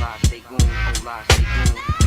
OLASEGUN, OLASEGUN.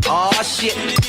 Oh shit.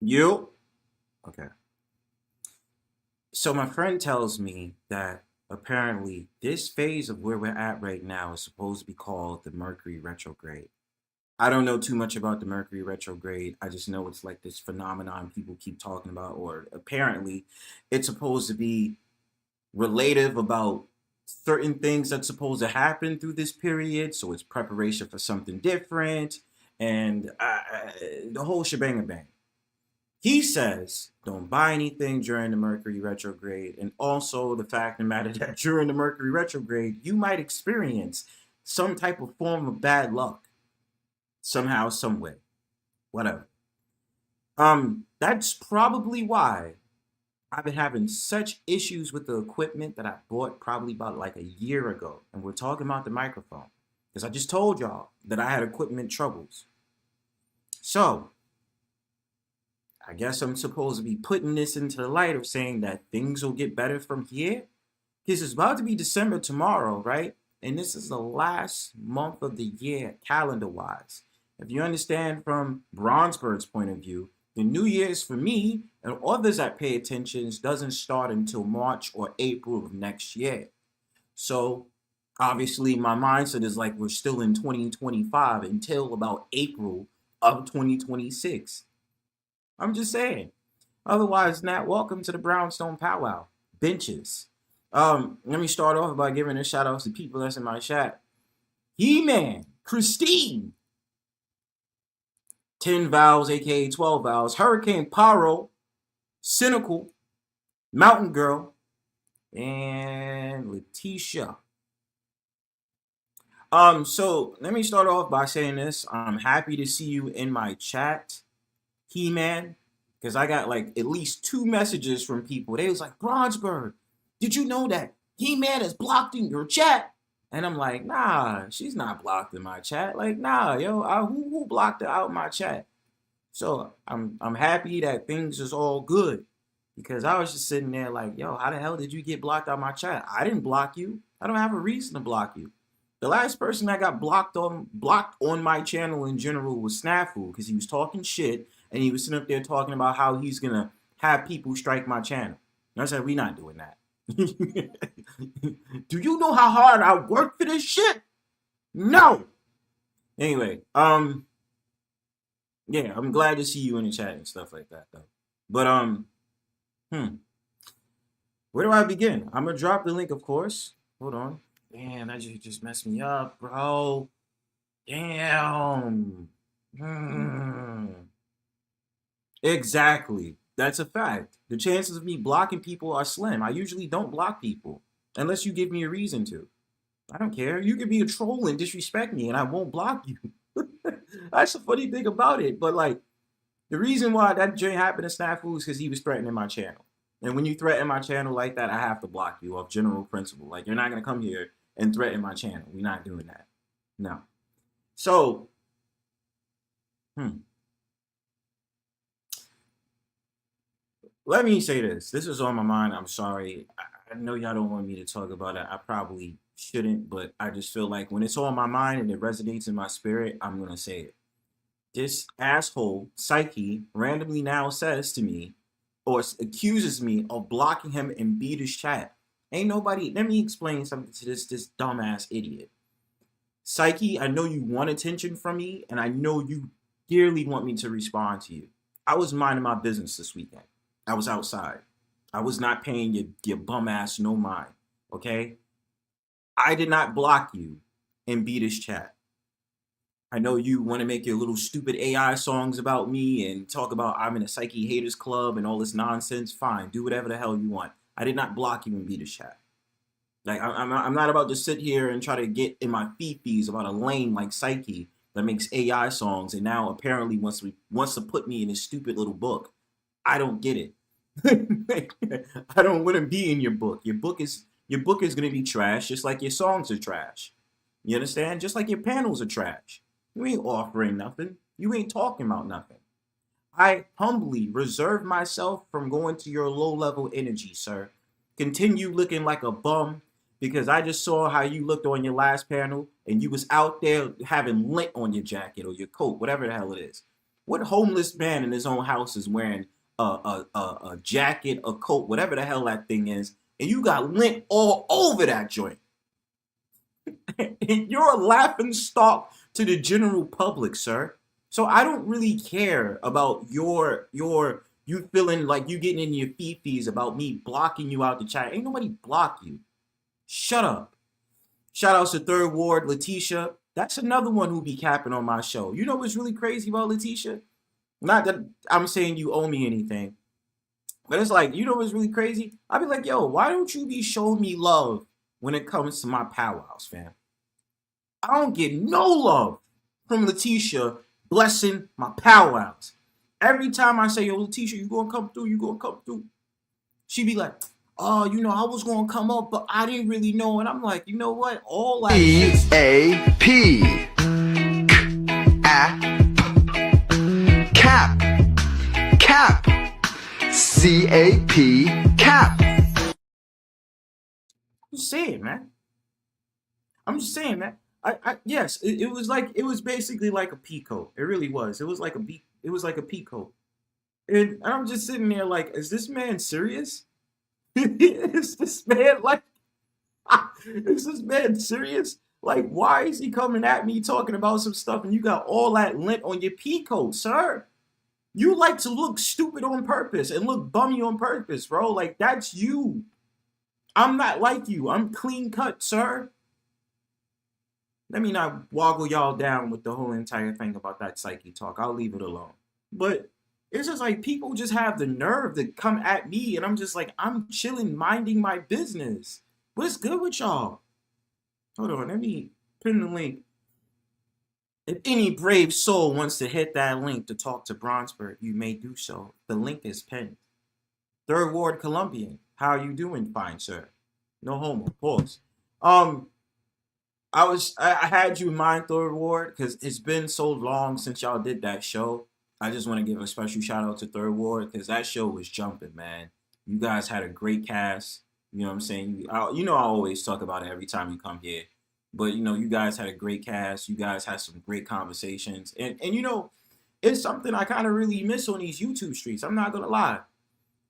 You? Okay. So my friend tells me that apparently this phase of where we're at right now is supposed to be called the Mercury Retrograde. I don't know too much about the Mercury Retrograde. I just know it's like this phenomenon people keep talking about, or apparently it's supposed to be relative about certain things that's supposed to happen through this period. So it's preparation for something different and the whole shebang bang. He says, don't buy anything during the Mercury retrograde. And also the fact of the matter that during the Mercury retrograde, you might experience some type of form of bad luck. Somehow, some way. Whatever. That's probably why I've been having such issues with the equipment that I bought probably about like a year ago. And we're talking about the microphone. Because I just told y'all that I had equipment troubles. So, I guess I'm supposed to be putting this into the light of saying that things will get better from here. Because it's about to be December tomorrow, right? And this is the last month of the year, calendar-wise. If you understand from Bronzebird's point of view, the New Year's for me and others that pay attention doesn't start until March or April of next year. So obviously my mindset is like we're still in 2025 until about April of 2026. I'm just saying. Otherwise, Nat, welcome to the Brownstone Powwow. Benches. Let me start off by giving a shout out to people that's in my chat. He-Man, Christine, 10 Vowels, aka 12 Vowels, Hurricane Pyro, Cynical, Mountain Girl, and Letitia. So let me start off by saying this. I'm happy to see you in my chat, He-Man, because I got like at least 2 messages from people. They was like, Bronzebird, did you know that He-Man is blocked in your chat? And I'm like, nah, she's not blocked in my chat. Like, nah, yo, who blocked her out in my chat? So I'm happy that things is all good, because I was just sitting there like, yo, how the hell did you get blocked out my chat? I didn't block you. I don't have a reason to block you. The last person that got blocked on my channel in general was Snafu, because he was talking shit and he was sitting up there talking about how he's gonna have people strike my channel. And I said, we not doing that. Do you know how hard I work for this shit? No. Anyway, yeah, I'm glad to see you in the chat and stuff like that though. But where do I begin? I'm gonna drop the link, of course. Hold on. Damn, that just messed me up, bro. Damn. Exactly. That's a fact. The chances of me blocking people are slim. I usually don't block people unless you give me a reason to. I don't care. You could be a troll and disrespect me and I won't block you. That's the funny thing about it. But like, the reason why that joint happened to Snafu is because he was threatening my channel. And when you threaten my channel like that, I have to block you off general principle. Like, you're not going to come here and threaten my channel. We're not doing that. No. So, let me say this. This is on my mind. I'm sorry. I know y'all don't want me to talk about it. I probably shouldn't, but I just feel like when it's on my mind and it resonates in my spirit, I'm going to say it. This asshole, Psyche, randomly now says to me, or accuses me of blocking him in Beater's chat. Ain't nobody, let me explain something to this dumbass idiot. Psyche, I know you want attention from me, and I know you dearly want me to respond to you. I was minding my business this weekend. I was outside. I was not paying your bum ass no mind, okay? I did not block you in Beater's chat. I know you want to make your little stupid AI songs about me and talk about I'm in a Psyche haters club and all this nonsense. Fine, do whatever the hell you want. I did not block you in Beater's chat. Like, I'm not about to sit here and try to get in my fifis about a lame like Psyche that makes AI songs and now apparently wants to put me in his stupid little book. I don't get it. I don't want to be in your book. Your book is gonna be trash, just like your songs are trash. You understand? Just like your panels are trash. You ain't offering nothing. You ain't talking about nothing. I humbly reserve myself from going to your low-level energy, sir. Continue looking like a bum, because I just saw how you looked on your last panel and you was out there having lint on your jacket or your coat, whatever the hell it is. What homeless man in his own house is wearing a jacket, a coat, whatever the hell that thing is, and you got lint all over that joint? And you're a laughing stock to the general public, sir. So I don't really care about you feeling like you getting in your fifis about me blocking you out the chat. Ain't nobody block you. Shut up. Shout outs to Third Ward, Letitia. That's another one who be capping on my show. You know what's really crazy about Letitia? Not that I'm saying you owe me anything, but it's like, you know what's really crazy? I'd be like, yo, why don't you be showing me love when it comes to my powwows, fam? I don't get no love from Letitia blessing my powwows. Every time I say, yo, Letitia, you gonna come through, you gonna come through. She be like, oh, you know, I was gonna come up, but I didn't really know. And I'm like, you know what? All that shit. EAP. Cap. Cap. CAP. Cap. I'm just saying, man. I'm just saying, man. Yes, it was like, it was basically like a peacoat. It really was. It was like a peacoat. And I'm just sitting there like, is this man serious? Is this man like, is this man serious? Like, why is he coming at me talking about some stuff and you got all that lint on your peacoat, sir? You like to look stupid on purpose and look bummy on purpose, bro. Like, that's you. I'm not like you. I'm clean cut, sir. Let me not woggle y'all down with the whole entire thing about that psyche talk. I'll leave it alone. But it's just like, people just have the nerve to come at me, and I'm just like, I'm chilling, minding my business. What's good with y'all? Hold on, let me pin the link. If any brave soul wants to hit that link to talk to Bronzebird, you may do so. The link is pinned. Third Ward Colombian, how are you doing, fine sir? No homo. Pause. I had you in mind, Third Ward, because it's been so long since y'all did that show. I just want to give a special shout out to Third Ward because that show was jumping, man. You guys had a great cast. You know what I'm saying? You know I always talk about it every time you come here. But, you know, you guys had a great cast. You guys had some great conversations. And you know, it's something I kind of really miss on these YouTube streets. I'm not going to lie.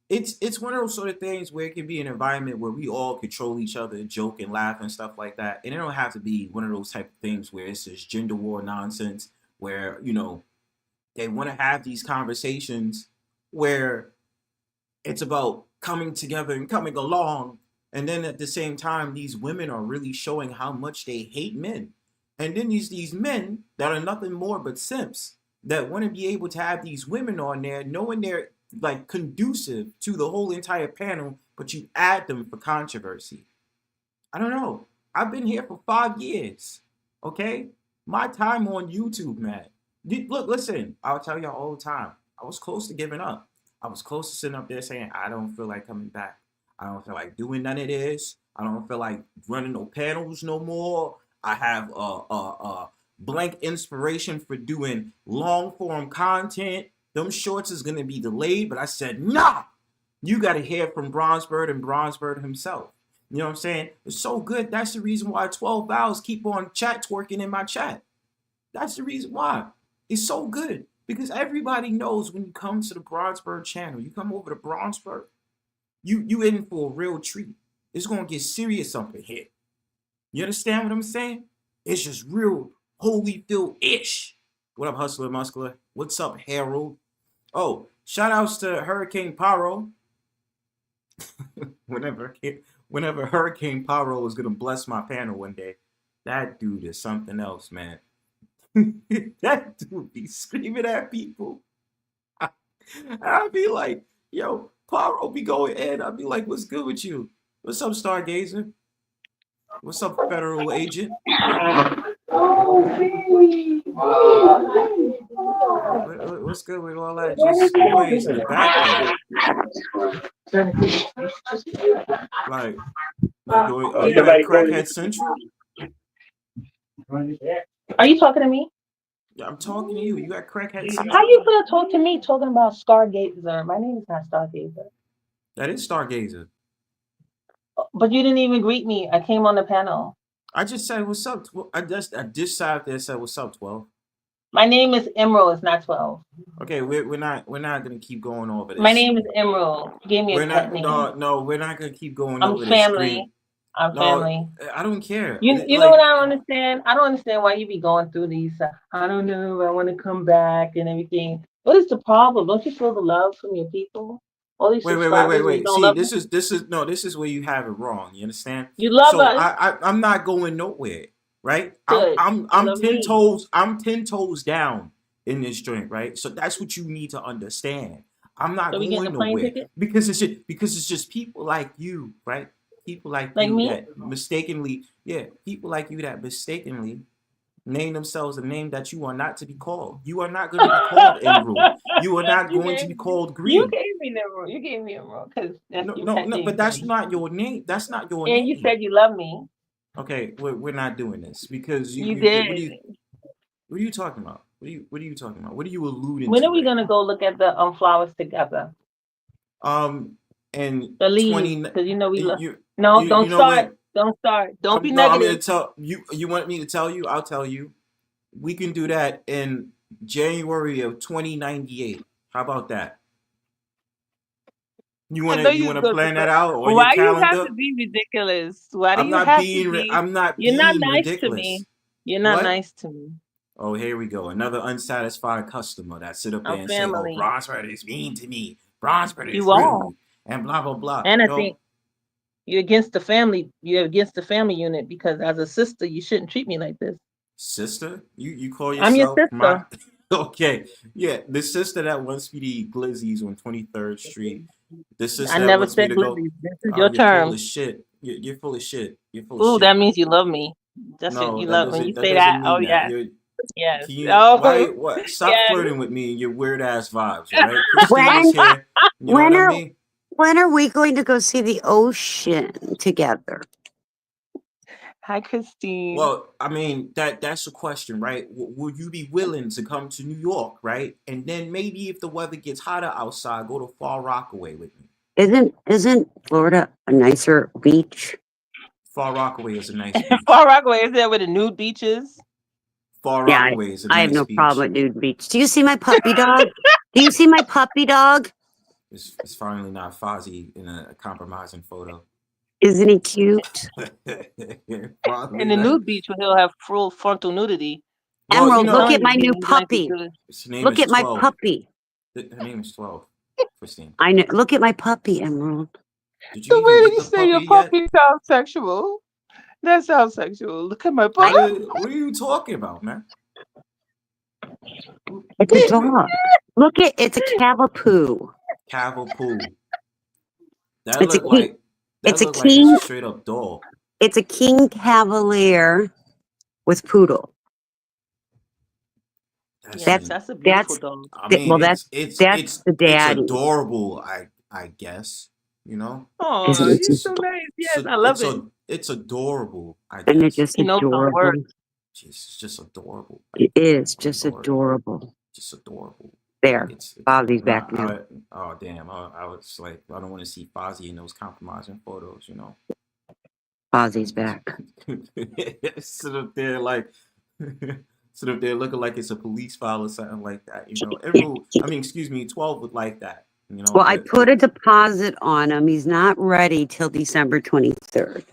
It's one of those sort of things where it can be an environment where we all control each other, joke and laugh and stuff like that. And it don't have to be one of those type of things where it's this gender war nonsense where, you know, they want to have these conversations where it's about coming together and coming along. And then at the same time, these women are really showing how much they hate men. And then these men that are nothing more but simps that want to be able to have these women on there knowing they're like conducive to the whole entire panel, but you add them for controversy. I don't know. I've been here for 5 years. Okay? My time on YouTube, man. Look, listen, I'll tell y'all all the time. I was close to giving up. I was close to sitting up there saying, I don't feel like coming back. I don't feel like doing none of this. I don't feel like running no panels no more. I have a blank inspiration for doing long form content. Them shorts is going to be delayed, but I said, nah, you got to hear from Bronzebird and Bronzebird himself. You know what I'm saying? It's so good. That's the reason why 12 Vowels keep on chat twerking in my chat. That's the reason why. It's so good. Because everybody knows when you come to the Bronzebird channel, you come over to Bronzebird, you in for a real treat. It's going to get serious up in here. You understand what I'm saying? It's just real Holyfield-ish. What up, Hustler Muscular? What's up, Harold? Oh, shout outs to Hurricane Pyro. whenever Hurricane Pyro was gonna bless my panel one day, that dude is something else, man. That dude be screaming at people. I'd be like, yo, Pyro be going in. I'd be like, what's good with you? What's up, Stargazer? What's up, Federal Agent? What's good with all that just noise in the background? Like you got Crackhead Central? Are you talking to me? Yeah, I'm talking to you. You got Crackhead Central? How you gonna talk to me talking about Stargazer? My name is not Stargazer. That is Stargazer. But you didn't even greet me. I came on the panel. I just said what's up. I just sat there and said what's up, 12. My name is Emerald. It's not 12. Okay, we're not gonna keep going over this. My name is Emerald. You gave me a pet name. No, we're not gonna keep going I'm over family. this. I'm family. I don't care. You know what I don't understand? I don't understand why you be going through these. I don't know. I want to come back and everything. What is the problem? Don't you feel the love from your people? All these wait. See, this is where you have it wrong. You understand? You love us. I'm not going nowhere, right? Good. I'm 10 toes down in this joint, right? So that's what you need to understand. I'm not So we getting going a plane nowhere ticket? because it's just people like you, right? People like Like you me? that mistakenly, people like you that mistakenly name themselves a name that you are not to be called. You are not going to be called Emerald. You are not You going to gave be called you Green. gave me the rule. You gave me a rule because that's No, your no, pet no, name. but that's not your name. That's not your And you name. said you love me. Okay, we're not doing this because You did. what are you talking about? What are you talking about? What are you alluding When to are we right gonna now? go look at the flowers together? And The leaves, 20 because you know we love. you No, you don't know start. what? Don't start. Don't be No, I'm gonna negative. tell you. You want me to tell you? I'll tell you. We can do that in January of 2098. How about that? I know You you're wanna good. plan that out on your Why you have to calendar? be ridiculous? Why do you have to be? I'm not You're not being nice to me. ridiculous. You're not What? nice to me. Oh, here we go. Another unsatisfied customer that sit up there I'm and say, "Oh, family. Bronzebird is mean to me. Bronzebird is You are. rude," and blah blah blah. And I Yo, think you're against the family. You're against the family unit because as a sister, you shouldn't treat me like this. sister, you call I'm your yourself my? sister. Okay, yeah, the sister that wants me to eat glizzies on 23rd Street. The I sister that never wants me said to go. glizzy. This is Oh, your you're full term. of shit. You're full of shit. You're full of Ooh, shit, that man. means you love me. That's what No, you love when you that say that. doesn't Oh mean that. yes, You're yes. can you Oh what stop yes. flirting with me and your weird ass vibes, all right? Christine is When here. You know what when I are mean? when are we going to go see the ocean together? Hi, Christine. Well, I mean that's a question, right? Will you be willing to come to New York, right? And then maybe if the weather gets hotter outside, go to Far Rockaway with me. Isn't Florida a nicer beach? Far Rockaway is a nice beach. Far Rockaway is there with the nude beaches? Far Yeah, Rockaway is a I have nice no problem beach. with nude beach. Do you see my puppy dog? Do you see my puppy dog? It's finally not Fozzie in a compromising photo. Isn't he cute? Finally In the not. nude beach where he'll have full frontal nudity. Well, you Emerald, look know, at my new You might be puppy. good. his name Look is at my 12. puppy. Her name is 12. Christine, I know. Look at my puppy, Emerald. did you The even way that get you the say your puppy yet? puppy sounds sexual. That sounds sexual. Look at my puppy. What are you talking about, man? It's a dog. Look at it's a cavapoo. Cavapoo. That It's a looked king. like It's a it's king. a straight up dog. It's a king cavalier with poodle. That's Yes, That's an, that's a beautiful that's dog. I mean, well. That's the it's daddy. adorable. I guess you know. Isn't Oh, it you're so just? nice. Yes, I love it. It's adorable. I Isn't it guess. just He knows some adorable? words. Jeez, it's just adorable. It is just Lord, adorable. just adorable. Like There, it's Fozzie's nah, back now. oh damn, I was like I don't want to see Fozzie in those compromising photos, you know. Fozzie's back. Sit up there like sit up there looking like it's a police file or something like that, you know. Excuse me, 12 would like that, you know. Well, I put a deposit on him. He's not ready till December 23rd.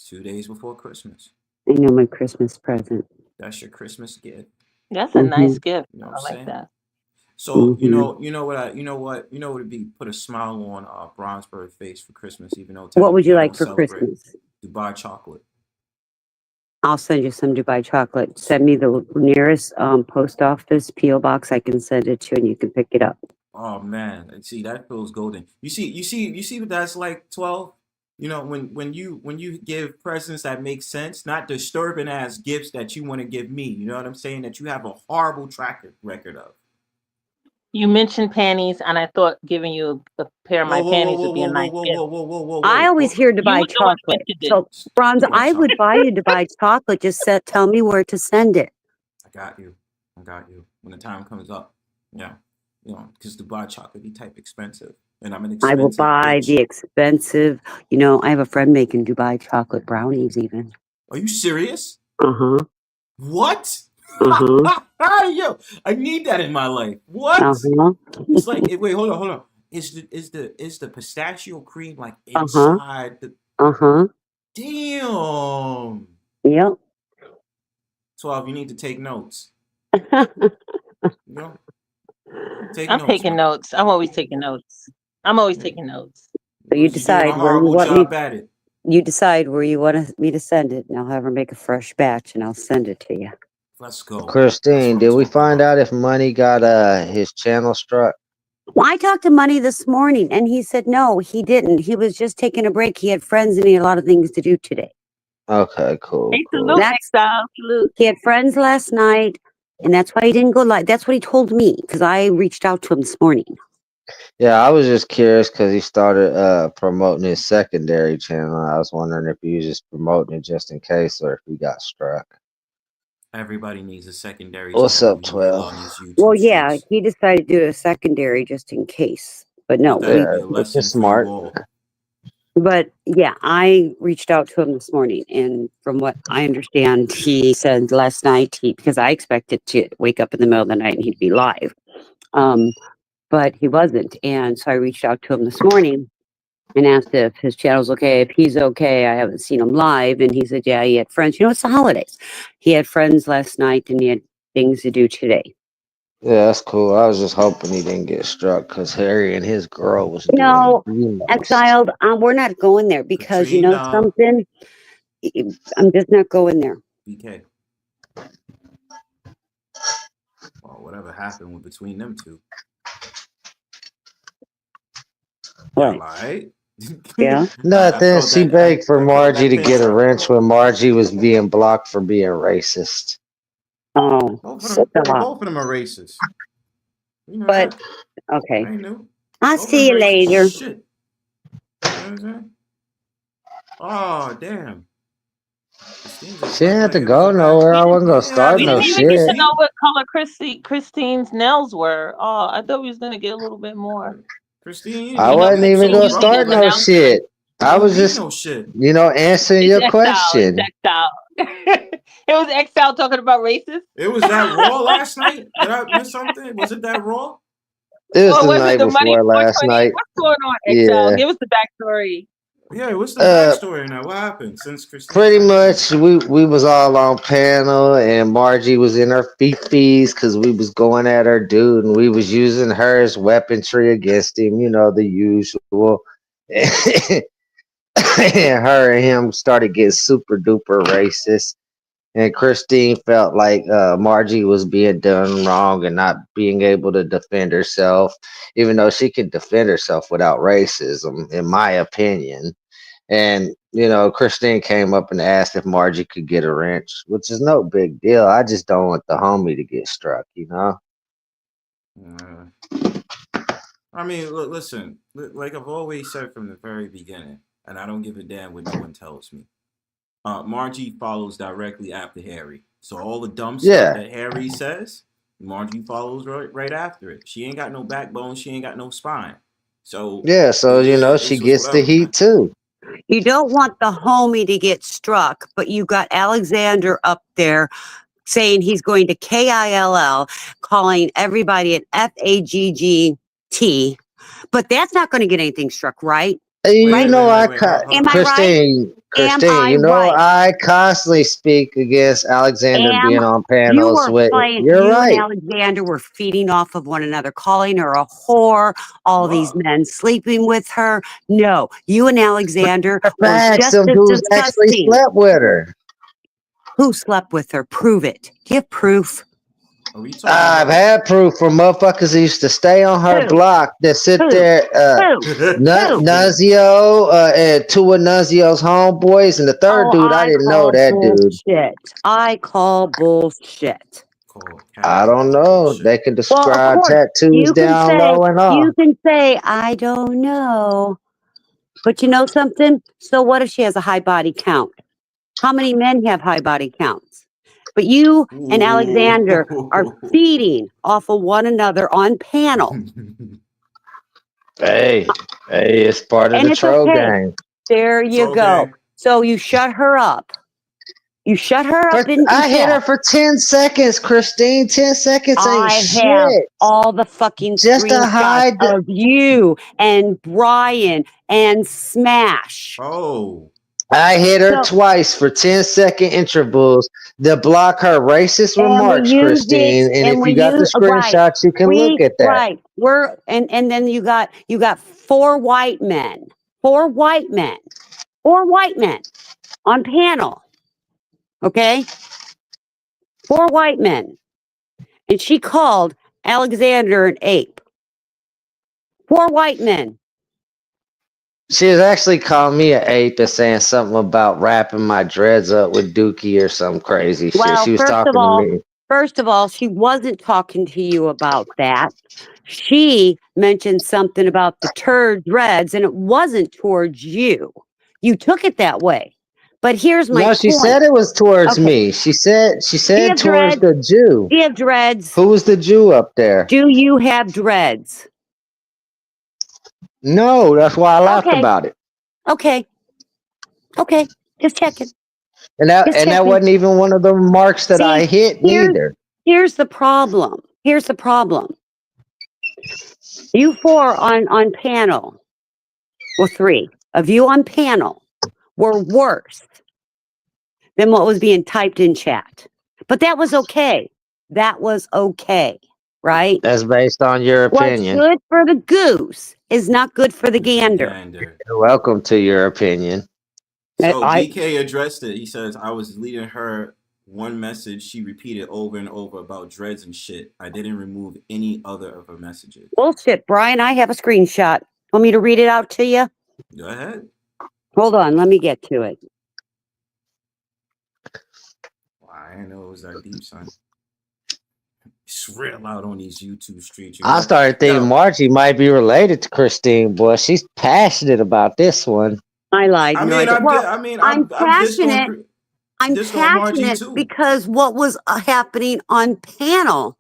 2 days before Christmas. I know my Christmas present. That's your Christmas gift. That's a nice gift. You know what I I'm like saying? that. So you know what would be put a smile on Bronzebird face for Christmas, even though What would technically you I like don't for celebrate. Christmas? Dubai chocolate. I'll send you some Dubai chocolate. Send me the nearest post office PO box. I can send it to you, and you can pick it up. Oh man, see that feels golden. You see what that's like, 12. You know when you give presents that make sense, not disturbing ass gifts that you want to give me. You know what I'm saying? That you have a horrible track record of. You mentioned panties, and I thought giving you a pair of my panties would be a nice gift. I always hear Dubai You the one chocolate. mentioned it. So, Bronze, Dubai I would chocolate. buy you Dubai chocolate. Just tell me where to send it. I got you. When the time comes up, yeah, you know, because Dubai chocolate be type expensive, and I'm an I will expensive buy bitch. the expensive. You know, I have a friend making Dubai chocolate brownies. Even. Are you serious? Uh-huh. What? Uh-huh. Yo, I need that in my life. What? Uh-huh. It's like wait, hold on. Is the pistachio cream like Uh-huh. inside the Uh-huh. damn? Yep. 12, you need to take notes. You know? Take I'm notes, taking man. notes. I'm always taking notes. I'm always taking notes. So you You're doing a decide where you horrible want me. job at it. You decide where you want me to send it, and I'll have her make a fresh batch, and I'll send it to you. Let's go. Christine, That's did what we I'm talking find about. out if Money got his channel struck? Well, I talked to Money this morning and he said no, he didn't. He was just taking a break. He had friends and he had a lot of things to do today. Okay, cool, Hey, cool. salute, That's Exile. Salute. He had friends last night, and that's why he didn't go live. That's what he told me because I reached out to him this morning. Yeah, I was just curious because he started promoting his secondary channel. I was wondering if he was just promoting it just in case or if he got struck. Everybody needs a secondary What's channel up, meanwhile 12? on these YouTube Well, yeah, streets. he decided to do a secondary just in case. But no, Let that Yeah, be a which lesson is for you smart. all. but yeah, I reached out to him this morning, and from what I understand, he said last night because I expected to wake up in the middle of the night and he'd be live, but he wasn't, and so I reached out to him this morning and asked if his channel's okay, if he's okay. I haven't seen him live, and he said, yeah, he had friends. You know, it's the holidays. He had friends last night, and he had things to do today. Yeah, that's cool. I was just hoping he didn't get struck because Harry and his girl was doing No, the most. Exiled, we're not going there because you know Katrina, something. I'm just not going there. BK. Well, whatever happened between them two. What? Y'all alright? Yeah. I Nothing. felt She that. begged for I felt Margie that to get pinch a drop. wrench when Margie was being blocked for being racist. Oh, Both of them. stop. Both of them are racist. You know But that. okay, I ain't new. I'll Both of see them you later. racist. Shit. You know what I'm saying? Oh damn. Christine just She didn't left have to like it was a go bad. nowhere. I wasn't You gonna ain't have start We to no didn't leave, even get to shit. know Christine. what color Christine's nails were. Oh, I thought we was gonna get a little bit more. Christine, you didn't I You even know, wasn't peep, even so Christine gonna you usually start give don't no know. announcements. shit. You I don't was peep just, no shit. answering It's your Exile. It's question. Exile. It was Exile talking about racist. It was that Raw last night. Did I miss something? Was it that Raw? It was Or the was it night the money before last 420? night. What's going on, Exile? Yeah. Give us the backstory. Yeah. What's the Uh, backstory now? What happened since Christine Pretty started saying? much, we was all on panel, and Margie was in her fifties because we was going at her dude, and we was using her as weaponry against him. You know, the usual. And her and him started getting super duper racist. And Christine felt like Margie was being done wrong and not being able to defend herself, even though she can defend herself without racism, in my opinion. And Christine came up and asked if Margie could get a wrench, which is no big deal. I just don't want the homie to get struck, you know? I mean, look, listen. Like I've always said from the very beginning, and I don't give a damn what no one tells me. Margie follows directly after Harry, so all the dumb stuff Yeah. that Harry says, Margie follows right after it. She ain't got no backbone. She ain't got no spine. So Yeah, so she it's just gets the whatever, heat man. too. You don't want the homie to get struck, but you got Alexander up there saying he's going to KILL, calling everybody an FAGGT, but that's not going to get anything struck, right? You Wait, Right? know, wait, wait, wait. Hold Am on. I right? Am Christine, I you know, right? I constantly speak against Alexander Am being on you panels were with. playing? You're You and right. Alexander were feeding off of one another, calling her a whore. All these What? men sleeping with her. No, you and Alexander were Facts, just some as dudes actually disgusting. slept with her. Who slept with her? Prove it. Give proof. Are we talking I've about? had proof from motherfuckers who used to stay on her Who? block that sit Who? there, Who? Who? Nunzio, and two of Nunzio's homeboys, and the third Oh, dude, I I didn't know call that dude. bullshit. I call bullshit. Called I don't categorical know. bullshit. They can Well, of describe course, tattoos down low and all. you can say, I don't know. But you know something? So what if she has a high body count? How many men have high body counts? But you and Alexander are Ooh. feeding off of one another on panel. Hey, it's part of And the it's troll okay. game. There It's you go. okay. So you shut her up. You shut her up in I hit her chat. for 10 seconds, Christine. 10 seconds ain't I have shit. all the fucking Just to screenshots hide the. of you and Brian and Smash. Oh. I hit her So, twice for 10-second intervals to block her racist and we remarks, used it, Christine. And and if we you got the use right. screenshots, you can look at that. Right. We're and then you got four white men on panel. Okay? 4 white men. And she called Alexander an ape. 4 white men. She was actually calling me an ape and saying something about wrapping my dreads up with Dookie or some crazy shit. Well, She was talking to me. first of all, she wasn't talking to you about that. She mentioned something about the turd dreads, and it wasn't towards you. You took it that way. But here's my No, she point. said it was towards Okay. me. She said have towards dreads? the Jew. Do you have dreads? Who was the Jew up there? Do you have dreads? No, that's why I laughed Okay. about it. Okay. Just checking. And Just that checking. wasn't even one of the marks that See, I hit neither. Here's the problem. You 4 on panel, well, 3 of you on panel were worse than what was being typed in chat. But that was okay. Right? That's based on your What's opinion. good for the goose is not good for the gander. You're welcome to your opinion. So BK addressed it. He says, I was leading her one message she repeated over and over about dreads and shit. I didn't remove any other of her messages. Bullshit, Brian. I have a screenshot. Want me to read it out to you? Go ahead. Hold on. Let me get to it. I didn't know it was that deep, son. It's real out on these YouTube streets. I started thinking Margie might be related to Christine, boy. She's passionate about this one. I lied. I'm passionate. I'm passionate because what was happening on panel.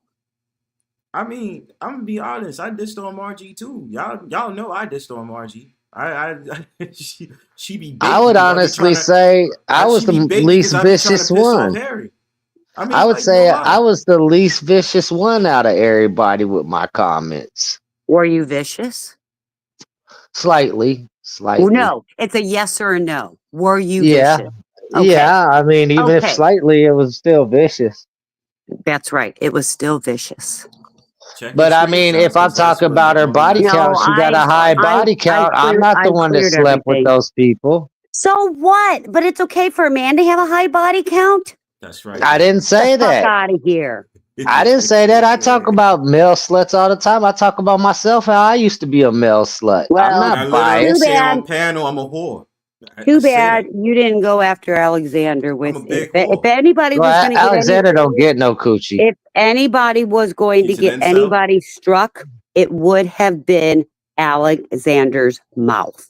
I mean, I'm gonna be honest. I dissed on Margie too. Y'all know I dissed on Margie. She be. I would honestly say I was the least vicious one. I would say I was the least vicious one out of everybody with my comments. Were you vicious? Slightly. No, it's a yes or a no. Were you vicious? Okay. Yeah, I mean, even if slightly, it was still vicious. That's right. It was still vicious. But I mean, if I'm talking about her body count, she got a high body count. I'm not the one that slept with those people. So what? But it's okay for a man to have a high body count? That's right. I didn't say that. Fuck out of here. I didn't say that. I talk about male sluts all the time. I talk about myself, how I used to be a male slut. Well, I'm not biased. On panel, I'm a whore. Too bad you didn't go after Alexander with it. If anybody was going to get Alexander don't get no coochie. If anybody was going to get anybody struck, it would have been Alexander's mouth.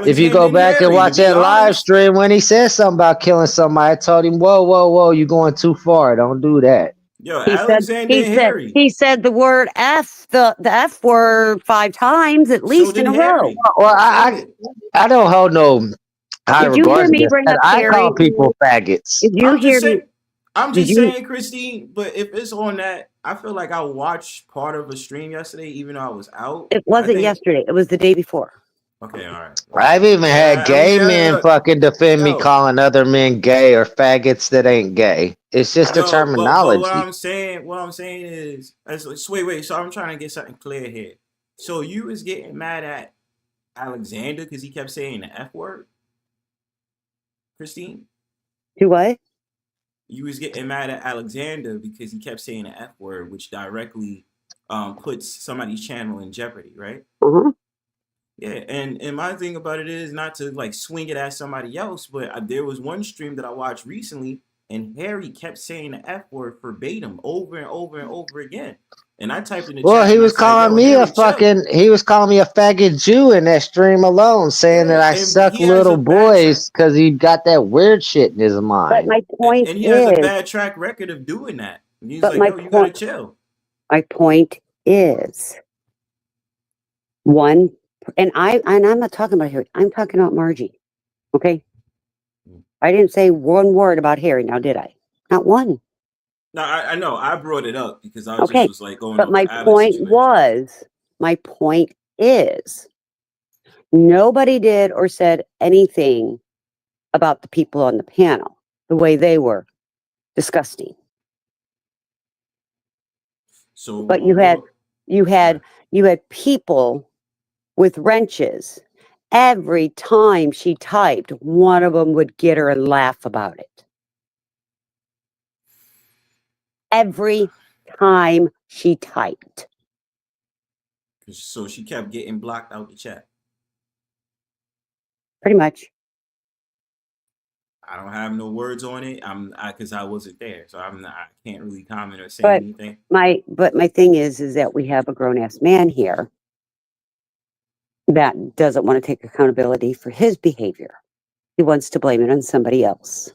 If you go back and watch that live stream when he said something about killing somebody, I told him, whoa, you're going too far. Don't do that. Yo, Alexander he said the word F, the F word 5 times at least in a row. Well, I don't hold no high regard. I call people faggots. Did you hear me? I'm just saying, Christine, but if it's on that, I feel like I watched part of a stream yesterday, even though I was out. It wasn't yesterday. It was the day before. Okay, all right. I've even had gay men fucking defend me calling other men gay or faggots that ain't gay. It's just a terminology. But what I'm saying is, wait. So I'm trying to get something clear here. So you was getting mad at Alexander because he kept saying the F word, Christine? Do what? You was getting mad at Alexander because he kept saying the F word, which directly puts somebody's channel in jeopardy, right? Uh-huh. Yeah, and my thing about it is not to like swing it at somebody else, but there was one stream that I watched recently, and Harry kept saying the F word verbatim over and over and over again. And I typed in the chat. Well, he was calling me a faggot Jew in that stream alone, saying that I suck little boys because he got that weird shit in his mind. But my point and he has a bad track record of doing that. And he's like, yo, you gotta chill. My point is one. And I'm not talking about Harry. I'm talking about Margie. Okay. I didn't say one word about Harry. Now, did I? Not one. No, I know. I brought it up because I just was like going. But my point is, nobody did or said anything about the people on the panel the way they were. Disgusting. So, but you had people with wrenches. Every time she typed, one of them would get her and laugh about it. every time she typed. So she kept getting blocked out the chat. Pretty much. I don't have no words on it. Because I wasn't there, so I can't really comment or say But anything. my thing is that we have a grown ass man here that doesn't want to take accountability for his behavior. He wants to blame it on somebody else.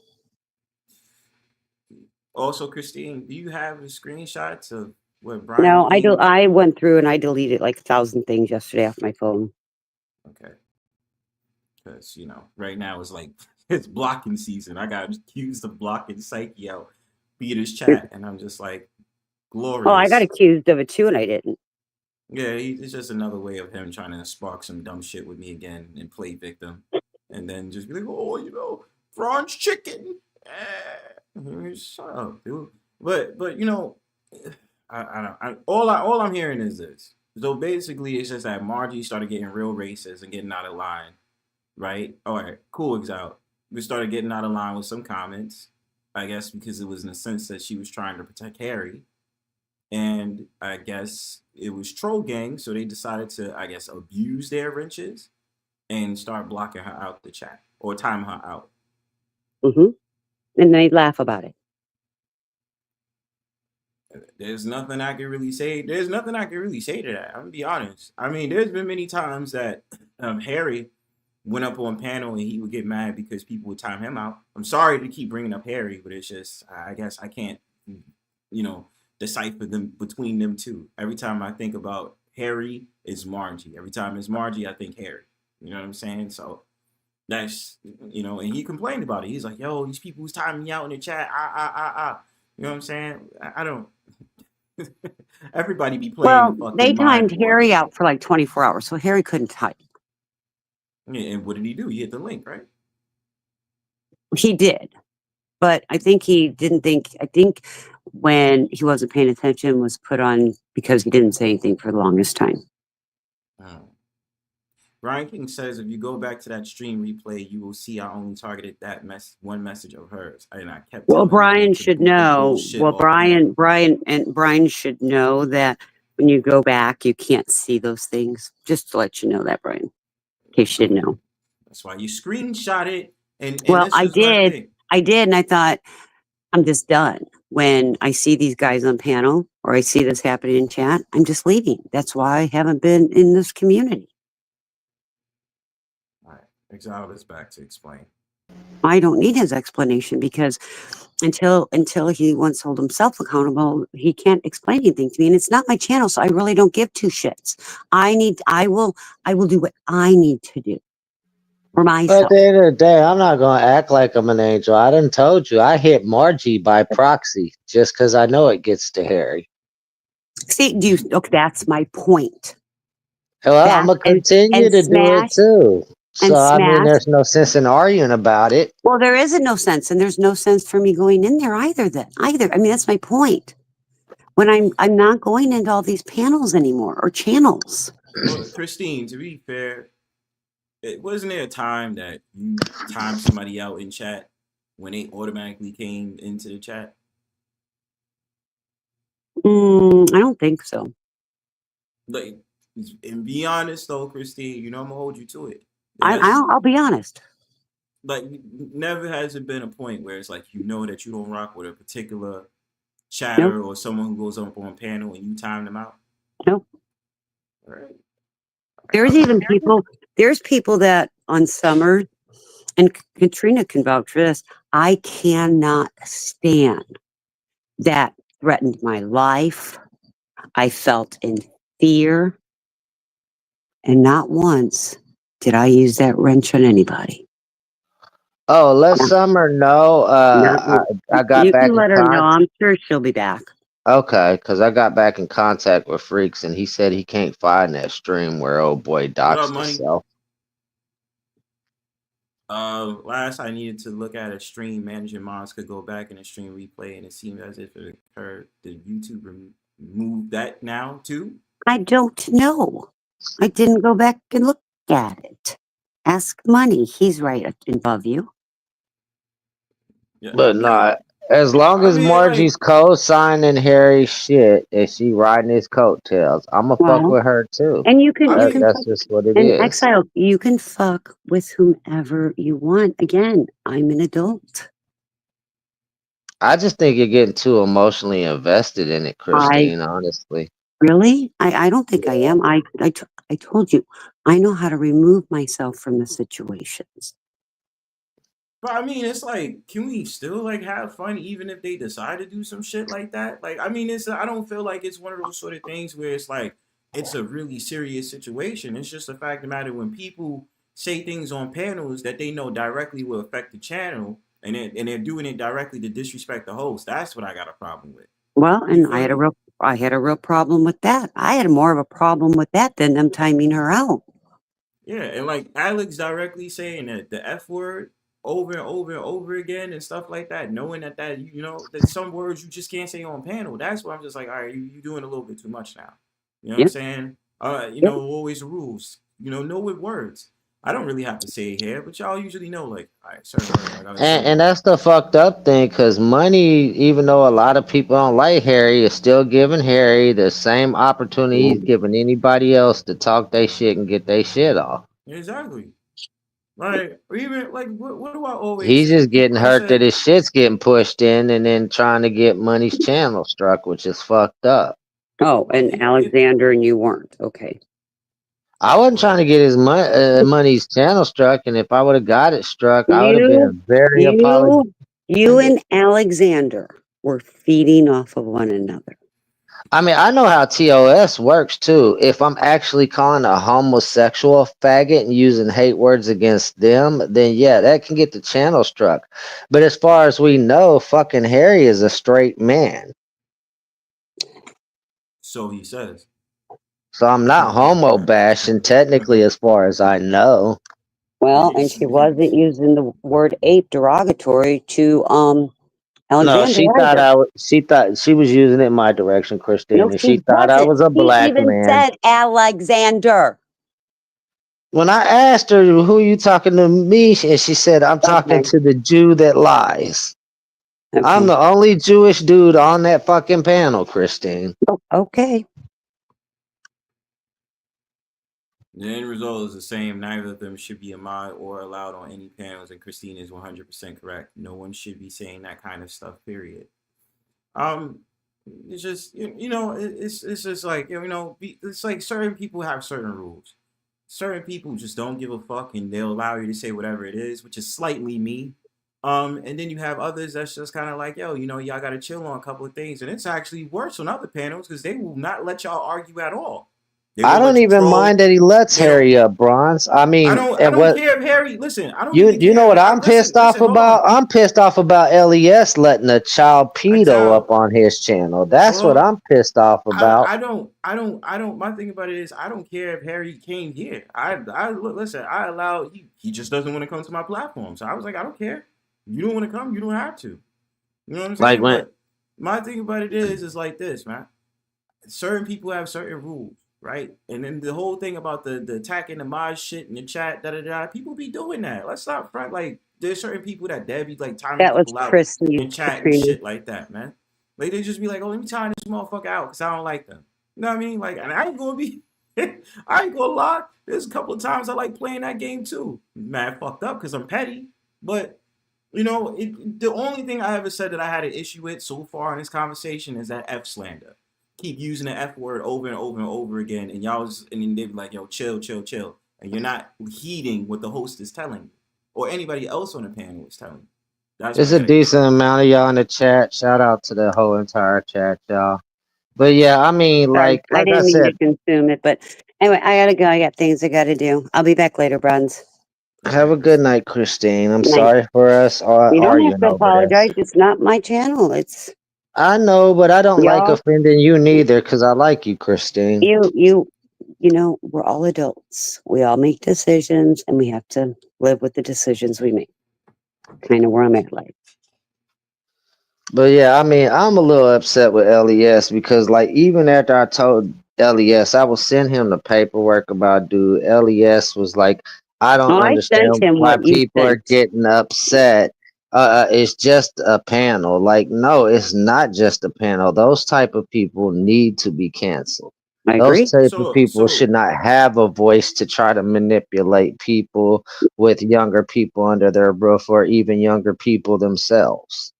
Also, Christine, do you have the screenshots of what Brian? No, I do. I went through and I deleted like 1,000 things yesterday off my phone. Okay. Because, right now it's like, it's blocking season. I got accused of blocking Psyche out, Peter's chat, and I'm just like, glorious. Oh, I got accused of it too, and I didn't. Yeah, it's just another way of him trying to spark some dumb shit with me again and play victim. And then just be like, oh, Franz chicken. Shut up, dude. But all I'm hearing is this. So basically, it's just that Margie started getting real racist and getting out of line, right? All right, cool, Xiled. We started getting out of line with some comments, I guess, because it was in the sense that she was trying to protect Harry. And I guess it was troll gang, so they decided to, I guess, abuse their wrenches and start blocking her out the chat or time her out. Mm-hmm. And they laugh about it. There's nothing I can really say. There's nothing I can really say to that. I'm gonna be honest. I mean, there's been many times that Harry went up on panel and he would get mad because people would time him out. I'm sorry to keep bringing up Harry, but it's just, I guess I can't, decipher them between them two. Every time I think about Harry, it's Margie. Every time it's Margie, I think Harry. You know what I'm saying? So that's, and he complained about it. He's like, yo, these people who's timing me out in the chat, You know what I'm saying? I don't. Everybody be playing. Well, they timed Harry out for like 24 hours, so Harry couldn't type. Yeah, and what did he do? He hit the link, right? He did. But I think he didn't think, I think when he wasn't paying attention was put on because he didn't say anything for the longest time. Brian King says, if you go back to that stream replay, you will see I only targeted that one message of hers. And I kept Well, Brian should know. Well, Brian should know that when you go back, you can't see those things. Just to let you know that, Brian, in case you didn't know. That's why you screenshot it. And well, I did. And I thought, I'm just done. When I see these guys on panel or I see this happening in chat, I'm just leaving. That's why I haven't been in this community. All right. Xiled is back to explain. I don't need his explanation because until he wants to hold himself accountable, he can't explain anything to me. And it's not my channel, so I really don't give two shits. I will do what I need to do for myself. At the end of the day, I'm not gonna act like I'm an angel. I done told you I hit Margie by proxy just because I know it gets to Harry. See, okay, that's my point. Well, I'm gonna continue to do it too. So I mean, there's no sense in arguing about it. Well, there isn't no sense, and there's no sense for me going in there either. I mean, that's my point. When I'm not going into all these panels anymore or channels. Well, Christine, to be fair, wasn't there a time that you timed somebody out in chat when they automatically came into the chat? I don't think so. Like, and be honest though, Christine, I'm gonna hold you to it. I'll be honest. Like, never has it been a point where it's like that you don't rock with a particular chatter or someone who goes up on panel and you time them out? Nope. All right. There's people that on Summer, and Katrina can vouch for this, I cannot stand that threatened my life. I felt in fear. And not once did I use that wrench on anybody. Oh, let Summer know. I got you back. You can let her know. I'm sure she'll be back. Okay, because I got back in contact with Freaks, and he said he can't find that stream where old boy doxed himself. Last I needed to look at a stream, managing mods could go back in a stream replay, and it seemed as if it occurred. Did YouTube remove that now too? I don't know. I didn't go back and look at it. Ask Money. He's right above you. Yeah, but not. As long I as mean, Margie's like, co-signing Harry's shit and she riding his coattails, I'ma fuck Well, with her too. and I mean, That's just what it and is. exile, you can fuck with whomever you want. Again, I'm an adult. I just think you're getting too emotionally invested in it, I Christine, honestly. really, I don't think I Yeah. am. I told you, I know how to remove myself from the situations. but I mean, it's like, can we still like have fun even if they decide to do some shit like that? Like, I mean, I don't feel like it's one of those sort of things where it's like it's a really serious situation. It's just the fact of the matter when people say things on panels that they know directly will affect the channel, and they're doing it directly to disrespect the host. That's what I got a problem with. Well, You and feel me? I had a real problem with that. I had more of a problem with that than them timing her out. Yeah, and like Alex directly saying that the F word over and over and over again and stuff like that, knowing that that some words you just can't say on panel. That's why I'm just like, all right, you doing a little bit too much now. You know what I'm Yep, saying? yep. Always rules. Know with words. I don't really have to say it here, but y'all usually know like, all right, certain words I gotta say And here. that's the fucked up thing, because money, even though a lot of people don't like Harry, is still giving Harry the same opportunity he's giving anybody else to talk their shit and get their shit off. Exactly. Like, or even like, what do I always He's say? just getting People that hurt that say his shit's getting pushed in and then trying to get money's channel struck, which is fucked up. Oh, and it, Alexander and you weren't. Okay. I wasn't trying to well, get his money's channel struck, and if I would have got it struck, I would have You, been very apologetic. you and Alexander were feeding off of one another. I mean, I know how TOS works too. If I'm actually calling a homosexual faggot and using hate words against them, then yeah, that can get the channel struck. But as far as we know, fucking Harry is a straight man. so he says. So I'm not homo bashing technically as far as I know. Well, and she wasn't using the word ape derogatory to No, Alexander either. she thought she was using it in my direction, No, Christine, and she she thought I wasn't. was a She black even man. said Alexander. When I asked her who you talking to me, and she said, I'm talking Okay. to the Jew that lies. I'm Okay. the only Jewish dude on that fucking panel, Christine. Oh, okay. The end result is the same. Neither of them should be a mod or allowed on any panels, and Christine is 100% correct. No one should be saying that kind of stuff, period. Um, it's just, it's just like, it's like certain people have certain rules. Certain people just don't give a fuck and they'll allow you to say whatever it is, which is slightly me. And then you have others that's just kind of like, yo, y'all got to chill on a couple of things. And it's actually worse on other panels because they will not let y'all argue at all. They I will don't let you even mind troll. that he lets They don't. Harry up, Bronze. I mean, I and don't what care if Harry. Listen, I don't you even you know care. what I'm pissed off Listen. Hold about? on. I'm pissed off about LES letting a child pedo up Exile. on his channel. Hold That's what on. I'm pissed off about. I don't. My thing about it is, I don't care if Harry came here. Listen. I allow. He just doesn't want to come to my platform. So I was like, I don't care. You don't want to come. You don't have to. You know what I'm Like saying? when But my thing about it is like this, man. Certain people have certain rules, right? And then the whole thing about the attacking the mod shit in the chat, da da da. People be doing that. Let's not front. Like there's certain people that be like timing That was people out Christy, in chat and Katrina. shit like that, man. Like they just be like, oh, let me time this motherfucker out because I don't like them. You know what I mean? Like, and I ain't gonna be, I ain't gonna lie. There's a couple of times I like playing that game too. Mad fucked up because I'm petty, but the only thing I ever said that I had an issue with so far in this conversation is that F slander. Keep using the F word over and over and over again, and and then they be like, yo, chill, chill, chill. And you're not heeding what the host is telling you or anybody else on the panel is telling you. That's what there's I a got an issue decent with. amount of y'all in the chat. Shout out to the whole entire chat, y'all. But yeah, I mean, Sorry, I like I didn't mean to said, consume it, but anyway, I gotta go. I got things I gotta do. I'll be back later, Bronze. have Okay, a good Christine. night, Christine. I'm Good night. sorry for us You don't have arguing to over this. apologize. It's not my channel. It's I know, but I don't like y'all. offending you neither because I like you, Christine. You know, we're all adults. We all make decisions, and we have to live with the decisions we make. Kind of where I'm at, like. But yeah, I mean, I'm a little upset with LES because, like, even after I told LES, I will send him the paperwork about dude. LES was like, I don't Oh, I sent understand him why what you people are sent. getting upset. It's just a panel. Like, no, it's not just a panel. Those type of people need to be canceled. I Those agree. type of So people should not have a voice to try to manipulate people with younger people under their roof or even younger people themselves.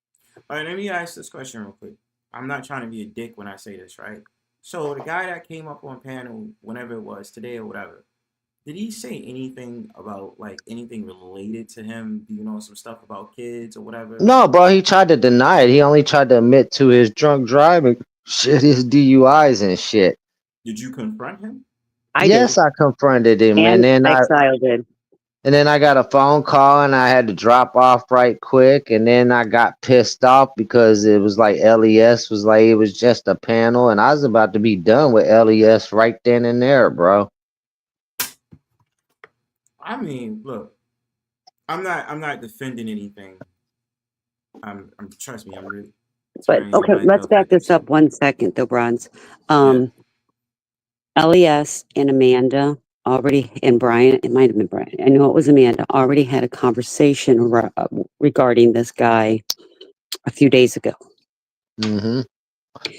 all right, let me ask this question real quick. I'm not trying to be a dick when I say this, right? So the guy that came up on panel, whenever it was, today or whatever, did he say anything about like anything related to him? Do you know some stuff about kids or whatever? No, bro, he tried to deny it. He only tried to admit to his drunk driving shit, his DUIs and shit. Did you confront him? I did. Yes, I confronted him, And Exile did. and then I got a phone call and I had to drop off right quick. And then I got pissed off because it was like LES was like, it was just a panel. And I was about to be done with LES right then and there, bro. I mean, look, I'm not defending anything. I'm trust me, I'm really But turning your okay, mic let's up back at the this up gym. 1 second though, Bronze. Yeah. LES and Amanda already, and Brian, it might have been Brian. I know it was Amanda, already had a conversation regarding this guy a few days ago. hmm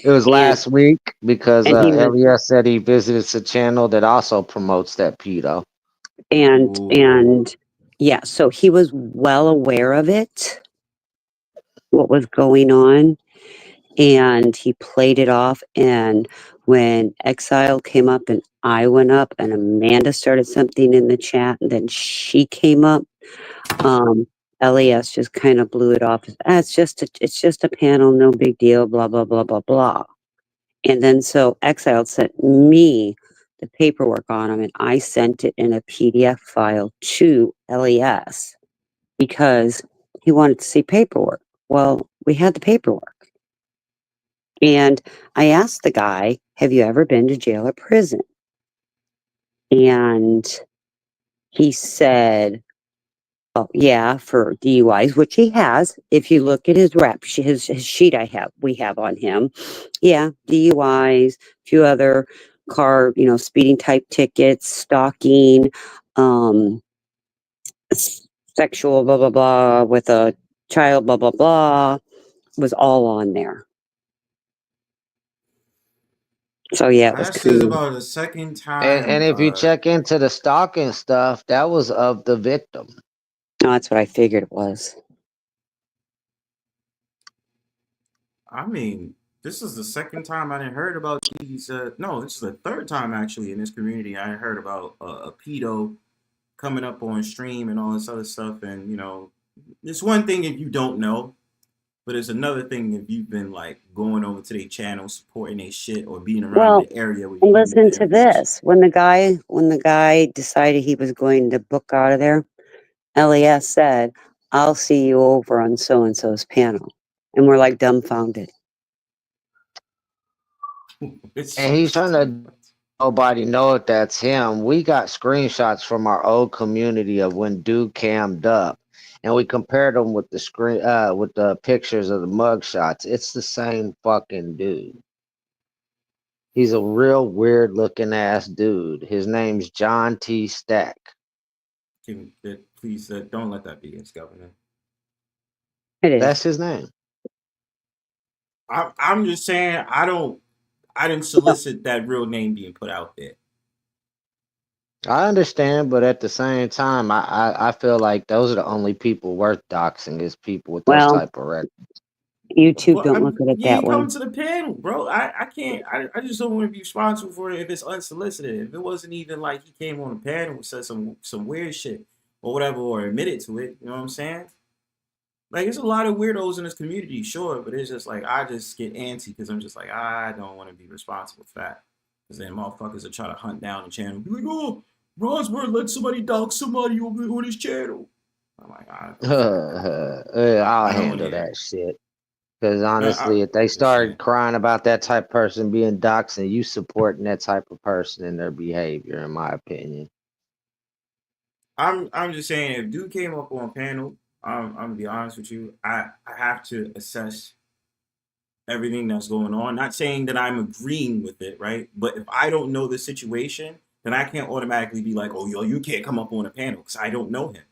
It was And last week because he was LES said he visited a channel that also promotes that pedo. Ooh. and yeah, so he was well aware of it, what was going on, and he played it off. And when Exile came up and I went up and Amanda started something in the chat and then she came up, um LES just kind of blew it off. It's just a panel, no big deal, blah blah blah blah blah. And then so Exile sent me the paperwork on him and I sent it in a PDF file to LES because he wanted to see paperwork. Well, we had the paperwork. And I asked the guy, have you ever been to jail or prison? And he said, oh, yeah, for DUIs, which he has. If you look at his his sheet we have on him. Yeah, DUIs, a few other car, speeding type tickets, stalking, um, sexual, blah, blah, blah, with a child, blah, blah, blah, was all on there. So yeah, it was That's just kind of, about the second And time. if you check into the stalking stuff, that was of the victim. no, that's what I figured it was. I mean, this is the second time I didn't heard about these. No, this is the third time actually in this community I heard about a pedo coming up on stream and all this other stuff. And it's one thing if you don't know, but it's another thing if you've been like going over to their channel, supporting their shit, or being around Well, the area where you know listen the to information. this. When the guy decided he was going to book out of there, LES said, I'll see you over on so and so's panel. And we're like dumbfounded. It's And he's trying to nobody know if that's him. We got screenshots from our old community of when dude cammed up, and we compared them with the with the pictures of the mugshots. It's the same fucking dude. He's a real weird looking ass dude. His name's John T. Stack. Please don't let that be his governor. It is. That's his name. I'm just saying I didn't solicit that real name being put out there. I understand, but at the same time, I feel like those are the only people worth doxing is people with those Well, type of records. YouTube Well, don't look at it you that ain't way. coming to the panel, bro. I can't. I just don't want to be responsible for it if it's unsolicited. If it wasn't even like he came on the panel and said some weird shit or whatever, or admitted to it. You know what I'm saying? Like, there's a lot of weirdos in this community, sure, but it's just like I just get antsy because I'm just like I don't want to be responsible for that. Because then motherfuckers are trying to hunt down the channel, be like, oh, Bronzebird let somebody dox somebody on his channel. I'm like, I'll I don't want to handle hear that it. shit. Because No, honestly, if they I'm just start saying. crying about that type of person being doxxed, and you supporting that type of person in their behavior, in my opinion. I'm just saying if dude came up on panel, I'm gonna be honest with you. I have to assess everything that's going on. Not saying that I'm agreeing with it, right? But if I don't know the situation, then I can't automatically be like, oh yo, you can't come up on a panel because I don't know him.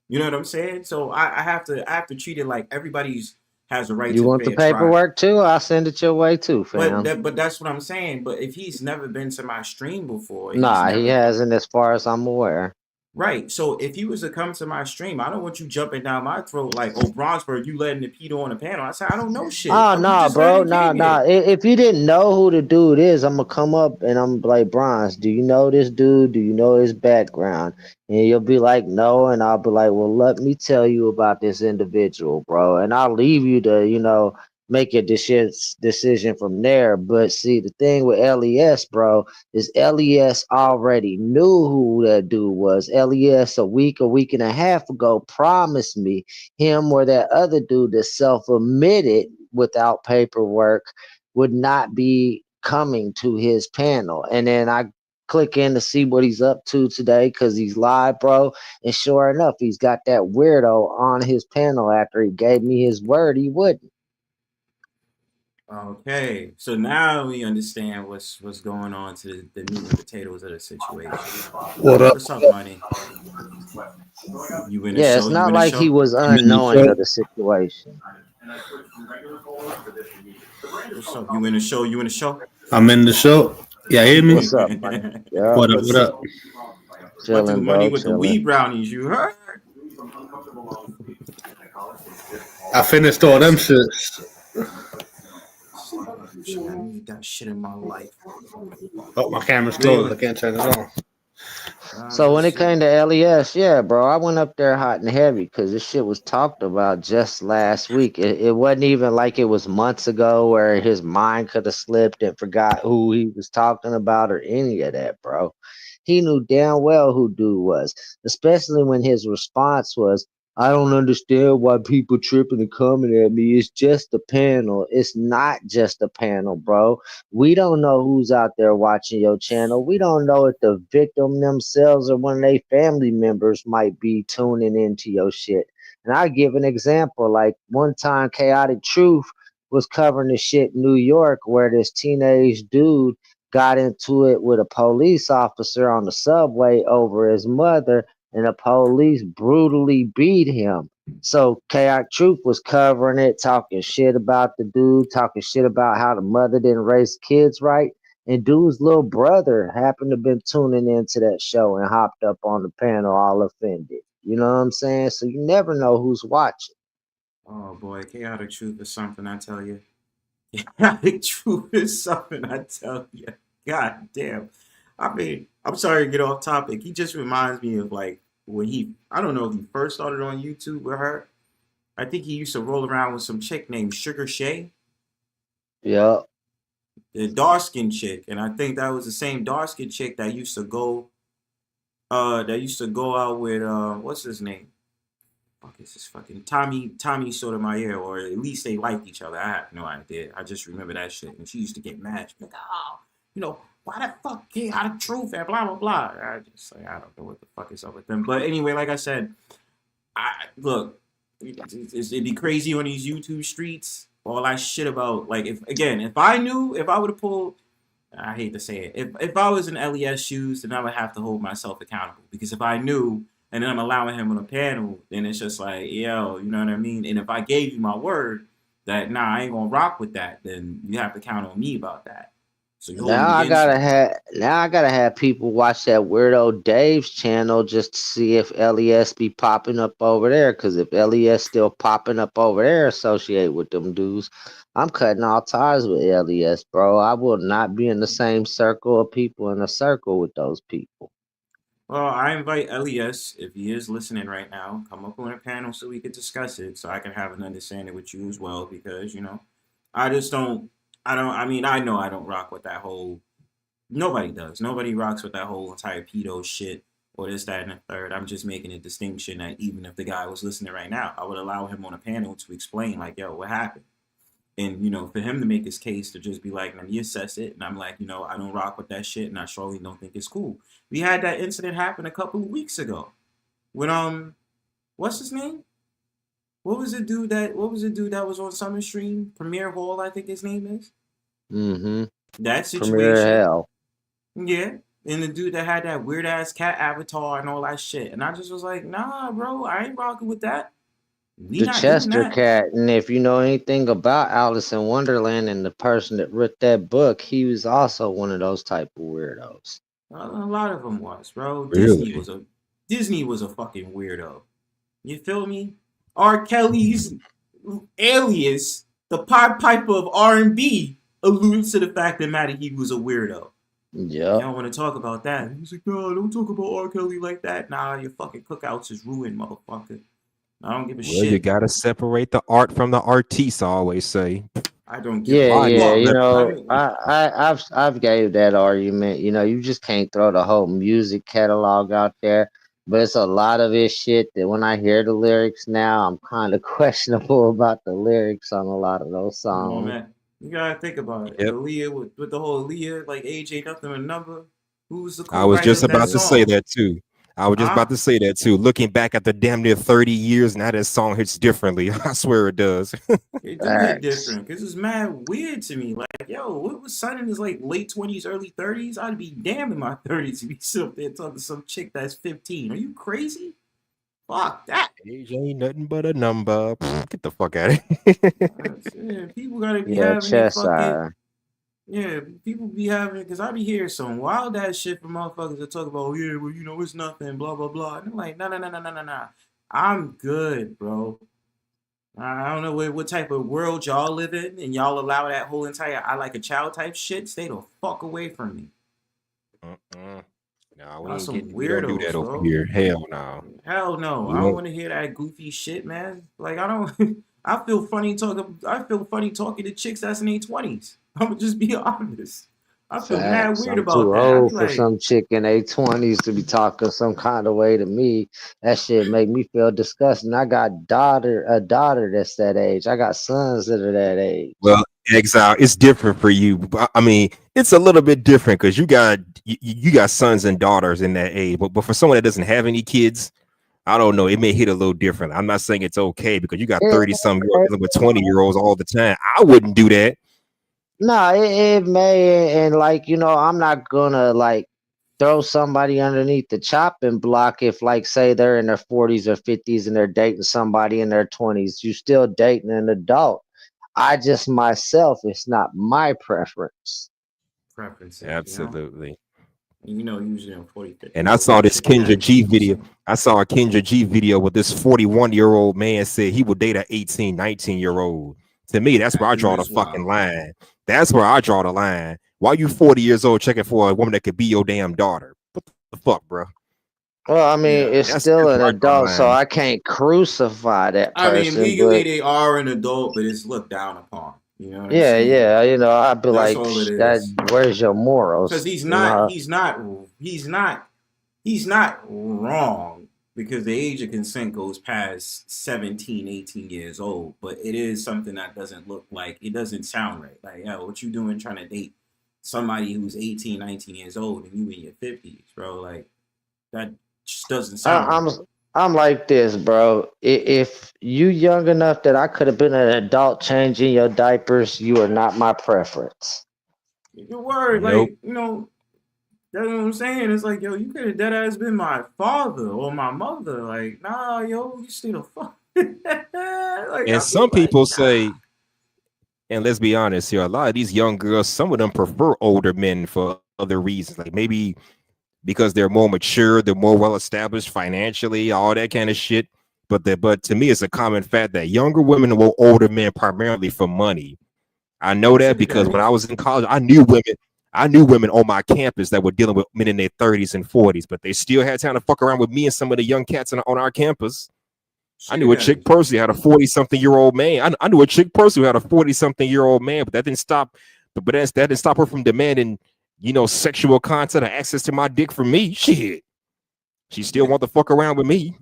You know what I'm saying? So I have to treat it like everybody's has a right You to want the fair trial. paperwork too? I'll send it your way too, But fam. that's what I'm saying. But if he's never been to my stream before, he's Nah, he never come. hasn't, as far as I'm aware. Right. So if he was to come to my stream, I don't want you jumping down my throat like, oh, Bronzebird, you letting the pedo on the panel. I said, I don't know shit. Oh We no, just bro, learning nah, game nah. here. If you didn't know who the dude is, I'm gonna come up and I'm like, Bronze, do you know this dude? Do you know his background? And you'll be like, no, and I'll be like, well, let me tell you about this individual, bro. And I'll leave you to, make your decision from there. But see, the thing with LES, bro, is LES already knew who that dude was. LES a week and a half ago promised me him or that other dude that self-admitted without paperwork would not be coming to his panel. And then I click in to see what he's up to today because he's live, bro. And sure enough, he's got that weirdo on his panel after he gave me his word he wouldn't. Okay. So now we understand what's going on to the meat and potatoes of the situation. What up? What's up, money? You in the Yeah, it's show? You not in the like he show? was I'm in the unknowing show. of the situation. What's up? You in the show? You in the show? I'm in the show. Yeah, hear me? What's up, money? Yeah, What up? What up? What the chilling, money bro, with the chilling. weed brownies? You heard? I finished all them shits. I need that shit in my life. Oh, my camera's But closed. I anyway, can't turn it on. So when just it came to LES, yeah, bro, I went up there hot and heavy because this shit was talked about just last week. It wasn't even like it was months ago where his mind could have slipped and forgot who he was talking about or any of that, bro. He knew damn well who dude was, especially when his response was, I don't understand why people tripping and coming at me. It's just a panel. It's not just a panel, bro. We don't know who's out there watching your channel. We don't know if the victim themselves or one of their family members might be tuning into your shit. And I give an example. Like one time, Chaotic Truth was covering the shit in New York where this teenage dude got into it with a police officer on the subway over his mother, and the police brutally beat him. So Chaotic Truth was covering it, talking shit about the dude, talking shit about how the mother didn't raise kids right. And dude's little brother happened to have been tuning into that show and hopped up on the panel all offended. You know what I'm saying? So you never know who's watching. oh boy, chaotic truth is something I tell you. Chaotic truth is something I tell you. God damn. I mean, I'm sorry to get off topic. He just reminds me of like when I don't know if he first started on YouTube with her. I think he used to roll around with some chick named Sugar Shay, Yeah. the dark skinned chick. And I think that was the same dark skinned chick that used to go out with what's his name? Fuck is this fucking Tuamie Sotomayor, or at least they liked each other. I have no idea. I just remember that shit. And she used to get mad. She'd be like, oh, why the fuck get out of truth and blah blah blah. I just like I don't know what the fuck is up with them. But anyway, like I said, look, it'd be crazy on these YouTube streets. All that shit about like if I would have pulled, I hate to say it, if I was in LES shoes, then I would have to hold myself accountable because if I knew and then I'm allowing him on a panel, then it's just like yo, you know what I mean. And if I gave you my word that nah, I ain't gonna rock with that, then you have to count on me about that. So you hold it against me. Now I gotta have people watch that weirdo Dave's channel just to see if LES be popping up over there. Cause if LES still popping up over there associated with them dudes, I'm cutting all ties with LES, bro. I will not be in the same circle of people in a circle with those people. Well, I invite LES, if he is listening right now, come up on a panel so we could discuss it, so I can have an understanding with you as well. Because I just don't. I mean, I know I don't rock with that whole. Nobody does. Nobody rocks with that whole entire pedo shit or this, that, and the third. I'm just making a distinction that even if the guy was listening right now, I would allow him on a panel to explain, like, yo, what happened? And for him to make his case to just be like, let me assess it, and I'm like, I don't rock with that shit, and I surely don't think it's cool. We had that incident happen a couple of weeks ago when what's his name? What was the dude that was on Summer Stream? Premier Hall, I think his name is. Mm-hmm. That Premier situation. hell. Yeah, and the dude that had that weird ass cat avatar and all that shit. And I just was like, nah, bro, I ain't rocking with that. We The not doing Chester that. Cat, and if you know anything about Alice in Wonderland and the person that wrote that book, he was also one of those type of weirdos. A lot of them was, bro. Really? Disney was a fucking weirdo. You feel me? R. Kelly's alias, the Pied Piper of R&B, alludes to the fact that Matty was a weirdo. You Yep. don't want to talk about that. He's like, no, don't talk about R. Kelly like that. Nah, your fucking cookouts is ruined, motherfucker. I don't give a Well, shit. you gotta separate the art from the artiste. I always say. I don't give Yeah, a yeah. fuck. You know, mean, I've gave that argument. You know, you just can't throw the whole music catalog out there. But it's a lot of this shit that when I hear the lyrics now, I'm kind of questionable about the lyrics on a lot of those come on, songs. man. You gotta think about it. Yep. Aaliyah with the whole Aaliyah, like age ain't nothing but a number. Who's the I was co-writer just of that about to say song? that too. I was just Huh? about to say that too. Looking back at the damn near 30 years, now that song hits differently. I swear it does. It do hit Facts. different because it's mad weird to me. Like, yo, what was son in his like late 20s, early 30s? I'd be damn in my 30s to be sitting up there talking to some chick that's 15. Are you crazy? Fuck that. Age ain't nothing but a number. Get the fuck out of here. People gotta be Yeah, having their fucking Cheshire. people be having because I be hearing some wild ass shit from motherfuckers that talk about, oh yeah, well, you know, it's nothing, blah blah blah. And I'm like, no. I'm good, bro. I don't know what type of world y'all live in, and y'all allow that whole entire I like a child type shit. Stay the fuck away from me. No, We we don't do weirdos, that over bro. here. Hell no. Hell no. We I don't don't. want to hear that goofy shit, man. Like I don't. I feel funny talking to chicks that's in their 20s. I'm gonna just be honest. I feel mad Facts. weird I'm about too that. I be old for like, some chick in their 20s to be talking some kind of way to me. That shit make me feel disgusting. I got a daughter that's that age. I got sons that are that age. Well, Exile, it's different for you. I mean, it's a little bit different because you got sons and daughters in that age. But for someone that doesn't have any kids, I don't know. It may hit a little different. I'm not saying it's okay because you got It, 30-some-year-olds dealing with 20-year-olds all the time. I wouldn't do that. no, it may, and like, you know, I'm not gonna like throw somebody underneath the chopping block if, like, say they're in their 40s or 50s and they're dating somebody in their 20s. You still dating an adult. I just myself, it's not my preference. preferences, Absolutely. And usually I'm 40, 50. And I saw this Kendra G video. I saw a Kendra G video with this 41-year-old man said he would date an 18, 19-year-old. To me, that's where I draw the fucking line. That's where I draw the line. Why you 40 years old checking for a woman that could be your damn daughter? What the fuck, bro? Well, I mean, it's still an adult, so I can't crucify that I mean, person. legally But they are an adult, but it's looked down upon. You know what I'm yeah, saying? yeah, you know, I'd be That's like, all it that. is. Where's your morals? Because he's not wrong because the age of consent goes past 17, 18 years old, but it is something that doesn't look like, it doesn't sound right. Like, yo, what you doing trying to date somebody who's 18, 19 years old and you in your 50s, bro? Like, that just doesn't sound right. I'm like this, bro. If you young enough that I could have been an adult changing your diapers, you are not my preference. Your word, Nope. like, that's what I'm saying. It's like, yo, you could have dead ass been my father or my mother. Like, nah, yo, you still the fuck. Like, And some people say, and let's be honest here, a lot of these young girls, some of them prefer older men for other reasons. Like maybe because they're more mature, they're more well established financially, all that kind of shit. But to me, it's a common fact that younger women want older men primarily for money. I know that because when I was in college, I knew women on my campus that were dealing with men in their 30s and 40s, but they still had time to fuck around with me and some of the young cats on our campus. I knew a chick personally had a 40-something-year-old man. I knew a chick personally who had a 40-something-year-old man, but that didn't stop. But that didn't stop her from demanding, sexual content or access to my dick from me. Shit, she still want to fuck around with me.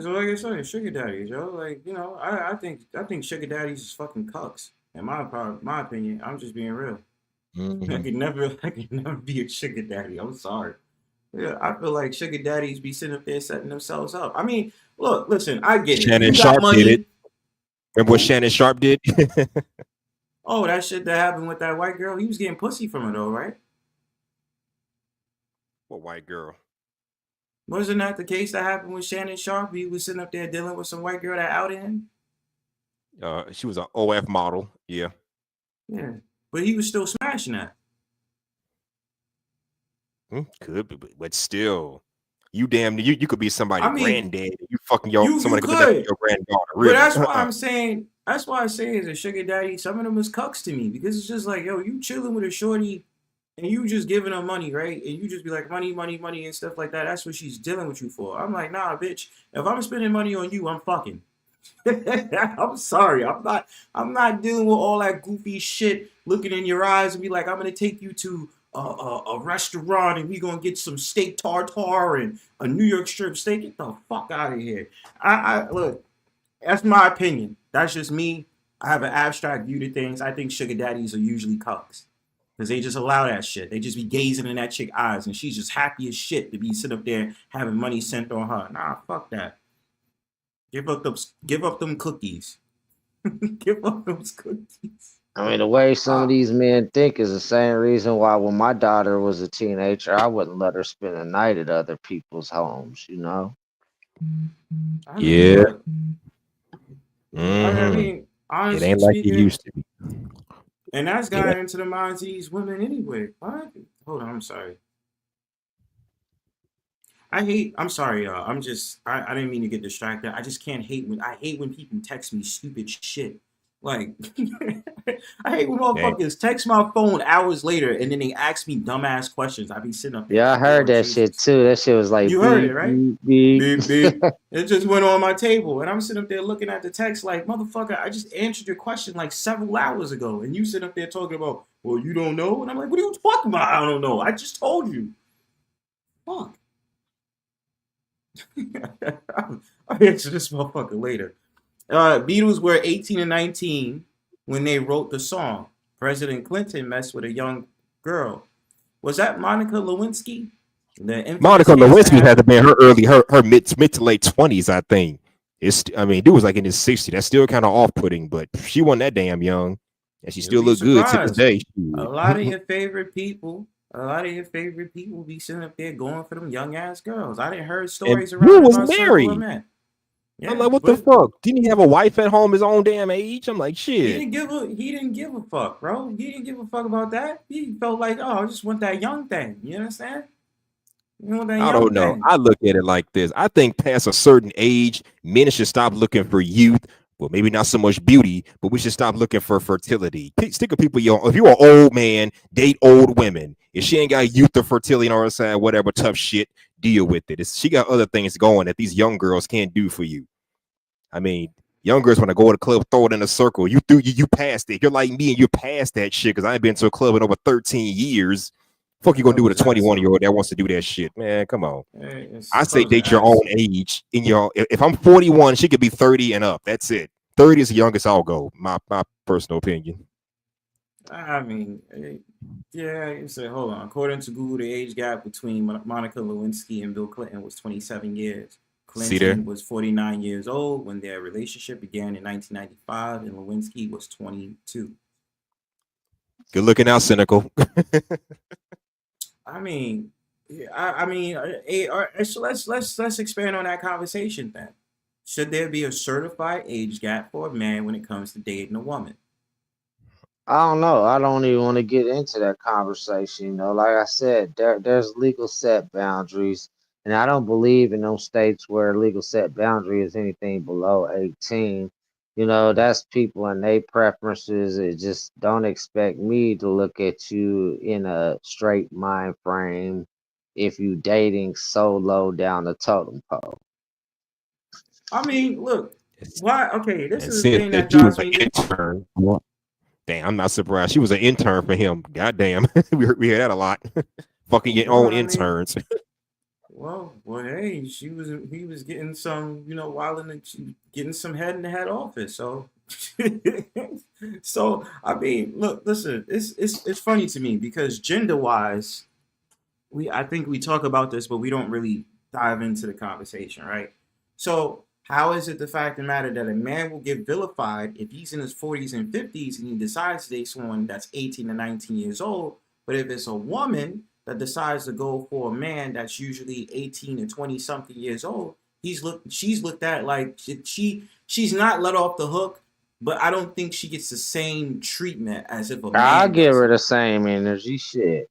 So like I said, sugar daddies, yo. Like, I think sugar daddies is fucking cucks. In my opinion, I'm just being real. Mm-hmm. I could never be a sugar daddy. I'm sorry. Yeah, I feel like sugar daddies be sitting up there setting themselves up. I mean, listen, I get it. Shannon You got Sharp money. did it. Remember what Shannon Sharp did? Oh, that shit that happened with that white girl. He was getting pussy from her though, right? What white girl? Wasn't that the case that happened with Shannon Sharp? He was sitting up there dealing with some white girl that outed him. She was an OF model. Yeah. Yeah, but he was still smashing that. Could be, but still, you damn, you could be somebody's I mean, granddad. You fucking somebody you could be could. your granddaughter. But Really? that's why I'm saying. That's why I say as a sugar daddy, some of them is cucks to me because it's just like, yo, you chilling with a shorty and you just giving her money, right? And you just be like, money, money, money, and stuff like that. That's what she's dealing with you for. I'm like, nah, bitch. If I'm spending money on you, I'm fucking. I'm sorry. I'm not dealing with all that goofy shit. Looking in your eyes and be like, I'm gonna take you to a restaurant and we gonna get some steak tartare and a New York strip steak. Get the fuck out of here. I look. That's my opinion. That's just me. I have an abstract view to things. I think sugar daddies are usually cucks because they just allow that shit. They just be gazing in that chick eyes, and she's just happy as shit to be sitting up there having money sent on her. Nah, fuck that. Give up them cookies. Give up those cookies. I mean, the way some of these men think is the same reason why when my daughter was a teenager, I wouldn't let her spend the night at other people's homes, you know? I mean, yeah. look, I mean, It honestly ain't like it speaking, used to be. and that's gotten into the minds of these women anyway. What? Hold on, I'm sorry. I'm sorry, y'all. I didn't mean to get distracted. I just can't hate I hate when people text me stupid shit. Like, I hate when motherfuckers text my phone hours later and then they ask me dumbass questions. I be sitting up there. Yeah, I like, heard that Jesus. shit too. That shit was like, You beep, heard it, right? beep, Beep, beep. It just went on my table. And I'm sitting up there looking at the text like, motherfucker, I just answered your question like several hours ago. And you sit up there talking about, well, you don't know? And I'm like, what are you talking about? I don't know. I just told you. Fuck. I'll answer this motherfucker later. Beatles were 18 and 19 when they wrote the song. President Clinton messed with a young girl. Was that Monica Lewinsky? Monica Lewinsky had to be her mid to late 20s, I think. I mean, dude was like in his 60s. That's still kind of off-putting, but she wasn't that damn young, and she still looked good to this day. A lot of your favorite people be sitting up there going for them young ass girls. I didn't heard stories and around was about married. Yeah, I'm like, what the fuck? Didn't he have a wife at home his own damn age? I'm like, shit. He didn't give a fuck, bro. He didn't give a fuck about that. He felt like, oh, I just want that young thing. You understand? I don't know. I look at it like this. I think past a certain age, men should stop looking for youth. Well, maybe not so much beauty, but we should stop looking for fertility. Stick with people young. If you're an old man, date old women. If she ain't got youth or fertility on her side, whatever tough shit, deal with it. She got other things going that these young girls can't do for you. I mean, young girls want to go to the club, throw it in a circle. You passed it. You're like me and you're past that shit because I ain't been to a club in over 13 years. Fuck you gonna do with a 21-year-old that wants to do that shit, man? Come on. I say date your own age. If I'm 41, she could be 30 and up. That's it. 30 is the youngest I'll go. My personal opinion. I mean, yeah. You said, hold on. According to Google, the age gap between Monica Lewinsky and Bill Clinton was 27 years. Clinton was 49 years old when their relationship began in 1995, and Lewinsky was 22. Good looking out, cynical. I mean, so let's expand on that conversation then. Should there be a certified age gap for a man when it comes to dating a woman? I don't know. I don't even want to get into that conversation. You know, like I said, there's legal set boundaries, and I don't believe in those states where legal set boundary is anything below 18. You know, that's people and their preferences. It just don't expect me to look at you in a straight mind frame if you dating so low down the totem pole. I mean, look, why? Okay, this is the thing that drives me. Intern. Damn, I'm not surprised. She was an intern for him. Goddamn, we hear that a lot. Fucking your own interns. Well, hey, he was getting some, getting some head in the head office. So, so I mean, look, listen, it's funny to me because gender wise, I think we talk about this, but we don't really dive into the conversation, right? So, how is it the fact of the matter that a man will get vilified if he's in his 40s and 50s and he decides to date someone that's 18 to 19 years old, but if it's a woman that decides to go for a man that's usually 18 and 20 something years old, she's looked at like she's not let off the hook, but I don't think she gets the same treatment as if a man I'll give does. her the same energy. Shit.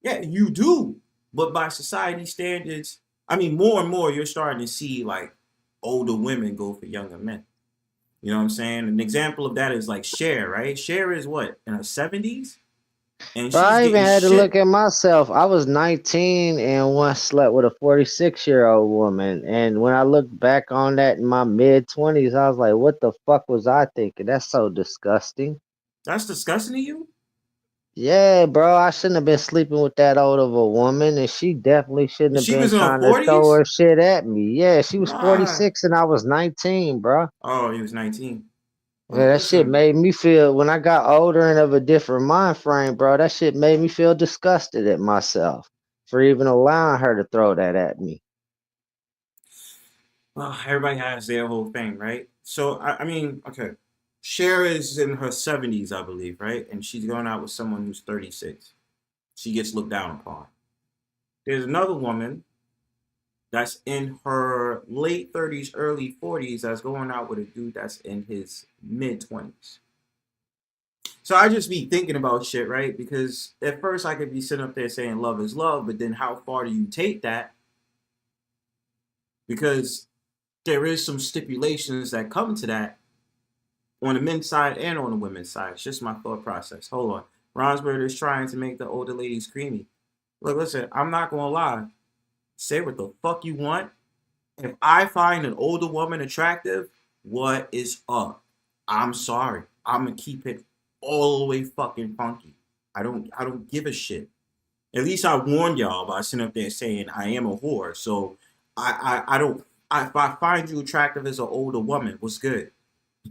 Yeah, you do. But by society standards, I mean, more and more you're starting to see like older women go for younger men. You know what I'm saying? An example of that is like Cher, right? Cher is what, in her 70s? And But she's I even getting had to look shit. at myself. I was 19 and once slept with a 46-year-old woman. And when I look back on that in my mid 20s, I was like, what the fuck was I thinking? That's so disgusting. That's disgusting to you? Yeah, bro, I shouldn't have been sleeping with that old of a woman, and she definitely shouldn't have She been was in her trying to throw 40s? her shit at me. Yeah, she was Nah. 46 and I was 19, bro. Oh, he was 19. Well, Yeah, that shit listen, made me feel, when I got older and of a different mind frame, bro, that shit made me feel disgusted at myself for even allowing her to throw that at me. well, everybody has their whole thing, right? So, I mean, okay. Cher is in her 70s, I believe, right? And she's going out with someone who's 36. She gets looked down upon. There's another woman that's in her late 30s, early 40s that's going out with a dude that's in his mid 20s. So I just be thinking about shit, right? Because at first I could be sitting up there saying love is love, but then how far do you take that? Because there is some stipulations that come to that on the men's side and on the women's side. It's just my thought process. Hold on. Bronzebird is trying to make the older ladies creamy. Look, listen, I'm not going to lie. Say what the fuck you want. If I find an older woman attractive, what is up? I'm sorry. I'm going to keep it all the way fucking funky. I don't give a shit. At least I warned y'all by sitting up there saying I am a whore. So I don't. If I find you attractive as an older woman, what's good?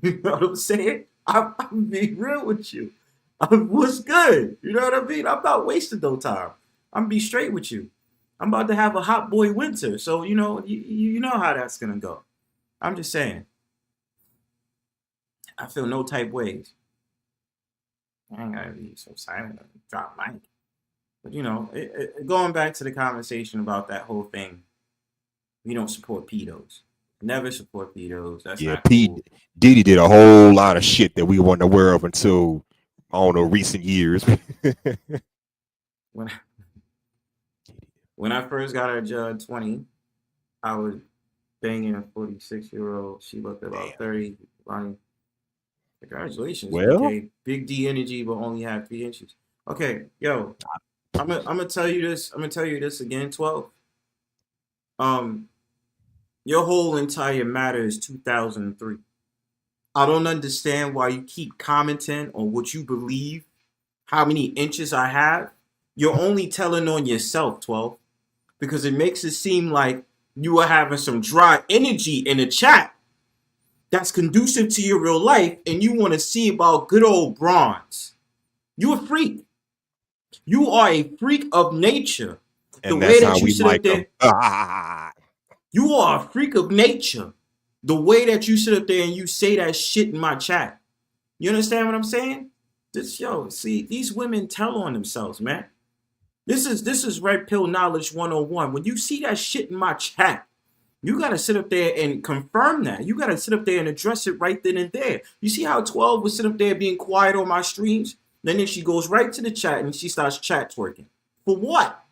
You know what I'm saying? I'm being real with you. What's good? You know what I mean? I'm not wasting no time. I'm gonna be straight with you. I'm about to have a hot boy winter, so you know you know how that's gonna go. I'm just saying. I feel no type ways. I ain't gotta be so silent and drop mic. But you know, going back to the conversation about that whole thing, we don't support pedos. Never support pedos. That's Yeah, not P cool. Diddy did a whole lot of shit that we weren't aware of until I don't know recent years. When when I first got her Judd 20, I was banging a 46-year-old. She looked about 30. Ronnie, congratulations, Well, BK. Big D energy, but only have 3 inches. Okay, yo, I'm gonna tell you this. I'm gonna tell you this again. 12. Your whole entire matter is 2003. I don't understand why you keep commenting on what you believe, how many inches I have. You're only telling on yourself, 12, because it makes it seem like you are having some dry energy in the chat that's conducive to your real life, and you want to see about good old bronze. You a freak. You are a freak of nature. The and way that's how that you we sit up like there, them. Ah, you are a freak of nature. The way that you sit up there and you say that shit in my chat. You understand what I'm saying? See, these women tell on themselves, man. This is red pill knowledge 101. When you see that shit in my chat, you gotta sit up there and confirm that. You gotta sit up there and address it right then and there. You see how 12 was sit up there being quiet on my streams? Then she goes right to the chat and she starts chat twerking. For what?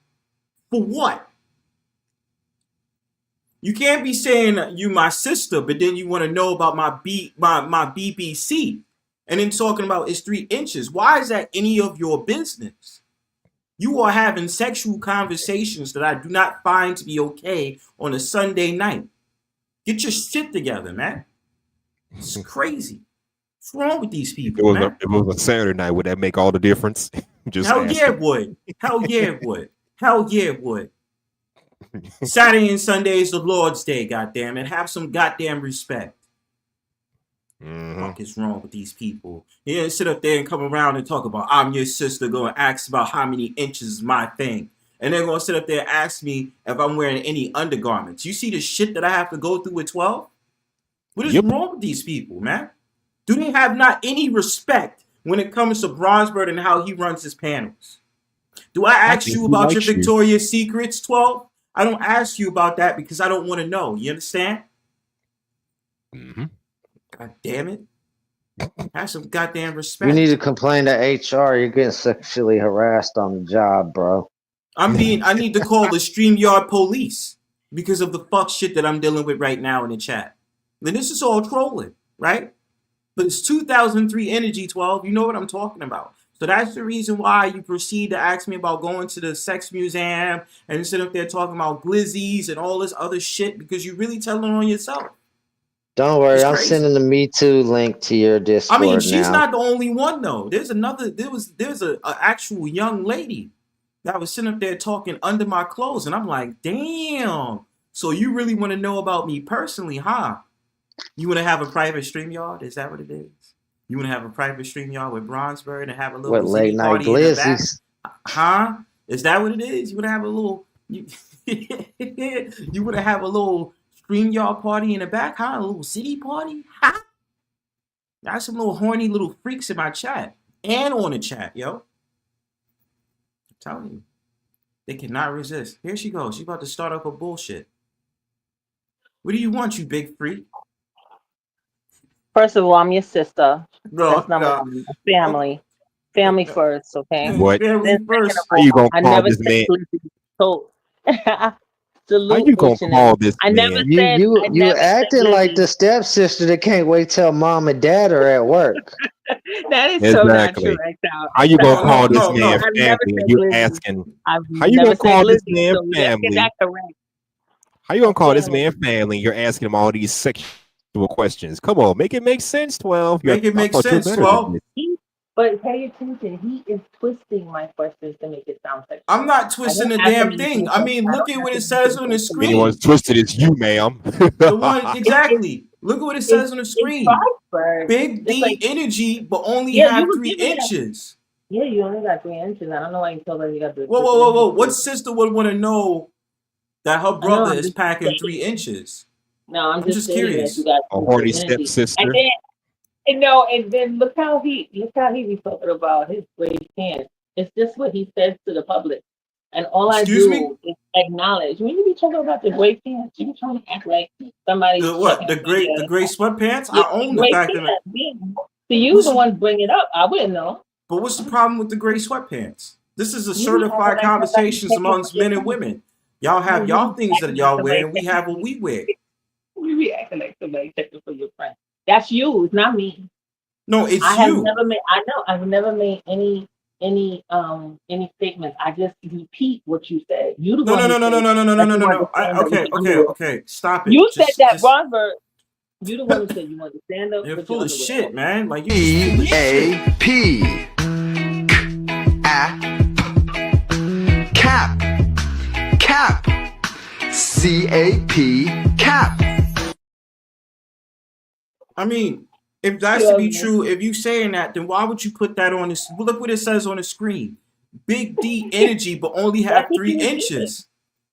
For what? You can't be saying you my sister, but then you want to know about my BBC, and then talking about it's 3 inches. Why is that any of your business? You are having sexual conversations that I do not find to be okay on a Sunday night. Get your shit together, man. It's crazy. What's wrong with these people, man? if it was a Saturday night, would that make all the difference? Just Hell yeah, asking. it would. Hell yeah, it would. Hell yeah, it would. Saturday and Sunday is the Lord's Day, goddamn it. Have some goddamn respect. Mm-hmm. What is wrong with these people? You didn't sit up there and come around and talk about I'm your sister, go and ask about how many inches is my thing. And they're gonna sit up there and ask me if I'm wearing any undergarments. You see the shit that I have to go through with 12? What is wrong with these people, man? Do they have not any respect when it comes to Bronzebird and how he runs his panels? Do I ask think you he about your likes you. Victoria's Secrets, 12? I don't ask you about that because I don't want to know. You understand? Mm-hmm. God damn it. Have some goddamn You respect. need to complain to HR. You're getting sexually harassed on the job, bro. I need to call the StreamYard police because of the fuck shit that I'm dealing with right now in the chat. Then this is all trolling, right? But it's 2003 energy, 12. You know what I'm talking about. So that's the reason why you proceed to ask me about going to the sex museum and sit up there talking about glizzies and all this other shit because you really telling on yourself. Don't worry, It's I'm crazy. sending the Me Too link to your Discord I mean, she's now. not the only one though. There's a actual young lady that was sitting up there talking under my clothes, and I'm like, damn. So you really want to know about me personally, huh? You want to have a private StreamYard? Is that what it is? You want to have a private StreamYard with Bronzebird and have a little With late zitty night party in the back? glizzies. Huh? Is that what it is? You want to have a little you want to have a little StreamYard party in the back, huh? A little city party? Huh? Got some little horny little freaks in my chat and on the chat, yo. I'm telling you. They cannot resist. Here she goes. She's about to start up her bullshit. What do you want, you big freak? First of all, I'm your sister. No, That's number one. Family. Family first, okay? What? Family Then first. second of How you all, gonna I call never this said man? glizzy. So How salute you gonna H&M. call this I never man? said You I never said acting like glizzy. the stepsister that can't wait till mom and dad are at work. That is so not true, Exactly. X-Out. How you gonna No, call this no, man no. I've never family? said And you glizzy. asking I've how you never gonna said call this glizzy, man so let's get family? that correct. How you gonna call this Family. man family? You're asking him all these sexual questions. Come on, make it make sense. 12. Make it make I thought you were sense, better than 12. this. But pay attention, he is twisting my questions to make it sound sexual. I'm not twisting the damn thing. I mean, look at what it says on the Anyone screen. twisted it's you, ma'am. The one, exactly. Look at what it says on the It's screen. Frostburg. Big It's D like, energy, but only yeah, you have were 3 giving that. inches. Yeah, you only got 3 inches. I don't know why you told her you got the. Whoa. What sister would want to know that her I know, brother I'm is just packing saying. 3 inches? No, I'm I'm just just saying that curious. you got A horny energy. And stepsister. then, and then look how he be talking about his great pants. It's just what he says to the public. And all Excuse I me? do is acknowledge. When you be talking about the great pants, you be trying to act like somebody's The what? checking The for great sweatpants? your I own the great fact that. pants. So you What's the the- one bring it up. I wouldn't know. But what's the problem with the gray sweatpants? This is a You be certified acting like somebody's conversations checking for amongst your men and pants. women. Y'all have You y'all be things that acting like y'all wear, somebody and we have what we wear. You be acting like somebody checking for your friend. That's you. It's not me. No, it's I have you. never made. I know. I've never made any statements. I just repeat what you said. You the No. one who said that you understand that with your underwear. Okay. Stop it. You said that, Just Bronzebird. You the one who said you want to stand up you're with full your of underwear. shit, man. Like you're just full of shit. EAP. Cap. Cap. CAP. Cap. I mean, if that's to be true, if you saying that, then why would you put that on this? Look what it says on the screen. Big D energy, but only have That's what 3 you did. inches.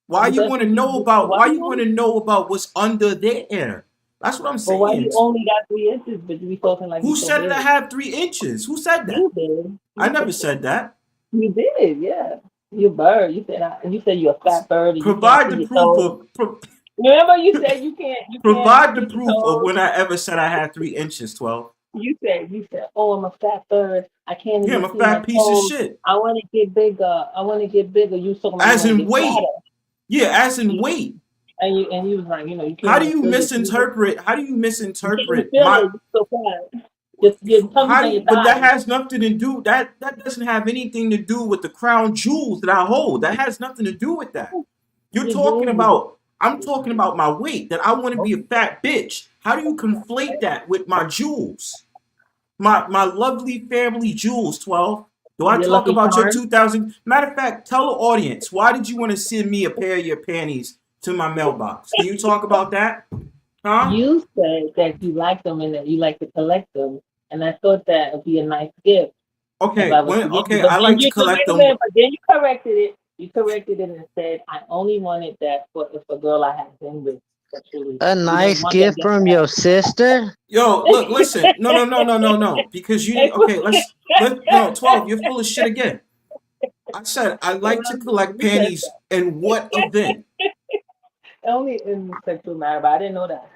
Why you That's want to what you know did. about? Why Why you you want to know about what's under there? That's what I'm But why saying. you only got 3 inches, but you be talking like Who you so said big? that I have 3 inches? Who said that? You did. I never said that. You did, yeah. You bird. You said you're a fat bird. And Provide you the can't see your proof toes. of. Remember, you said you can't. Provide the see your proof of toes? when I ever said I had 3 inches. 12. You said, oh, I'm a fat bird. I can't Yeah, even I'm a see fat my piece of toes. shit. I want to get bigger. You talking about As you wanna in get weight. fatter. Yeah, as in weight. And you was like, you can't. How do you feel your misinterpret? How do you feet. You misinterpret can't feel my? it. You're so fat. Just your tongue's How on do your you, but that thighs. has nothing to do. That doesn't have anything to do with the crown jewels that I hold. That has nothing to do with that. You're talking about. I'm talking about my weight. That I want to be a fat bitch. How do you conflate that with my jewels? My lovely family jewels. 12. Do I Your talk Lucky about your Charms. 2000? Matter of fact, tell the audience why did you want to send me a pair of your panties to my mailbox? Can you talk about that? Huh? You said that you like them and that you like to collect them, and I thought that would be a nice gift. Okay, if I was to give you. But I then like to you collect them. But then you corrected it. You corrected it and said, "I only wanted that for if a girl I had been with sexually." A You nice didn't want gift that from your sister? Yo, look, listen. No. Because you need. Okay, let's. No, 12. You're full of shit again. I said I like to collect You said panties in what event? only in the sexual matter, but I didn't know that.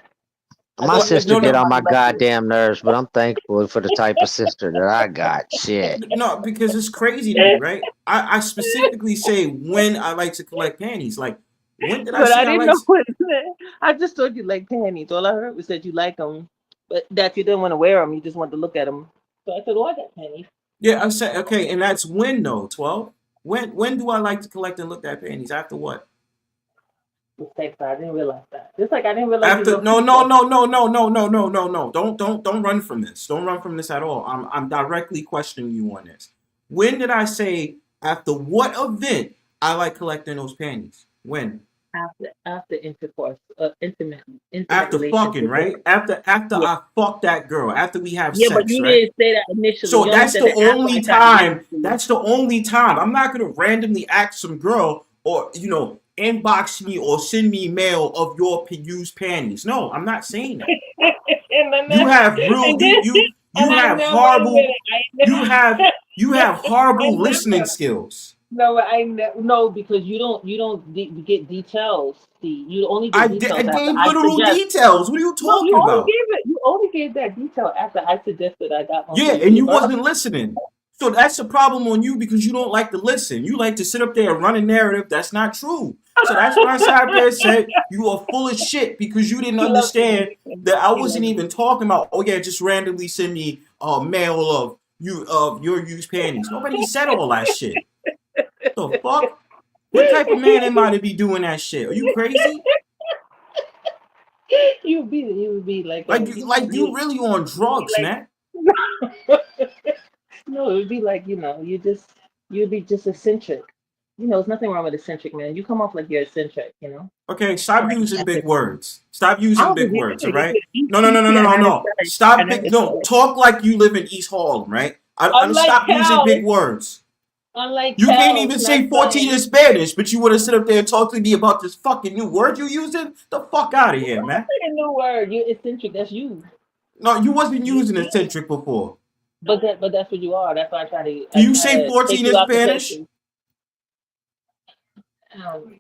I My thought you were sister No, just get no, on my talking about you. goddamn nerves, but I'm thankful for the type of sister that I got. Shit. no, because it's crazy to me, right? I specifically say when I like to collect panties. Like, when did I But say I I didn't like? know what it meant. I just thought you like panties. All I heard was that you like them, but that you didn't want to wear them. You just wanted to look at them. So I said, "Oh, I got panties." Yeah, I said okay, and that's when though. 12. When do I like to collect and look at panties? After what? With sex, I didn't realize that. Just like I didn't realize you After love no pizza. no no no no no no no no no. Don't run from this. Don't run from this at all. I'm directly questioning you on this. When did I say after what event I like collecting those panties? When? After intercourse, intimate After fucking, relationship. right? After Yeah, I fuck that girl, after we have yeah, but sex, you right? didn't say that initially. So You only that's said the that after I only started giving time. it to you. That's the only time. I'm not gonna randomly ask some girl or inbox me or send me mail of your used panties. No, I'm not saying that. and then, You have real and then, you and I have know. Wait a horrible minute. you have you have I horrible listening never. skills. No, no, because you don't get details. See, you only get I details after gave I literal suggest. details. What are you No, you talking only about? gave it. You only gave that detail after I suggested I got one for Yeah, you for and your you birthday. wasn't listening. So that's the problem on you because you don't like to listen. You like to sit up there and run a narrative that's not true. So that's why I sat up there and said you are full of shit because you didn't He loves understand me. that I He wasn't loves even me. talking about, oh yeah, just randomly send me a mail of your used panties. Nobody said all that shit. The fuck? What type of man am I to be doing that shit? Are you crazy? You would be like Like a you really on drugs, like man. no, it would be like you'd be just eccentric. There's nothing wrong with eccentric, man. You come off like you're eccentric. Okay, I stop like using big eccentric. words. Stop I using don't big think you words, all do. right? You, No, no, you no, no, see, no, I no, never no. said. I Stop never big. No, said. talk like you live in East Harlem, right? I Unlike stop using big cows, words. unlike You can't cows, even not say 14 saying. in Spanish, but you want to sit up there and talk to me about this fucking new word you using? The fuck out of here, man. Say a new word. You're eccentric. That's you. No, you wasn't You using see? eccentric before. But that's what you are. That's why Can I you try say to take 14 you in out to Spanish? places. Um,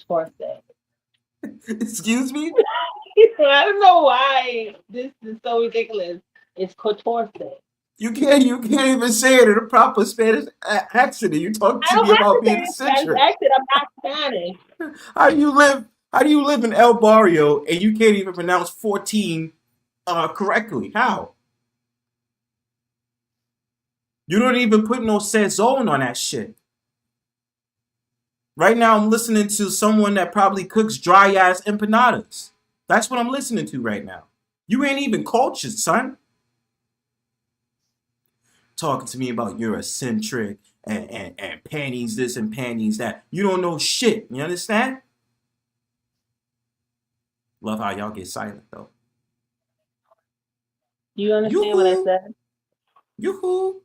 Torte. Excuse me? I don't know why this is so ridiculous. It's Cotorte. You can't even say it in a proper Spanish accent. You talk I to don't me have to about say being it in Spanish eccentric. accent. I'm not Spanish. How do you live? How do you live in El Barrio and you can't even pronounce 14 correctly? How? You don't even put no sazon on that shit. Right now, I'm listening to someone that probably cooks dry ass empanadas. That's what I'm listening to right now. You ain't even cultured, son. Talking to me about you're eccentric and panties this and panties that. You don't know shit. You understand? Love how y'all get silent though. Do you understand what I Yoo-hoo. said? Yoo-hoo.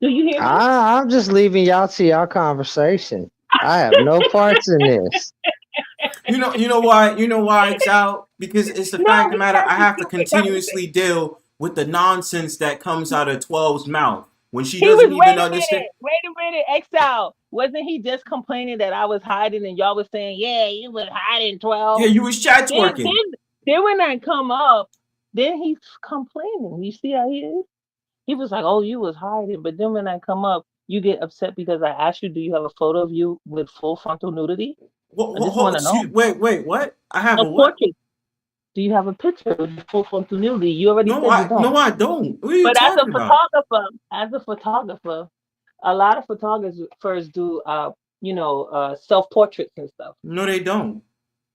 Do you hear me? I'm just leaving y'all to y'all conversation. I have no parts in this. You know why it's out? Because it's the No, fact of the we matter, had I this have to stupid conversation. continuously deal with the nonsense that comes out of 12's mouth when she He was, doesn't even understand. wait a minute, Exile. Wasn't he just complaining that I was hiding and y'all was saying, yeah, you was hiding, Yeah, 12? you was chat Then, twerking. then, then when I come up, then he's complaining. You see how he is? He was like, oh, you was hiding. But then when I come up, you get upset because I asked you, do you have a photo of you with full frontal nudity? I just want to know. Wait, what? I have A a what? portrait. Do you have a picture with full frontal nudity? You already No, said you don't. I don't. What are you But talking about? as a photographer, a lot of photographers do, self portraits and stuff. No, they don't.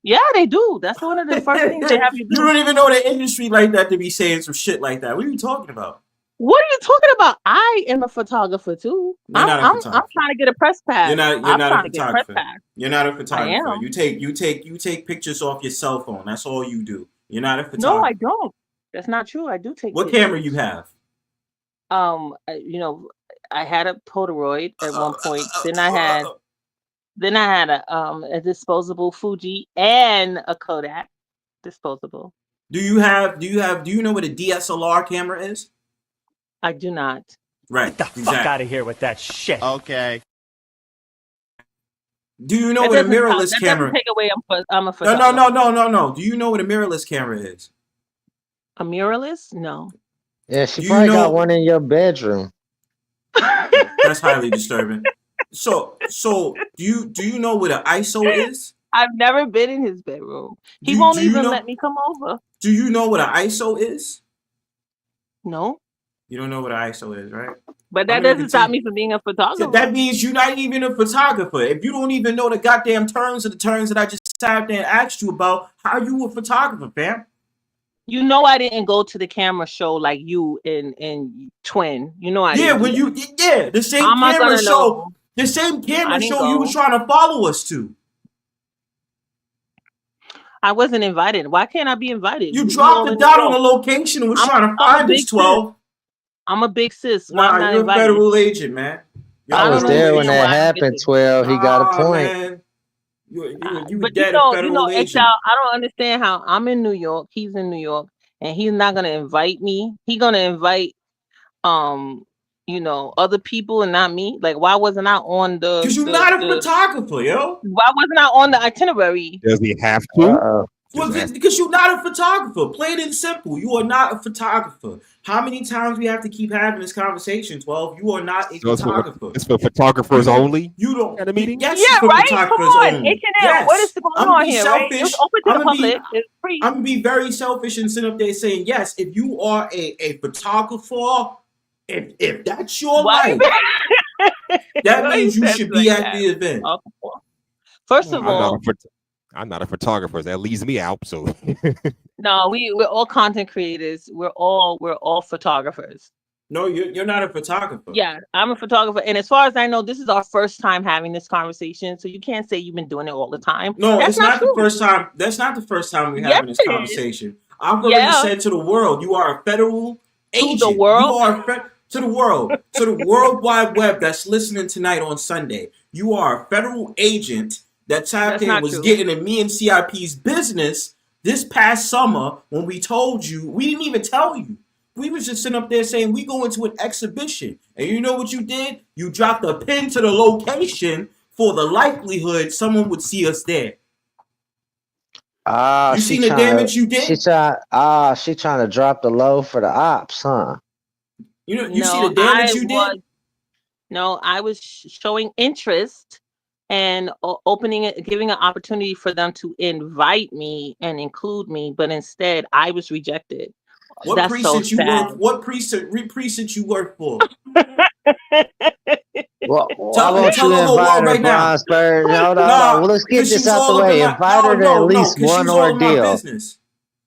Yeah, they do. That's one of the first things they have you You do. don't even know the industry like that to be saying some shit like that. What are you talking about? What are you talking about? I am a photographer too. You're I'm not a I'm I'm photographer. trying to get a press You're pass. not. You're I'm not a trying to get a press photographer. pass. You're not a I photographer. am. You take pictures off your cell phone. That's all you do. You're not a No, I photographer. don't. That's not true. I do take What camera you pictures. have? I, I had a Polaroid at one point. Uh, Then I had a disposable Fuji and a Kodak disposable. Do you know what a DSLR camera is? I do not. Right. Get the fuck Exactly. out of here with that shit. Okay. Do you know That what a doesn't stop. mirrorless That camera? doesn't take away. I'm a No, photographer. no. Do you know what a mirrorless camera is? A muralist? No. Yeah, she Do you probably got one know? in your bedroom. That's highly disturbing. So do you know what an ISO is? I've never been in his bedroom. He Do won't you even let know? me come over. Do you know what an ISO is? No. You don't know what an ISO is, right? But I'm that gonna doesn't stop continue. me from being a So photographer. that means you're not even a photographer. If you don't even know the goddamn terms of the terms that I just sat there and asked you about, how you a photographer, fam? You know I didn't go to the camera show like you and Twin. You know I Yeah, didn't do when that. you the same I'm not camera gonna show, know. the same I camera didn't show you was go. trying to follow us to. I wasn't invited. Why can't I be invited? You We dropped all the in New dot on the York. location and was trying to I'm a find us, big sis. 12. I'm a big sis. Why I'm Nah, not you're a invited? federal agent, man. You're I a I was don't federal there when understand agent. that why I don't get happened, to. 12. He got a Nah, point. man. You were But dead a federal Exile, agent. I don't understand how I'm in New York, he's in New York, and he's not gonna invite me. He's gonna invite other people and not me. Like, why wasn't I on Because you're not a photographer, yo. why wasn't I on the itinerary? Does he have to? Uh-oh. Well, Just ask. because you're not a photographer. Plain and simple. You are not a photographer. How many times we have to keep having this conversation, 12? You are not a So photographer. it's for photographers only You don't. kind of meeting? Yes, Yeah, it's for right? Come photographers on. only. H&M, what is Yes. going I'm gonna on be here, right? It's selfish. open to I'm the gonna be. public. It's free. I'm gonna be very selfish and sit up there saying yes. If you are a photographer, if that's your Why life, that Why means you said should it be like at that? the event. First of I'm not all, a I'm not a photographer. That leaves me out. So no, we're all content creators. We're all photographers. No, you're not a photographer. Yeah, I'm a photographer, and as far as I know, this is our first time having this conversation. So you can't say you've been doing it all the time. No, That's it's not not the true. first time. That's not the first time we're Yes, having this it is. conversation. I've already Yeah, said to the world, you are a federal to the agent. You world. are to the world, to the World Wide Web that's listening tonight on Sunday. You are a federal agent that tapped That's in, not was true. getting in me and CIP's business this past summer when we told you. We didn't even tell you. We was just sitting up there saying we go into an exhibition. And you know what you did? You dropped a pin to the location for the likelihood someone would see us there. Ah, You she seen the trying damage you to she did? she trying to drop the low for the ops, huh? You see the damage you did? I was showing interest and opening it, giving an opportunity for them to invite me and include me, but instead I was rejected. What That's so precinct you sad. work? What precinct you work for? Well, why Tell won't tell you the whole invite world her, right now. Bronzebird? Hold on. Nah, Well, let's get because she this was out the all up in way. my Invite her to at no, least because she one was all in my ordeal. business.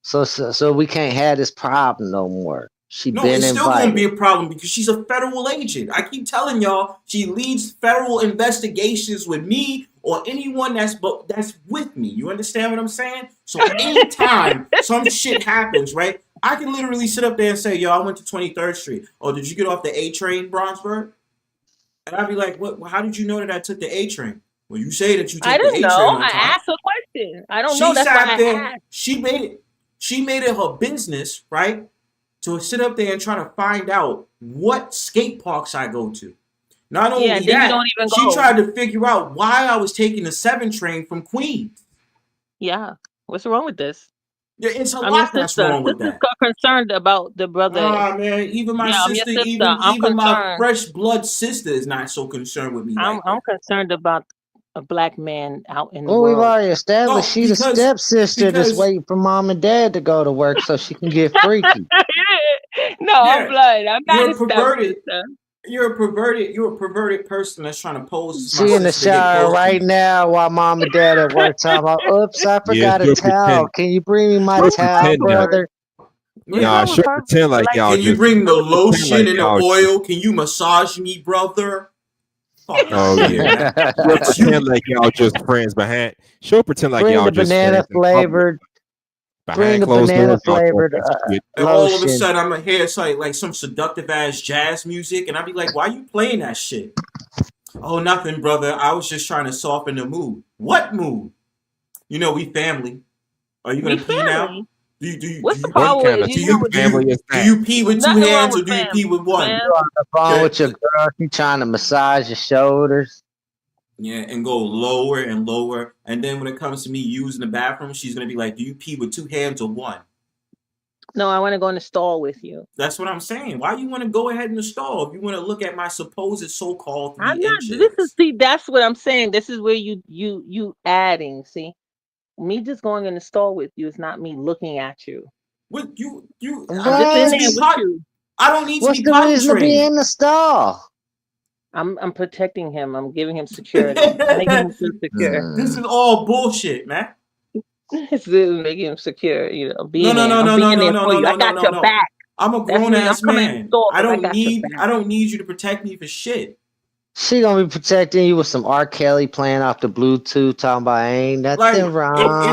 So we can't have this problem no more. She No, been it's still gonna be invited. a problem because she's a federal agent. I keep telling y'all, she leads federal investigations with me or anyone that's with me. You understand what I'm saying? So anytime some shit happens, right? I can literally sit up there and say, yo, I went to 23rd Street. Oh, did you get off the A train, Bronzebird? And I'd be like, what? How did you know that I took the A train? Well, you say that you I take the didn't A train know. on I time. asked a question. I don't She know. That's why sat I there. asked. She made it her business, right? To sit up there and try to find out what skate parks I go to. Not only Yeah, then you that, don't even she go. tried to figure out why I was taking the 7 train from Queens. Yeah. What's wrong with this? Yeah, it's a I'm your lot that's sister. wrong with Sister's that. concerned about the brother. Man, even my Yeah, I'm your sister, sister. even I'm even my concerned. fresh blood sister is not so concerned with me like I'm that. concerned about a black man out in the Well, we've world. already established No, she's a stepsister that's because waiting for mom and dad to go to work so she can get freaky. No, I'm yeah, blood. I'm not you're a a perverted. stepsister. You're a perverted person that's trying to pose as my She in the sister to get shower close to right me. now while mom and dad at work talking about, oops, I yeah, forgot a she'll towel. pretend. Can you bring me my She'll What's wrong towel, pretend with that. her? brother? What's Yeah. Nah, wrong with she'll her? pretend like y'all Can you just. bring the She'll pretend lotion like and the y'all just. oil? Can you massage me, brother? Fuck out Oh of here, yeah. man. She'll That's pretend you. like y'all just friends behind. She'll pretend like Bring y'all the just banana friends in public. flavored, bring Behind the closed banana doors, y'all talk flavored that shit. And all of a lotion. sudden, I'm gonna hear like some seductive ass jazz music, and I'll be like, "Why you playing that shit?" Oh, nothing, brother. I was just trying to soften the mood. What mood? You know, we family. Are you gonna We pee now? family. Do you What's the What problem kind with of do you? you do family you is do that? you pee with 2 Nothing wrong hands or with do you family, pee with one? man. You on the phone with your girl, she trying to massage your shoulders. Yeah, and go lower and lower. And then when it comes to me using the bathroom, she's gonna be like, "Do you pee with two hands or one?" No, I want to go in the stall with you. That's what I'm saying. Why you want to go ahead in the stall if you want to look at my supposed so-called 3 I'm not. inches? This is see. That's what I'm saying. This is where you adding. See, me just going in the stall with you is not me looking at you. What you? I'm just in there with pot, you. I don't need to What's be the potty reason to be trained. in the stall? I'm protecting him. I'm giving him security. I'm making him feel secure. This is all bullshit, man. This is making him secure. You know, being No, there. I'm being there for you. I got your no. back. I'm a That's grown me. I'm ass coming in the man. store, I but I don't got your need back. you to protect me for shit. She gonna be protecting you with some R. Kelly playing off the Bluetooth, talking about ain't Like nothing wrong.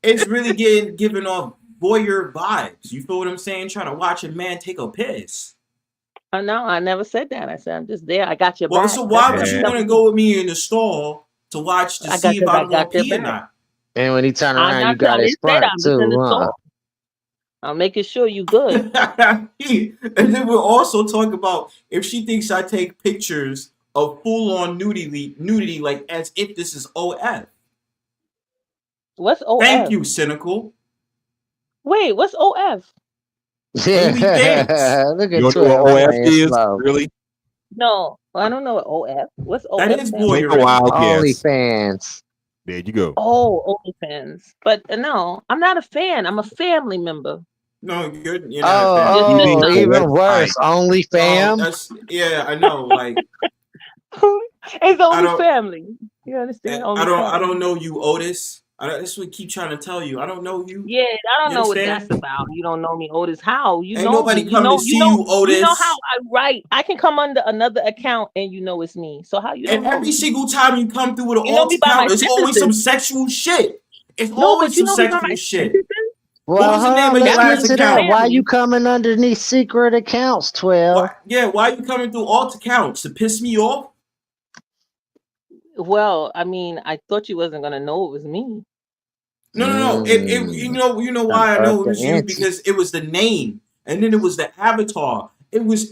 it's really giving off voyeur vibes. You feel what I'm saying? Trying to watch a man take a piss. No, I never said that. I said I'm just there. I got your Well, back. so why would That's you Man. want to go with me in the stall to watch to I see got if your I'm back. gonna Got your pee or back. not? And when he turn I'm around, not. you got I his didn't say that. front I'm just in too, the huh? store. I'm making sure you good. And then we'll also talk about if she thinks I take pictures of full-on nudity, like as if this is OF. What's OF? Thank you, cynical. Wait, what's OF? OnlyFans. Look You at don't know 12 what OF playing is? slow. Really? No, I don't know what OF. What's That OF? is stand for? Make a voyeurism. wild guess. OnlyFans. There you go. Oh, OnlyFans. But no, I'm not a fan. I'm a family member. No, you're not a fan. Your You mean sister. the Even worse, website. only Oh, fam. that's I know. Like It's I only don't, family. You understand? Only I family. don't know you, Otis. That's what I keep trying to tell you. I don't know you. Yeah, I don't You know what understand? that's about. You don't know me, Otis. How? You Ain't know me. nobody You coming know, to see you, Otis. you know how I write. I can come under another account and you know it's me. So how you don't And know every me? single time you come through with an You know alt me by my account, it's always some sentences. sexual shit. It's No, always but you some know me by sexual my shit. sentences. What Well, was the hold name on. of your Let's That's get last to just that. account? Why family. you coming underneath secret accounts, 12? Why you coming through alt accounts to piss me off? Well, I mean, I thought you wasn't gonna know it was me. No. You know I'm why I up know it the was you? ante. Because it was the name, and then it was the avatar. It was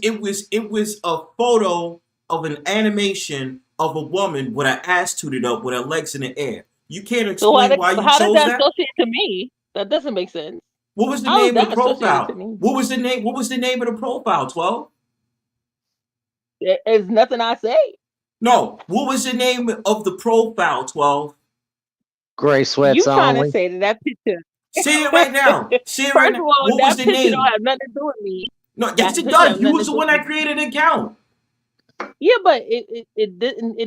a photo of an animation of a woman with her ass tooted up with her legs in the air. You can't So explain why you how does chose that that? associate to me? That doesn't make sense. What was the How is name of that the associated to profile? me? What was the name? What was the name of the profile? 12? It's nothing I say. No. What was the name of the profile? 12. Gray sweats You trying to only. say that picture? Say it right now. Say it right First of now. all, What was that the picture don't name? have nothing to do with me. No, yes, That it picture does. have You nothing was to the do one with that me. created an account. Yeah, but it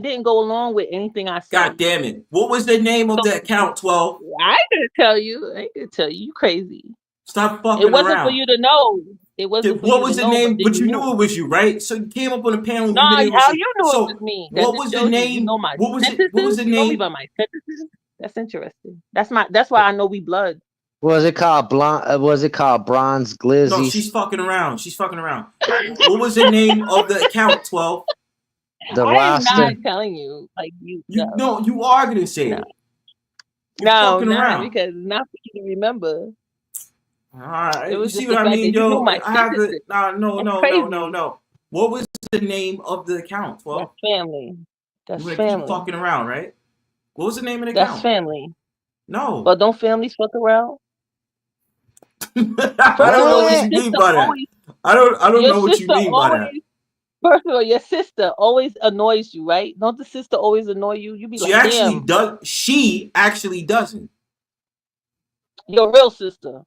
didn't go along with anything I said. God damn it. What was the name of So the account, 12? I ain't gonna tell you. I ain't gonna tell you. You crazy. Stop It fucking wasn't for around. you to know. It wasn't for What you was to the know, but name? then But you you knew. knew it was you, right? So you came up on the panel and No, you been able to how say, you knew it was so me? That what just was the shows you name? know my What was sentences. the You know me name? by my sentences. That's interesting. That's why I know we blood. Was it called blonde? Was it called bronze No, glizzies? she's fucking around. She's fucking around. What was the name of the account, 12? The I am not roster. telling you. Like you You no, you are gonna say no. it. You're No, fucking not around. because it's not for you to remember. It Alright, you was see just what the I fact mean, that you knew yo? my I have to sentences. That's no. crazy. What was the name of the account, 12? That's family. That's You're gonna keep family. fucking around, right? What was the name of the That's account? family. No. But don't families fuck around? I First of don't know all, what your What? you mean sister by that. always I don't your know what you sister mean by that. always first of all, your sister always annoys you, right? Don't the sister always annoy you? You be She like, actually damn, does. She actually doesn't. your real sister.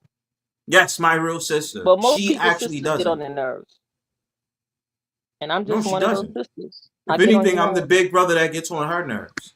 Yes, my real sister. But most She people's actually sisters get on doesn't. their nerves. And I'm No, just she one of those doesn't. sisters. I If get on your anything, I'm the nerves. big brother that gets on her nerves.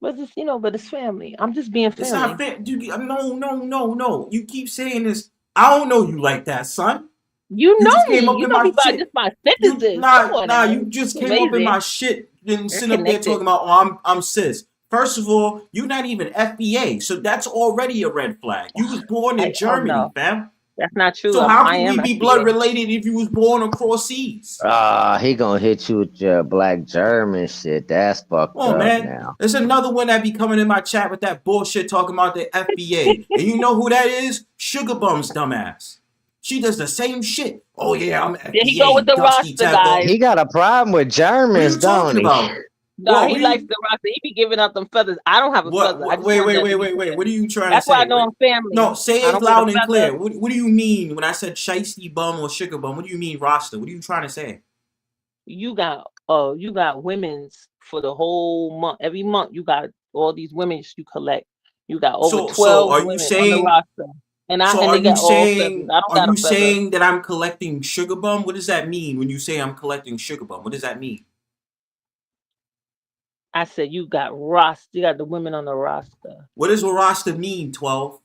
But it's but it's family. I'm just being It's family. not fair. No. You keep saying this. I don't know you like that, son. You You know just came me. up You in know my me by shit. just my You sentences. Come on now. you just It's came up in amazing. my shit and They're sit up there connected. talking about, oh, I'm cis. First of all, you're not even FBA, so that's already a red flag. You was born in Oh Germany, no, fam. that's not true. So how I can we am be blood FBA. related if you was born across seas? He gonna hit you with your black German shit. That's fucked Come on, up man. now. There's another one that be coming in my chat with that bullshit talking about the FBA. And you know who that is? Sugar Bum's dumbass. She does the same shit. Oh yeah, I'm There he go with FDA the Dusty roster, Teflon. guys. He got a problem with What are Germans, you don't talking he? about? No, What? he What are likes you? the roster. He be giving out them feathers. I don't have a feather. I just Wait, want wait, that wait, to be wait, wait. clear. What are you trying That's to why I say? know I'm family. No, say I it don't get a loud and feather. clear. What do you mean when I said shiesty bum or sugar bum? What do you mean roster? What are you trying to say? You got women's for the whole month. Every month you got all these women you collect. You got over So 12 are you women on the saying? roster. And So they got all feathers. I don't are got you a feather. saying that I'm collecting sugar bum? What does that mean when you say I'm collecting sugar bum? What does that mean? I said you got roster. You got the women on the roster. What does a roster mean, 12?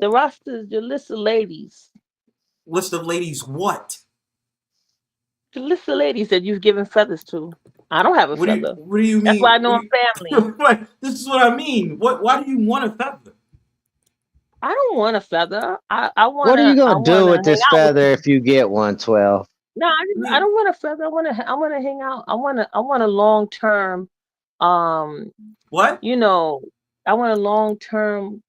The roster is your list of ladies. List of ladies what? The list of ladies that you've given feathers to. I don't have a feather. What do you mean? That's why I know I'm family. Right, this is what I mean. Why do you want a feather? I don't want a feather. I What are you gonna do with hang this out with feather you. if you get one, 12? No, I don't want a feather. I want to hang out. I want a long term. What? You know, I want a long term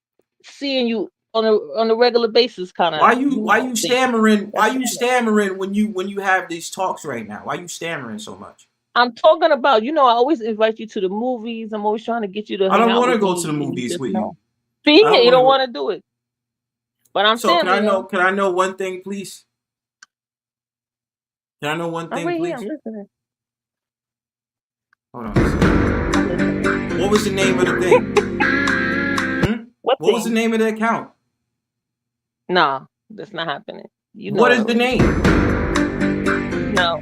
seeing you on a regular basis kind of. Why you stammering? Why That's you it. stammering when you have these talks right now? Why you stammering so much? I'm talking about, I always invite you to the movies. I'm always trying to get you to I hang don't out want to with go me. to the and movies just with you. See, I don't you don't wanna want to do it. But I'm So family. can I know one thing, please? Can I know one I'm thing, right please? here. I'm listening. Hold on a second. What was the name of the thing? What was the name of the account? No, that's not happening. What is the name? No.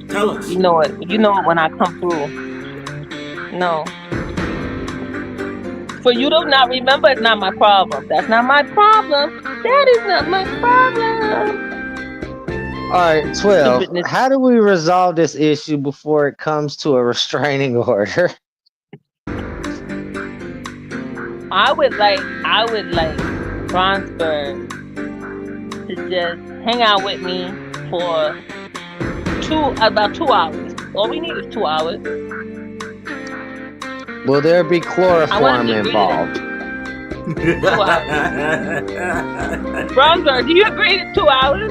Tell us. You know it. You know it when I come through. No. For you to not remember is not my problem. That's not my problem. That is not my problem. All right, 12. Stupidness. How do we resolve this issue before it comes to a restraining order? I would like Bronzebird to just hang out with me for about 2 hours. All we need is 2 hours. Will there be chloroform agree to involved? 2 hours. Bronzebird, do you agree to 2 hours?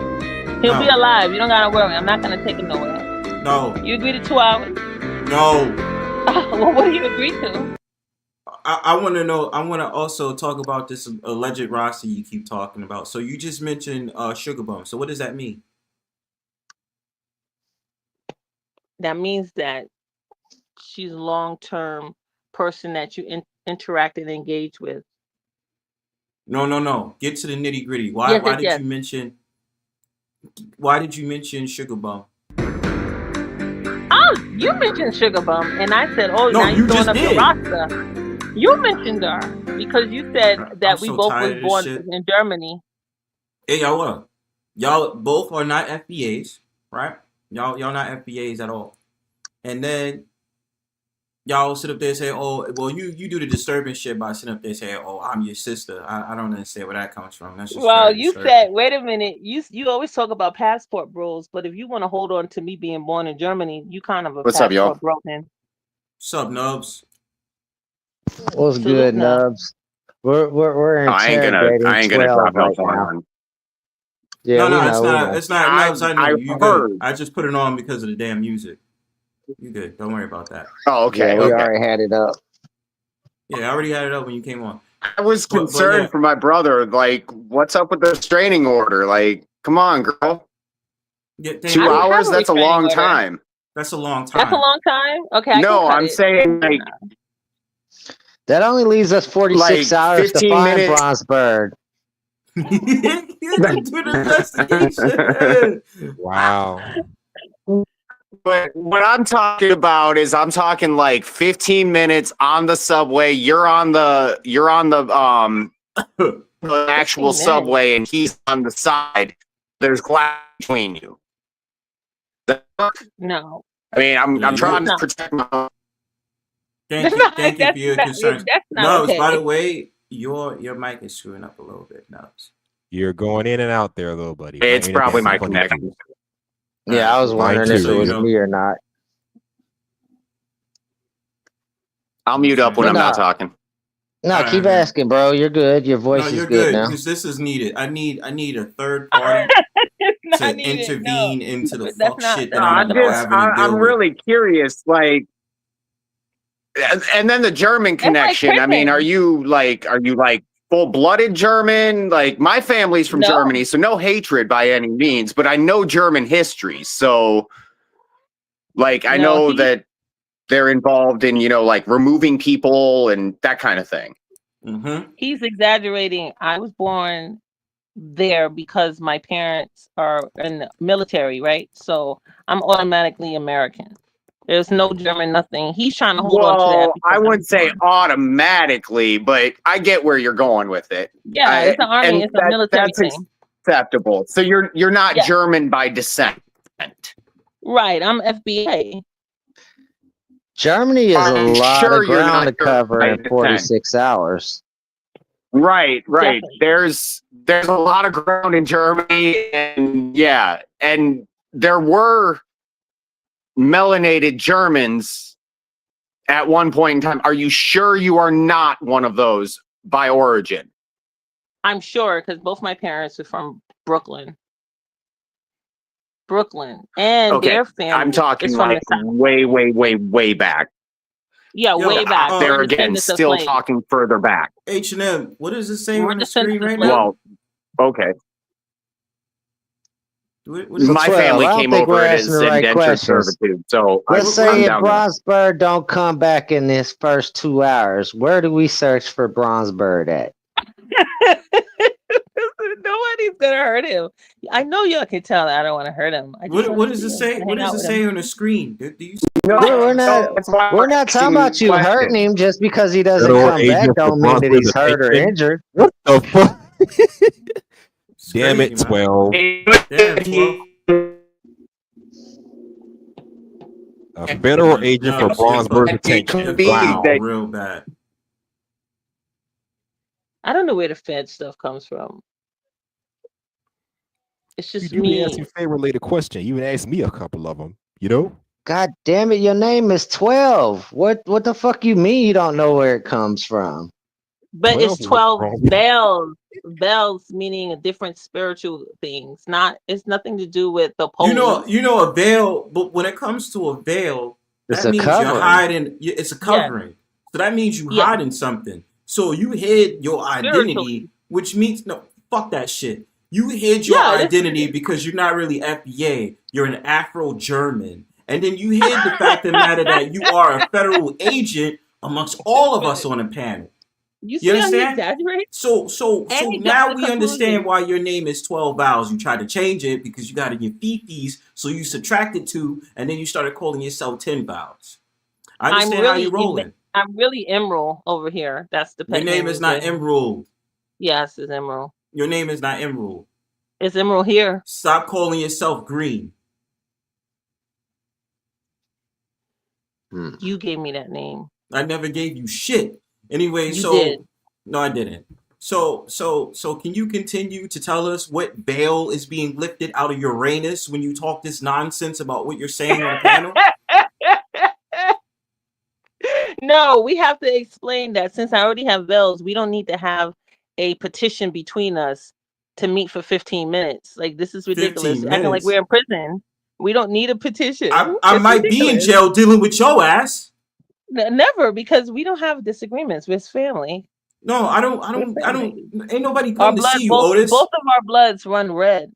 He'll be alive. You don't gotta worry. I'm not gonna take him nowhere. No. You agree to 2 hours? No. Well, what do you agree to? I want to know. I want to also talk about this alleged roster you keep talking about. So you just mentioned sugar bum. So what does that mean? That means that she's a long-term person that you interact and engage with. No. Get to the nitty gritty. Why did you mention? Why did you mention sugar bum? Oh, you mentioned sugar bum, and I said, "Oh, no, now you're throwing up did. your roster." You mentioned her because you said that we both was born in Germany. Hey, y'all what? Y'all both are not FBAs, right? Y'all not FBAs at all. And then y'all sit up there and say, "Oh, well, you do the disturbing shit by sitting up there and saying, oh, I'm your sister." I don't understand where that comes from. That's just you said, wait a minute. You always talk about passport bros, but if you want to hold on to me being born in Germany, you kind of a What's passport up, y'all? bro then. What's up, Nubs? What's good, Nubs? We're interrogating I ain't gonna 12 drop no right phone now. on. Yeah, No, we know. it's not Nubs. I know I've you heard. good. I just put it on because of the damn music. You good? Don't worry about that. Oh, okay. Yeah, we already had it up. Yeah, I already had it up when you came on. I was concerned for my brother. Like, what's up with the restraining order? Like, come on, girl. Yeah, 2 hours? That's a long time. That's a long time. That's a long time? Okay. No, I'm saying like that only leaves us 46 hours to find minutes. Bronzebird. Do the investigation. Wow. But what I'm talking about is I'm talking like 15 minutes on the subway. You're on the the actual subway and he's on the side. There's glass between you. No. I mean, I'm trying to protect my. Thank you for your concerns. Nubs, by the way, your mic is screwing up a little bit, Nubs. You're going in and out there, little buddy. It's probably my connection. Yeah, I was wondering if it was me or not. I'll mute up when I'm not talking. No, All right, keep man. asking, bro. You're good. Your No, voice is you're good good now. because this is needed. I need a third party It's to not needed. No, intervene into the but fuck shit that I'm not having to I'm deal with. really curious, like, and then the German That's like connection. I mean, are prison. you like full-blooded German? Like, my family's from No, Germany, so no hatred by any means, but I know German history, so like I no, know that they're involved in, you know, like removing people and that kind of thing. Mm-hmm. he's exaggerating. I was born there because my parents are in the military, right? So I'm automatically American. There's no German, nothing. He's trying to hold on to that Well, because I I'm wouldn't say born. automatically, but I get where you're going with it. Yeah, it's an army. And It's a military that's thing. acceptable. So you're not Yeah. German by descent. Right. I'm FBA. Germany is a I'm lot sure of you're ground not to cover by in descent. 46 hours. Right. Definitely. There's a lot of ground in Germany, and yeah, and there were melanated Germans at one point in time. Are you sure you are not one of those by origin? I'm sure because both my parents are from Brooklyn. And Okay, their family I'm talking is from like the South. way back. Yeah, Yo, way back. Oh, There We're again, descendants of still slaves. talking further back. H&M, what does it say We're on the screen descendants of right slaves. now? Well, okay. What is So it? My 12, family I don't came think we're over it asking as the right indentured questions. servitude, so Let's I'm say if down there. Bronzebird don't come back in this first 2 hours, where do we search for Bronzebird at? Nobody's gonna hurt him. I know y'all can tell that I don't want to hurt him. I just What want does to it see him. say? What Hang does out it with say him. on the screen? Do you No, We're not that's why we're I'm not talking asking about you hurting questions. him just because he doesn't Federal come back agent for don't mean that Bronzebird he's hurt or Detention. injured. What the fuck? It's Damn crazy, it, man. 12. Damn, 12. A federal agent for Nubs, you're Bronzebird fucking, Detention. you're Wow. fucking real bad. I don't know where the Fed stuff comes from. It's You just do be asking me. Fed-related questions. You even asked me a couple of them, you know? God damn it, your name is 12. What the fuck you mean you don't know where it comes from? But it's 12 12 bells. Bells meaning different spiritual things. It's nothing to do with the You police. know a veil, but when it comes to a veil, It's that a means you're covering. hiding. It's a Yeah. covering. So that means you Yeah. hiding something. So you hid your identity, Spiritually. which means no, fuck that shit. You hid your Yeah, identity because you're not really FBA. You're an Afro-German, and then you hid the fact of the matter that you are a federal agent amongst all of us on the panel. You You see how he understand? exaggerates? So And he now jumps to we understand conclusions. why your name is 12 vowels. You tried to change it because you got in your fifis, so you subtracted 2, and then you started calling yourself 10 vowels. I understand how you're rolling. I'm really Emerald over here. That's the Your pet name is not again. Emerald. Yes, it's Emerald. Your name is not Emerald. It's Emerald here. Stop calling yourself Green. You gave me that name. I never gave you shit. Anyway, You did. No, I didn't. So can you continue to tell us what veil is being lifted out of Uranus when you talk this nonsense about what you're saying on the panel? No, we have to explain that since I already have bells, we don't need to have a petition between us to meet for 15 minutes. Like, this is ridiculous. 15 Acting like minutes? we're in prison. We don't need a petition. I It's might be in ridiculous. jail dealing with your ass. Never, because we don't have disagreements with family. No, I don't. Ain't nobody come to see you, Otis. Both of our bloods run red.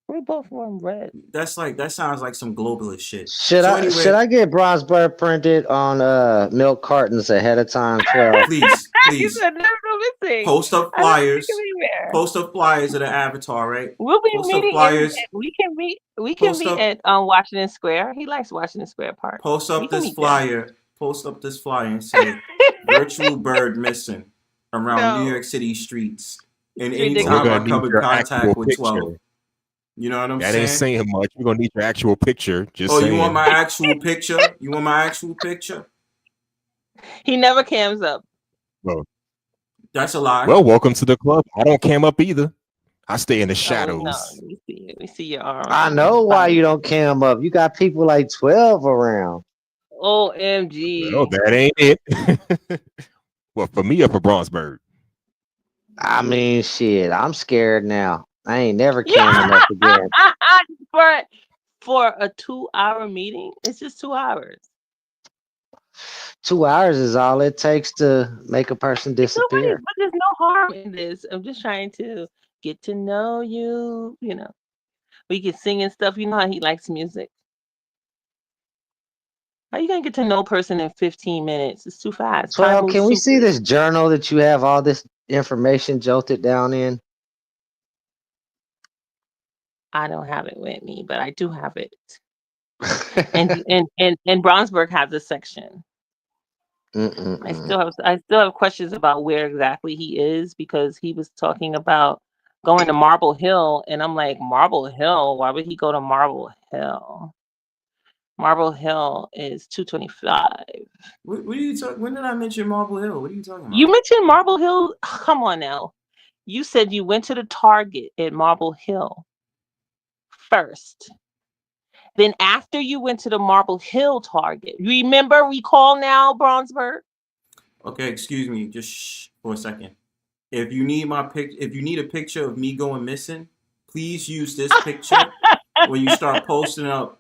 We both run red. That sounds like some globalist shit. Should I get Bronzebird printed on milk cartons ahead of time? 12. Please. You said never go missing. Post up I don't think flyers. it can be there. Post up flyers of the avatar, right? We'll be Post up meeting. flyers. We can meet at Washington Square. He likes Washington Square Park. Post We up can this meet there. flyer. Post up this flyer and say virtual bird missing around No. New York City streets. And It's anytime We're I gonna come need in your contact actual with picture. 12. You know what I'm That saying? ain't saying much. We're gonna need your actual picture. Just Oh, saying. you want my actual picture? You want my actual picture? He never cams up. Well, That's a lie. well, welcome to the club. I don't cam up either. I stay in the Oh, shadows. no, we see your arm. I know why you don't cam up. You got people like 12 around. OMG. Well, that ain't it. Well, for me or for Bronzebird? I mean, shit, I'm scared now. I ain't never Yeah. camming up again. for a 2-hour meeting, it's just 2 hours. 2 hours is all it takes to make a person disappear. But there's no harm in this. I'm just trying to get to know you. You know, we can sing and stuff. You know how he likes music. How you gonna get to know a person in 15 minutes? It's too fast. Time 12, moves can we see super. this journal that you have all this information jolted down in? I don't have it with me, but I do have it. And Brownsburg has a section. I still have questions about where exactly he is, because he was talking about going to Marble Hill, and I'm like, Marble Hill? Why would he go to Marble Hill? Marble Hill is 225. What are you talking? When did I mention Marble Hill? What are you talking about? You mentioned Marble Hill. Come on now. You said you went to the Target at Marble Hill first. Then after you went to the Marble Hill Target, recall now, Bronzebird? Okay, excuse me, just for a second. If you need if you need a picture of me going missing, please use this picture when you start posting up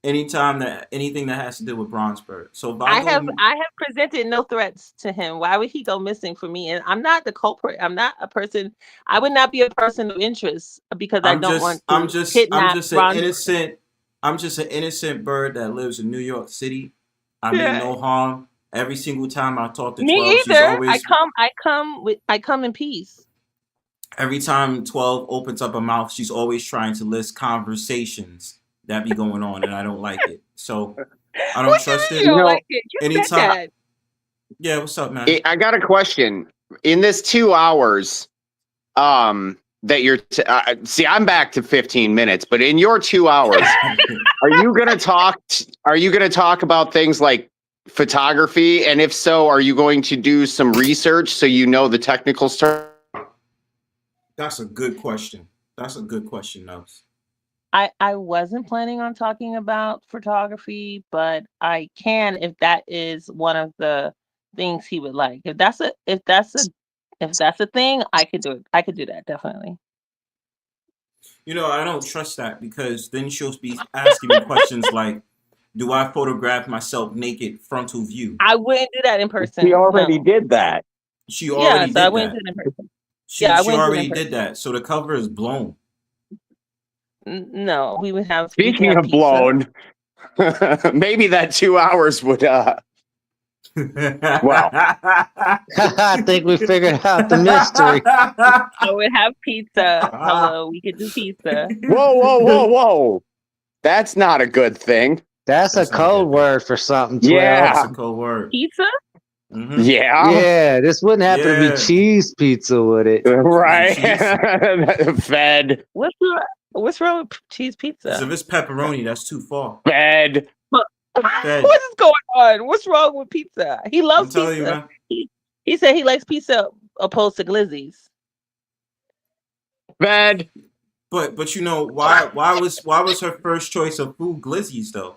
anytime that anything that has to do with Bronzebird. So if I have presented no threats to him. Why would he go missing for me? And I'm not the culprit. I'm not a person. I would not be a person of interest because I don't want to kidnap Bronzebird. I'm just an innocent bird that lives in New York City. I mean Yeah. no harm. Every single time I talk to Me 12, either. she's always I come in peace. every time 12 opens up her mouth, she's always trying to list conversations that be going on, and I don't like it. So I don't trust it. You don't like it. You said that. Yeah, what's up, man? I got a question. In this 2 hours, that you're see, I'm back to 15 minutes, but in your 2 hours, are you gonna talk about things like photography? And if so, are you going to do some research so you know the technical stuff? That's a good question. Nubs. I wasn't planning on talking about photography, but I can if that is one of the things he would like. If that's a thing, I could do it. I could do that, definitely. You know, I don't trust that, because then she'll be asking me questions like, do I photograph myself naked frontal view? I wouldn't do that in person. He already did that. She already did that. I wouldn't do it in person. She already did that. So the cover is blown. No, we would have. Speaking of blown, maybe that 2 hours would. Well, I think we figured out the mystery. I would have pizza. Hello, we could do pizza. Whoa. That's not a good thing. That's a code word for something, 12. Yeah. That's a code word. Pizza? Mm-hmm. Yeah. Yeah, this wouldn't happen to be cheese pizza, would it? Right. Fed. What's wrong with cheese pizza? So if it's pepperoni, that's too far. Fed. Fed. What is going on? What's wrong with pizza? He loves I'm telling pizza. you, man. He said he likes pizza opposed to glizzies. Fed. But you know why was her first choice of food glizzies though?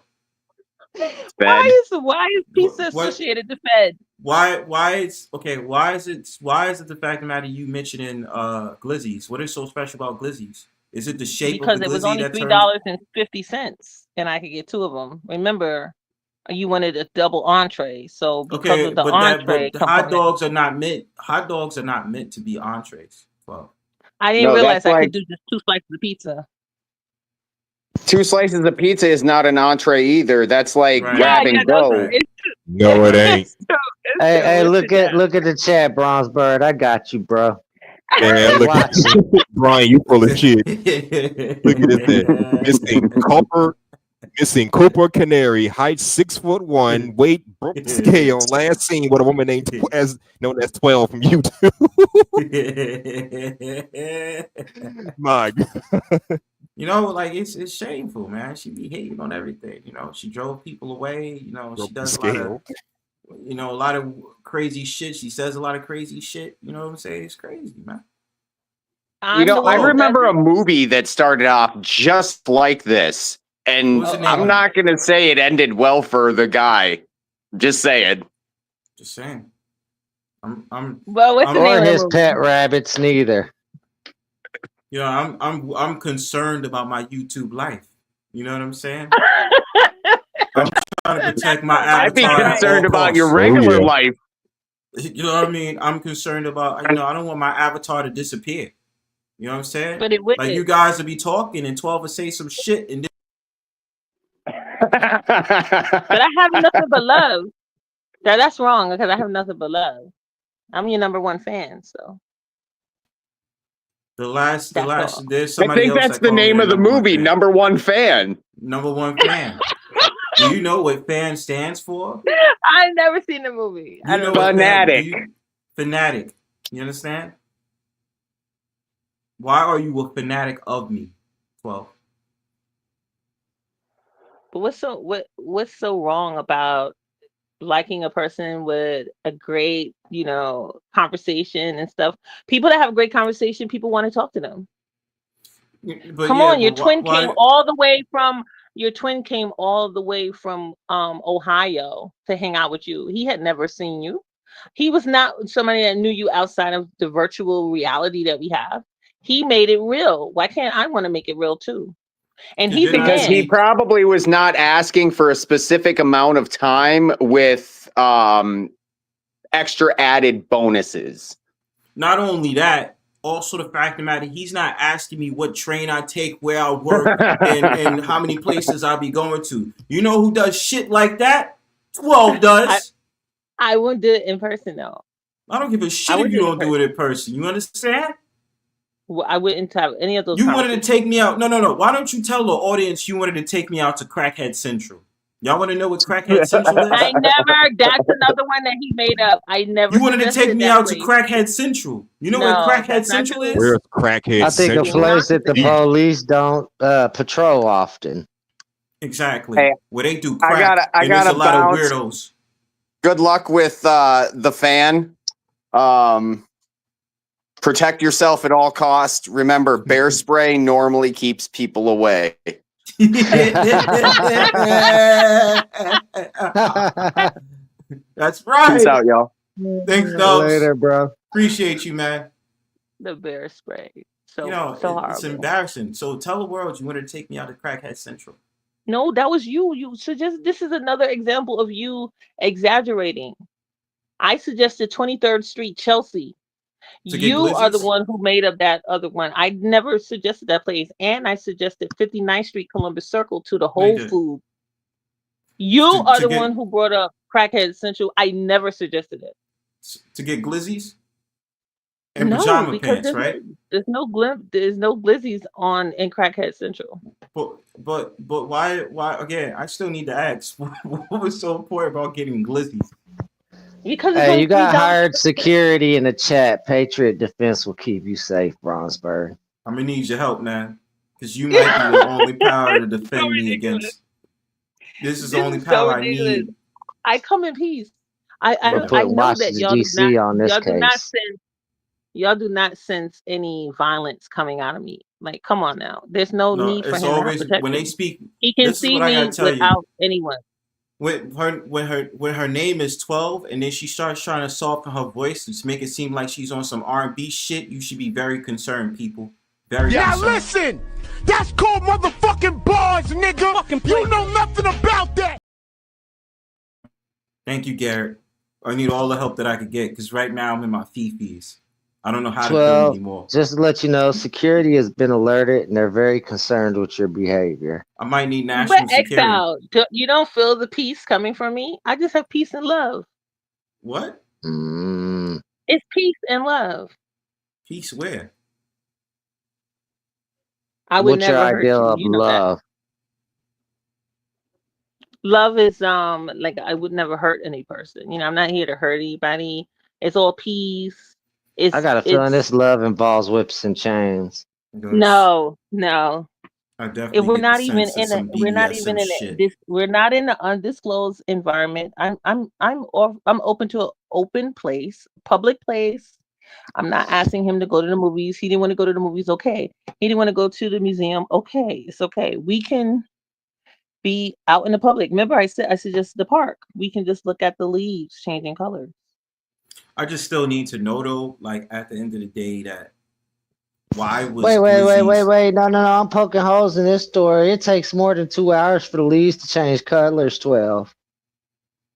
Fed. Why is pizza associated to Fed? Why is it the fact of the matter you mentioning glizzies? What is so special about glizzies? Is it the shape because of the glizzy? It was only $3.50 and I could get 2 of them. Remember, you wanted a double entree, so because of the entree, hot dogs are not meant to be entrees. Well, I didn't realize I could do just 2 slices of pizza. 2 slices of pizza is not an entree either. That's like grab and go. Right. No, it ain't. Hey, look at the chat, Bronzebird. I got you, bro. Man, look at Brian, you full of shit. Look at this. Missing Cooper Canary, height 6'1", weight broke the scale. Last seen with a woman named known as 12 from YouTube. My God. You know, like it's shameful, man. She be hating on everything. You know, she drove people away. You know, she does a lot of crazy shit. She says a lot of crazy shit. You know what I'm saying? It's crazy, man. I remember a movie that started off just like this. And I'm not going to say it ended well for the guy. Just saying. Just saying. Well, what's the or name of the his movie? pet rabbits, neither. You know, I'm concerned about my YouTube life. You know what I'm saying? I'm trying to protect my I'd be avatar at all concerned about your costs. regular yeah. life. You know what I mean? I'm concerned about, you know, I don't want my avatar to disappear. You know what I'm saying? But it wouldn't. Like you guys will be talking and 12 will say some shit and But I have nothing but love. That's wrong because I have nothing but love. I'm your number one fan, so the last that's all. there's I somebody think else that's that the called me name the of the number one movie, fan. Number One Fan. Number one fan. Do you know what fan stands for? I've never seen the movie. Do I you know don't know. what fan? Fanatic. Fanatic? You understand? Why are you a fanatic of me? 12. But what's so wrong about liking a person with a great, conversation and stuff? People that have a great conversation, people want to talk to them. But Come yeah, on, your but twin why? came all the way from Ohio to hang out with you. He had never seen you. He was not somebody that knew you outside of the virtual reality that we have. He made it real. Why can't I want to make it real too? And he You're not Because he began. me. probably was not asking for a specific amount of time with extra added bonuses. Not only that, also the fact of the matter, he's not asking me what train I take, where I work, and how many places I'll be going to. You know who does shit like that? 12 does. I wouldn't do it in person though. I don't give a I shit if wouldn't you do it in don't do it in person. You understand? Well, I wouldn't have any of those You wanted to conversations. take me out. No. Why don't you tell the audience you wanted to take me out to Crackhead Central? Y'all want to know what Crackhead Central is? I never. That's another one that he made up. I never You wanted to take suggested me that out to place. Crackhead Central. You know what No, Crackhead that's not Central true. is? Where's Crackhead I think a Central? place that the Yeah. police don't patrol often. Exactly. Hey, Where they do I crack, gotta and there's a lot bounce. of weirdos. Good luck with the fan. Protect yourself at all costs. Remember, bear spray normally keeps people away. That's Peace right. out, y'all. Thanks, Nubs. Later, bro. Appreciate you, man. The bear spray. So You know, so it's horrible. embarrassing. So tell the world you wanted to take me out to Crackhead Central. No, that was you. You suggest this is another example of you exaggerating. I suggested 23rd Street, Chelsea. To get You are the glizzies? one who made up that other one. I never suggested that place. And I suggested 59th Street, Columbus Circle to the No, you Whole didn't. Food. You To- are to the get- one who brought up Crackhead Central. I never suggested it. To get glizzies? And No, pajama because pants, right? there's no glizzies in Crackhead Central. But why again, I still need to ask what was so important about getting glizzies? Because it's Hey, only you got $3. hired security in the chat. Patriot Defense will keep you safe, Bronzebird. I'm gonna need your help, man. Because you might be the only power to defend me ridiculous. against. This is the This only is so power I ridiculous. need. I come in peace. I I'm gonna know put that Washington y'all do not D.C. on this case. y'all do not sense any violence coming out of me. Like, come on now. There's no No, need for it's him to have always when they protection. speak. He can This is see what I me gotta tell you. without anyone. When her name is 12, and then she starts trying to soften her voice and make it seem like she's on some R&B shit, you should be very concerned, people. Very Now concerned. listen, that's called motherfucking bars, nigga. You know nothing about that. Thank you, Garrett. I need all the help that I could get because right now I'm in my fifis. I don't know how to feel 12, anymore. just to let you know, security has been alerted and they're very concerned with your behavior. I might need national But security. Exile, you don't feel the peace coming from me? I just have peace and love. What? It's peace and love. Peace where? I would What's your never hurt idea you. of You know that. love? Love is like I would never hurt any person. I'm not here to hurt anybody. It's all peace. I got a feeling this love involves whips and chains. No. I definitely If we're get not the even sense in of some BDSM shit. we're not in an undisclosed environment. I'm open to an open place, public place. I'm not asking him to go to the movies. He didn't want to go to the movies. Okay. He didn't want to go to the museum. Okay. It's okay. We can be out in the public. Remember, I said just the park. We can just look at the leaves changing colors. I just still need to know though, like at the end of the day, that why was Wait. Glizzy's No. I'm poking holes in this story. It takes more than 2 hours for the leaves to change colors. 12.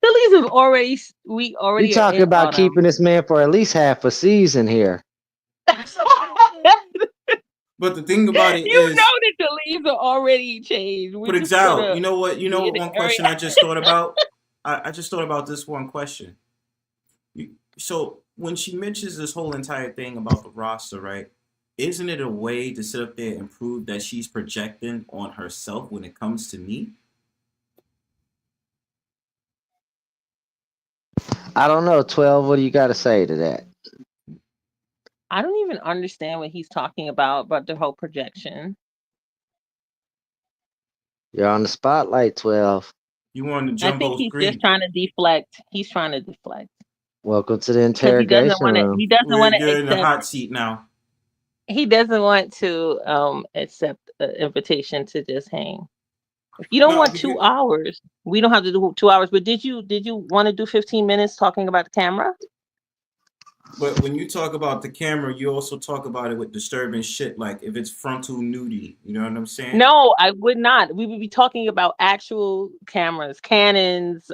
The leaves have already. We You already are talking in about autumn. keeping this man for at least half a season here. But the thing about it You know is, that the leaves are already changed. but We're just Xiled, gonna you know what? You know be what? in the One area. question I just thought about. I just thought about this one question. So when she mentions this whole entire thing about the roster, right? Isn't it a way to sit up there and prove that she's projecting on herself when it comes to me? I don't know, 12. What do you got to say to that? I don't even understand what he's talking about the whole projection. You're on the spotlight, 12. You want the I think jumbo he's just screen? trying to deflect. He's trying to deflect Welcome to the because he doesn't interrogation want to. room. He doesn't want to You're in the accept. hot seat now. He doesn't want to accept an invitation to just hang. If you don't No, want 2 hours, we don't have to do 2 hours. But did you want to do 15 minutes talking about the camera? but when you talk about the camera, you also talk about it with disturbing shit, like if it's frontal nudity. You know what I'm saying? No, I would not. We would be talking about actual cameras, Canons,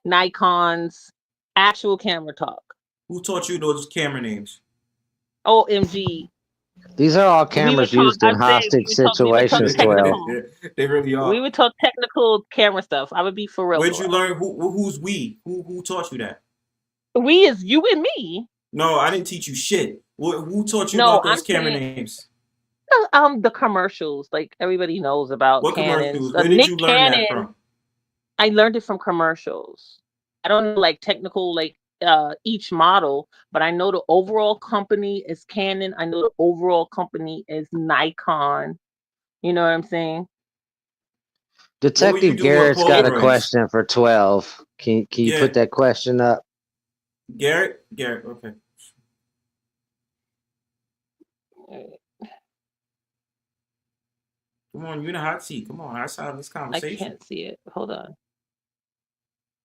Nikons, actual camera talk. Who taught you those camera names? OMG. These are all We would cameras talk. used in I'm saying hostage we would talk situations, 12. technical. They really are. We would talk technical camera stuff. I would be for real. Where'd For you real. learn? Who's we? Who taught you that? We is you and me. No, I didn't teach you shit. Who taught you No, about those I'm camera saying names? the commercials. Like everybody knows about What Canons. commercials? Where did Nick you learn Cannon. that from? I learned it from commercials. I don't know like technical like each model, but I know the overall company is Canon. I know the overall company is Nikon. You know what I'm saying? What were you Detective doing with Garrett's got a Polaroids? question for 12. Can you Yeah. put that question up? Garrett, okay. Come on, you're in a hot seat. Come on, let's have this I conversation. can't see it. Hold on.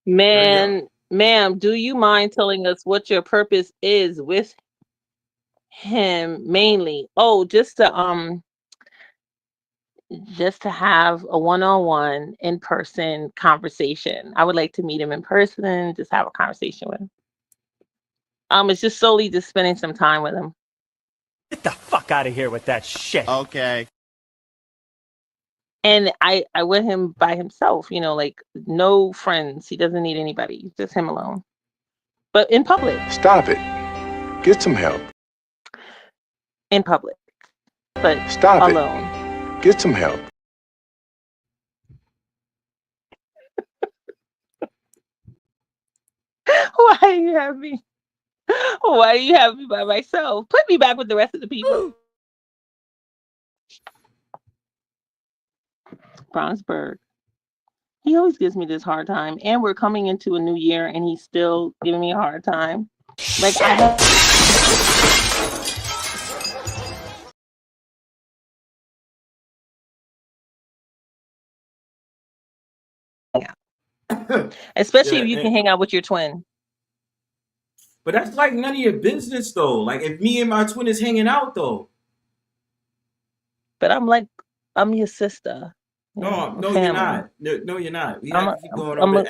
Ma'am, do you mind telling us what your purpose is with him mainly? Oh, just to have a one-on-one in-person conversation. I would like to meet him in person, just have a conversation with him. It's just solely just spending some time with him. Get the fuck out of here with that shit. Okay. And I with him by himself, you know, like no friends. He doesn't need anybody, just him alone. But in public. Stop it. Get some help. In public. But Stop alone. it. Get some help. Why do you have me? Why do you have me by myself? Put me back with the rest of the people. Bronzebird. He always gives me this hard time. And we're coming into a new year and he's still giving me a hard time. Like I have especially Yeah, if you can hang out with your twin. But that's like none of your business though. Like if me and my twin is hanging out though. But I'm your sister. No, you're family. not. No, you're not. We have to keep going over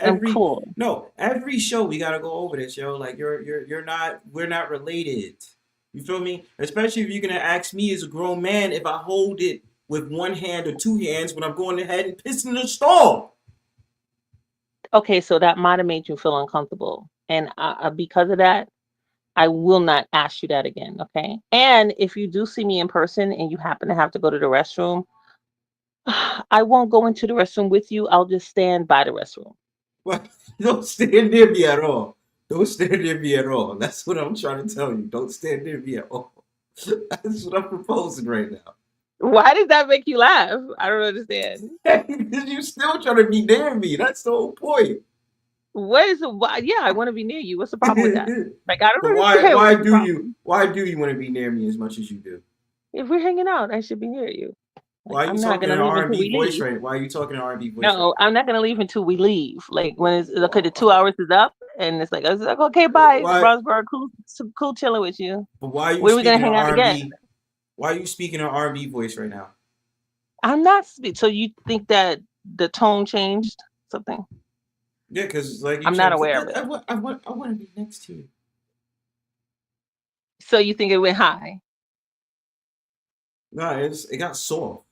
every show. We gotta go over this, yo. Like you're not. We're not related. You feel me? Especially if you're gonna ask me as a grown man if I hold it with one hand or two hands when I'm going ahead and pissing in the stall. Okay, so that might have made you feel uncomfortable, and because of that, I will not ask you that again. Okay. And if you do see me in person and you happen to have to go to the restroom, I won't go into the restroom with you. I'll just stand by the restroom. Well, don't stand near me at all. Don't stand near me at all. That's what I'm trying to tell you. Don't stand near me at all. That's what I'm proposing right now. Why does that make you laugh? I don't understand. Because you still trying to be near me. That's the whole point. What is why? Yeah, I want to be near you. What's the problem with that? Like I don't But understand. why do you want to be near me as much as you do? If we're hanging out, I should be near you. Why are you talking in R&B voice right? Why are you talking in R&B voice? No, I'm not gonna leave until we leave. Like when it's okay, the 2 hours is up. and it's like I was like, okay, bye, Why? Bronzebird, cool chilling with you. But why are you When are we gonna speaking in hang out again? R&B? Why are you speaking in R&B voice right now? I'm not. So you think that the tone changed something? Yeah, because like you I'm said, not aware of it. I want to be next to you. So you think it went high? No, it got soft.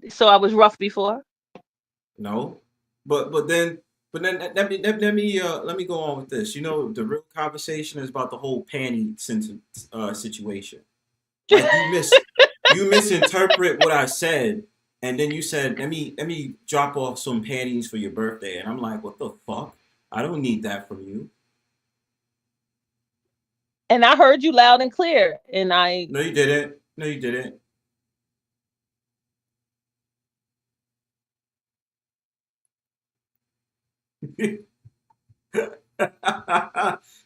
So I was rough before. No, but then let me go on with this. You know, the real conversation is about the whole panty situation. Like you misinterpret what I said, and then you said let me drop off some panties for your birthday, and I'm like, what the fuck? I don't need that from you. And I heard you loud and clear, and I. No, you didn't. No, you didn't.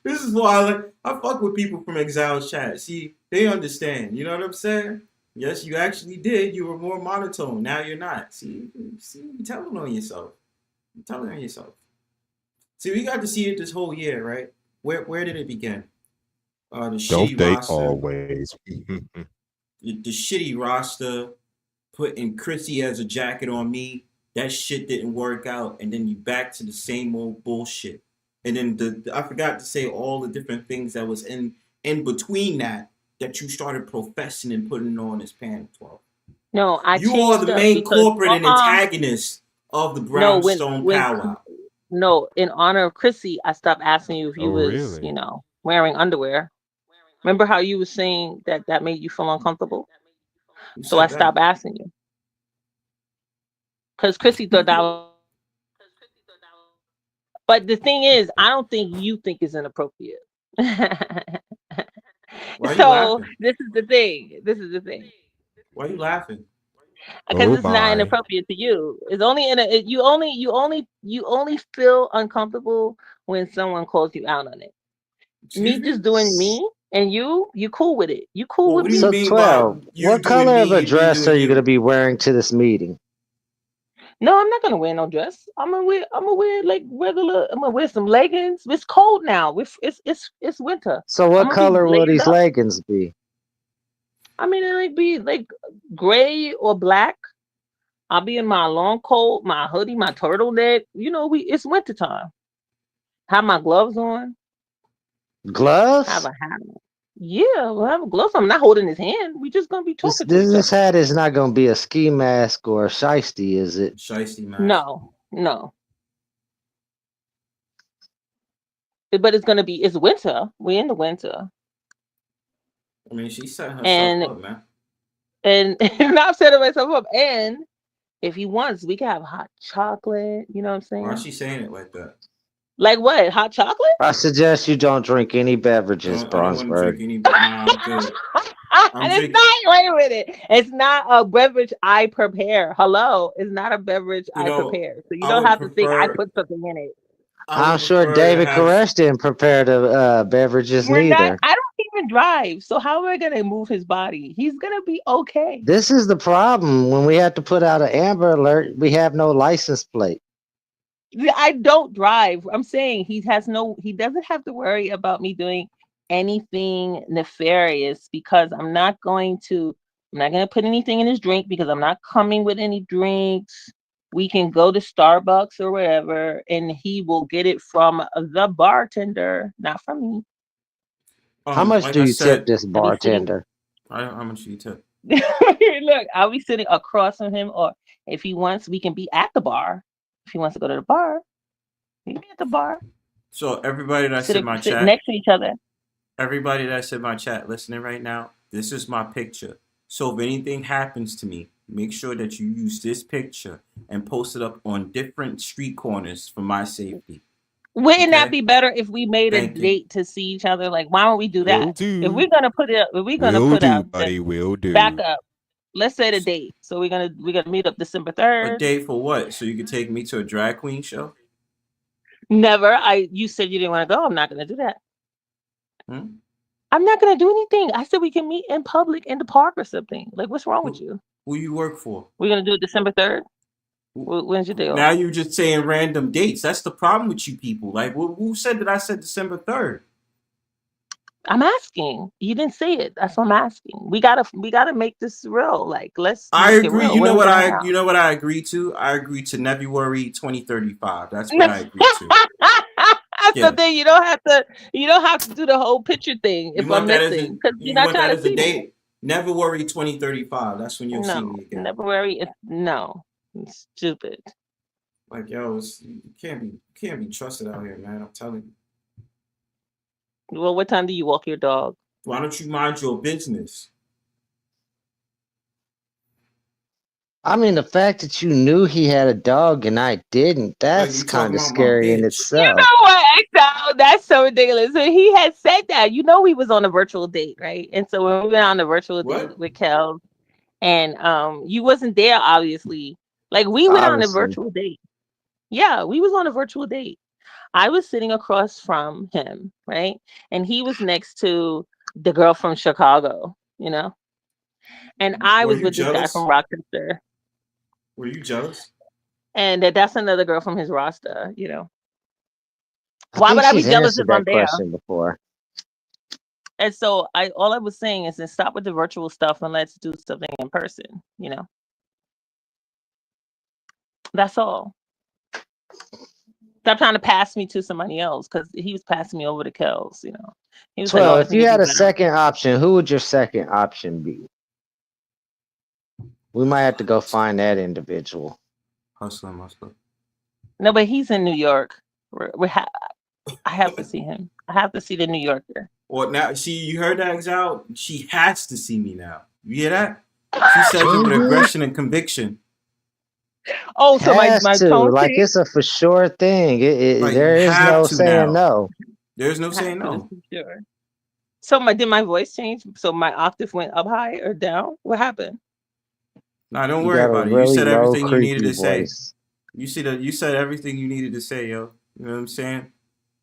This is why I fuck with people from Xiled chat. See, they understand. You know what I'm saying? Yes, you actually did. You were more monotone. Now you're not. See, you're telling on yourself. You're telling on yourself. See, we got to see it this whole year, right? Where did it begin? The Don't shitty they roster. always? The shitty roster, putting Chrissy as a jacket on me. That shit didn't work out, and then you back to the same old bullshit. And then I forgot to say all the different things that was in between that you started professing and putting on as panel 12. No, you are the main corporate and antagonist of the Brownstone Powwow. No, in honor of Chrissy, I stopped asking you if you was, really? you know, wearing underwear. Remember how you was saying that made you feel uncomfortable? So I stopped asking you. Because Chrissy thought that was... But the thing is, I don't think you think it's inappropriate. So this is the thing. Why are you laughing? Because it's not inappropriate to you. It's only you only feel uncomfortable when someone calls you out on it. Me just doing me and you cool with it. You cool with me. So 12, what color of a dress are you going to be wearing to this meeting? No, I'm not gonna wear no dress. I'm gonna wear like regular. I'm gonna wear some leggings. It's cold now. It's winter. So what color will these leggings be? I mean, it be like gray or black. I'll be in my long coat, my hoodie, my turtleneck. You know, it's winter time. Have my gloves on. Gloves? Have a hat on. Yeah, we'll have a glove. I'm not holding his hand. We just gonna be talking. This hat is not gonna be a ski mask or a shiesty, is it? Shiesty mask. No. But it's gonna be. It's winter. We're in the winter. I mean, she set herself up, man. And I'm setting myself up. And if he wants, we can have hot chocolate. You know what I'm saying? Why is she saying it like that? Like what? Hot chocolate? I suggest you don't drink any beverages, Bronzebird. Wait a minute. It's not a beverage I prepare. Hello, it's not a beverage I prepare. So you don't have to think I put something in it. I'm sure David Koresh didn't prepare the beverages neither. I don't even drive. So how am I gonna move his body? He's gonna be okay. This is the problem. When we have to put out an Amber Alert, we have no license plate. I don't drive. I'm saying he doesn't have to worry about me doing anything nefarious because I'm not going to put anything in his drink because I'm not coming with any drinks. We can go to Starbucks or wherever and he will get it from the bartender, not from me. How much do you tip this bartender? How much do you tip? Look, I'll be sitting across from him, or if he wants, we can be at the bar. If he wants to go to the bar, we can be at the bar. So everybody that's in my chat, next to each other. Everybody that's in my chat listening right now, this is my picture. So if anything happens to me, make sure that you use this picture and post it up on different street corners for my safety. Wouldn't that be better if we made a date to see each other? Like, why don't we do that? If we're gonna put it up, back up. Let's set a date. So we're gonna meet up December 3rd. A date for what? So you could take me to a drag queen show? Never. You said you didn't want to go. I'm not gonna do that. Hmm? I'm not gonna do anything. I said we can meet in public in the park or something. Like, what's wrong with you? Who you work for? We're gonna do it December 3rd. When's your day Now off? you're just saying random dates. That's the problem with you people. Like, who said that I said December 3rd? I'm asking. You didn't say it. That's what I'm asking. We gotta make this real. Like, let's I make it agree. real. When we gonna hang out? You know what I agree to? I agree to February 2035. That's what I agree to. So Yeah. then you don't have to do the whole picture thing if I'm missing, because you're not trying to see me. Date? February 2035. That's when you'll see me again. February. It's stupid. Like, yo, you can't be trusted out here, man. I'm telling you. Well, what time do you walk your dog? Why don't you mind your business? I mean, the fact that you knew he had a dog and I didn't, that's you talking kind of about my scary in bitch. itself. You know what, Exile? That's so ridiculous. And he had said that. You know, he was on a virtual date, right? And so when we went on a virtual date with Kel, and you wasn't there, obviously. Like, we went on a Obviously. virtual date. Yeah, we was on a virtual date. I was sitting across from him, right? And he was next to the girl from Chicago, you know? And I Were was you with this guy jealous? from Rochester. Were you jealous? And that's another girl from his roster, you know? I Why think would I be she's jealous answered if I'm that there? question before. And so all I was saying is, to stop with the virtual stuff and let's do something in person, you know? That's all. Stop trying to pass me to somebody else, because he was passing me over to Kels, you know? He was like, oh, If this you nigga had be a better. second option, who would your second option be? We might have to go find that individual. Muscular. No, but he's in New York. I have to see him. I have to see the New Yorker. Well, now, you heard that, Xiled? She has to see me now. You hear that? She says it with aggression and conviction. Oh, so my tone like, changed? it's a for sure thing. Like, there you is have no to saying now. no. There's no saying no. Sure. So did my voice change? So my octave went up high or down? What happened? Nah, don't You worry got a about it. You really said low, everything you needed creepy to say. voice. You said everything you needed to say, yo. You know what I'm saying?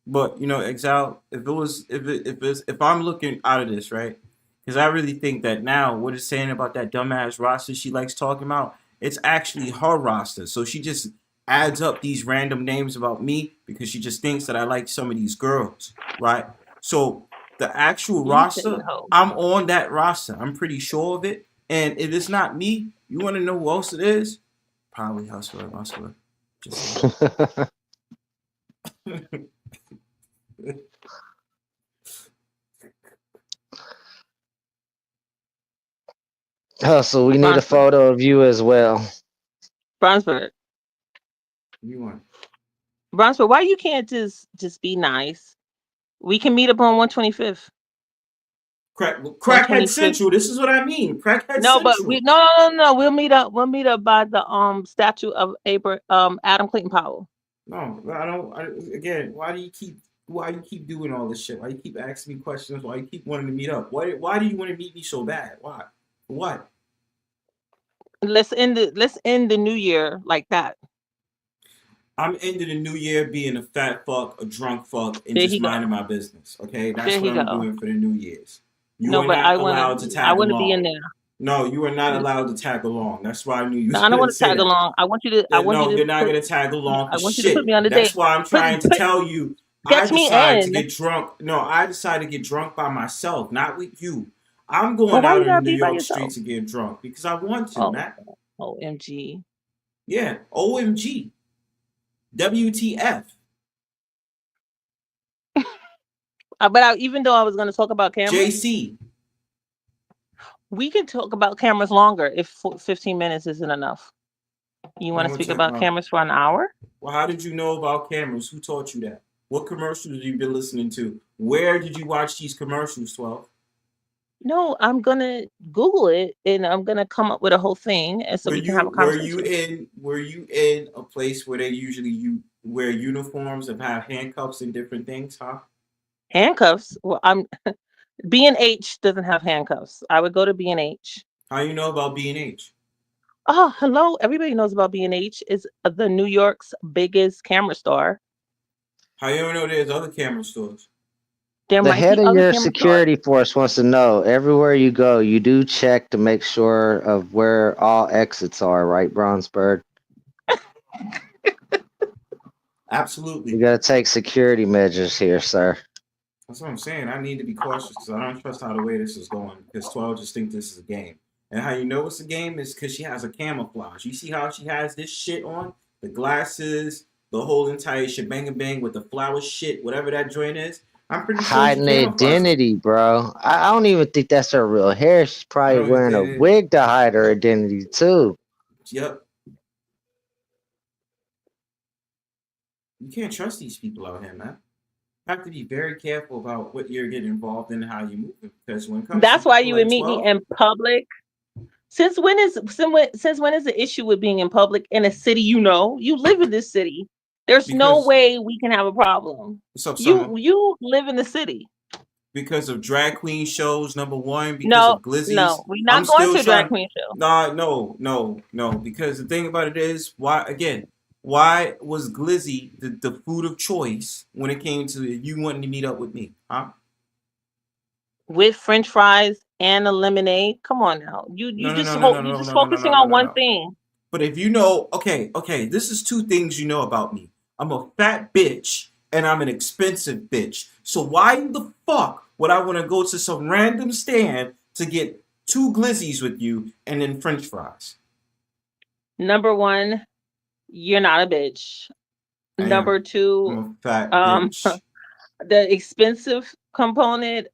But you know, Xiled, if I'm looking out of this, right? Because I really think that now what it's saying about that dumbass roster she likes talking about, it's actually her roster. So she just adds up these random names about me because she just thinks that I like some of these girls, right? So the actual roster, I'm on that roster. I'm pretty sure of it. And if it's not me, you want to know who else it is? Probably Muscular. Just Oh, so we need a photo of you as well. Bronzebird. You want Bronzebird, why you can't just be nice? We can meet up on 125th. Crackhead Central. This is what I mean. Crackhead no, Central. But no. We'll meet up by the statue of Adam Clayton Powell. No, I don't. Again, why do you keep doing all this shit? Why you keep asking me questions? Why you keep wanting to meet up? Why do you want to meet me so bad? Why? What? Let's end the new year like that. I'm ending the new year being a fat fuck, a drunk fuck, and just minding my business. Okay, that's what I'm doing for the New Year's. You are not allowed to tag along. I want to be in there. No, you are not allowed to tag along. That's why I knew you. No, I don't want to tag along. I want you to. You're not going to tag along. I want you to put me on the date. That's why I'm trying to tell you. I decided to get drunk. No, I decided to get drunk by myself, not with you. I'm going out in the New York streets and getting drunk because I want to, Matt. OMG. Yeah, OMG. WTF. But even though I was going to talk about cameras, JC, we can talk about cameras longer if 15 minutes isn't enough. You want to speak about cameras for an hour? Well, how did you know about cameras? Who taught you that? What commercials have you been listening to? Where did you watch these commercials, 12? No, I'm gonna Google it and I'm gonna come up with a whole thing, and so we can have a conversation. Were you in a place where they usually wear uniforms and have handcuffs and different things, huh? Handcuffs? Well, B&H doesn't have handcuffs. I would go to B&H. How you know about B&H? Oh, hello. Everybody knows about B&H. It's the New York's biggest camera store. How you know there's other camera stores? The head of your security force wants to know, everywhere you go, you do check to make sure of where all exits are, right, Bronzebird? Absolutely. We gotta take security measures here, sir. That's what I'm saying. I need to be cautious because I don't trust how the way this is going. Because 12 just think this is a game. And how you know it's a game is because she has a camouflage. You see how she has this shit on? The glasses, the whole entire shebang and bang with the flower shit, whatever that joint is. I'm pretty sure she Hiding camouflaged it. identity, bro. I don't even think that's her real hair. She's probably don't wearing a think it- wig to hide her identity too. Yep. You can't trust these people out here, man. You have to be very careful about what you're getting involved in and how you move it. Because when it comes That's to why people you like would meet 12, me in public. Since when is the issue with being in public in a city you know? You live in this city. There's no Because- way we can have a problem. What's up, Summer? You live in the city. Because of drag queen shows, number one, because No, of glizzies. no, we're not I'm going still to a drag trying- queen show. No. Because the thing about it is, why was glizzy the food of choice when it came to you wanting to meet up with me? Huh? With French fries and a lemonade. Come on now. You're just focusing on one thing. But if you know, okay, this is two things you know about me. I'm a fat bitch and I'm an expensive bitch. So why the fuck would I want to go to some random stand to get 2 glizzies with you and then French fries? Number one, you're not a bitch. Number two, I'm a fat bitch. the expensive component.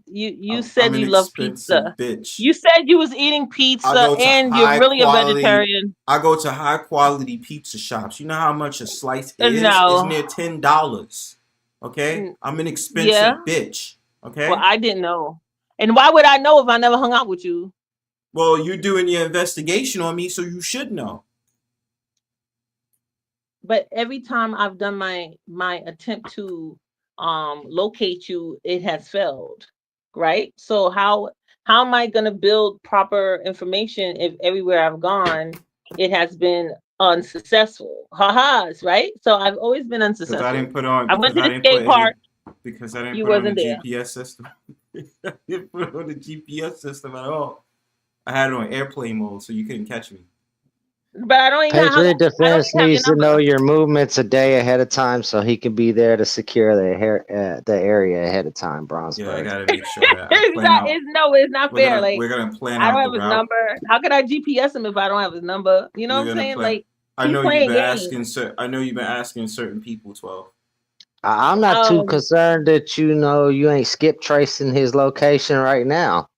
You said I'm you an love expensive pizza. bitch. You said you was eating pizza and you're really a vegetarian. I go to high quality pizza shops. You know how much a slice is? No. It's near $10. Okay? I'm an expensive bitch. Okay? Well, I didn't know. And why would I know if I never hung out with you? Well, you're doing your investigation on me, so you should know. But every time I've done my attempt to locate you, it has failed. Right? So how am I gonna build proper information if everywhere I've gone it has been unsuccessful? Ha-has, right? So I've always been unsuccessful. Because I didn't put on. I went to the skate park. Because I didn't You put on the wasn't there. GPS system. I didn't put on the GPS system at all. I had it on airplane mode, so you couldn't catch me. But I don't even Patriot Defense have needs your to know your movements a day ahead of time so he can be there to secure the area ahead of time, Bronzebird. Yeah, I gotta make sure that I plan out. It's not fair. We're gonna plan I out don't have the his route. number. How could I GPS him if I don't have his number? You know what I'm saying? Like, I know playing you've been games. asking. I know you've been asking certain people 12. I'm not too concerned that you ain't skip tracing his location right now.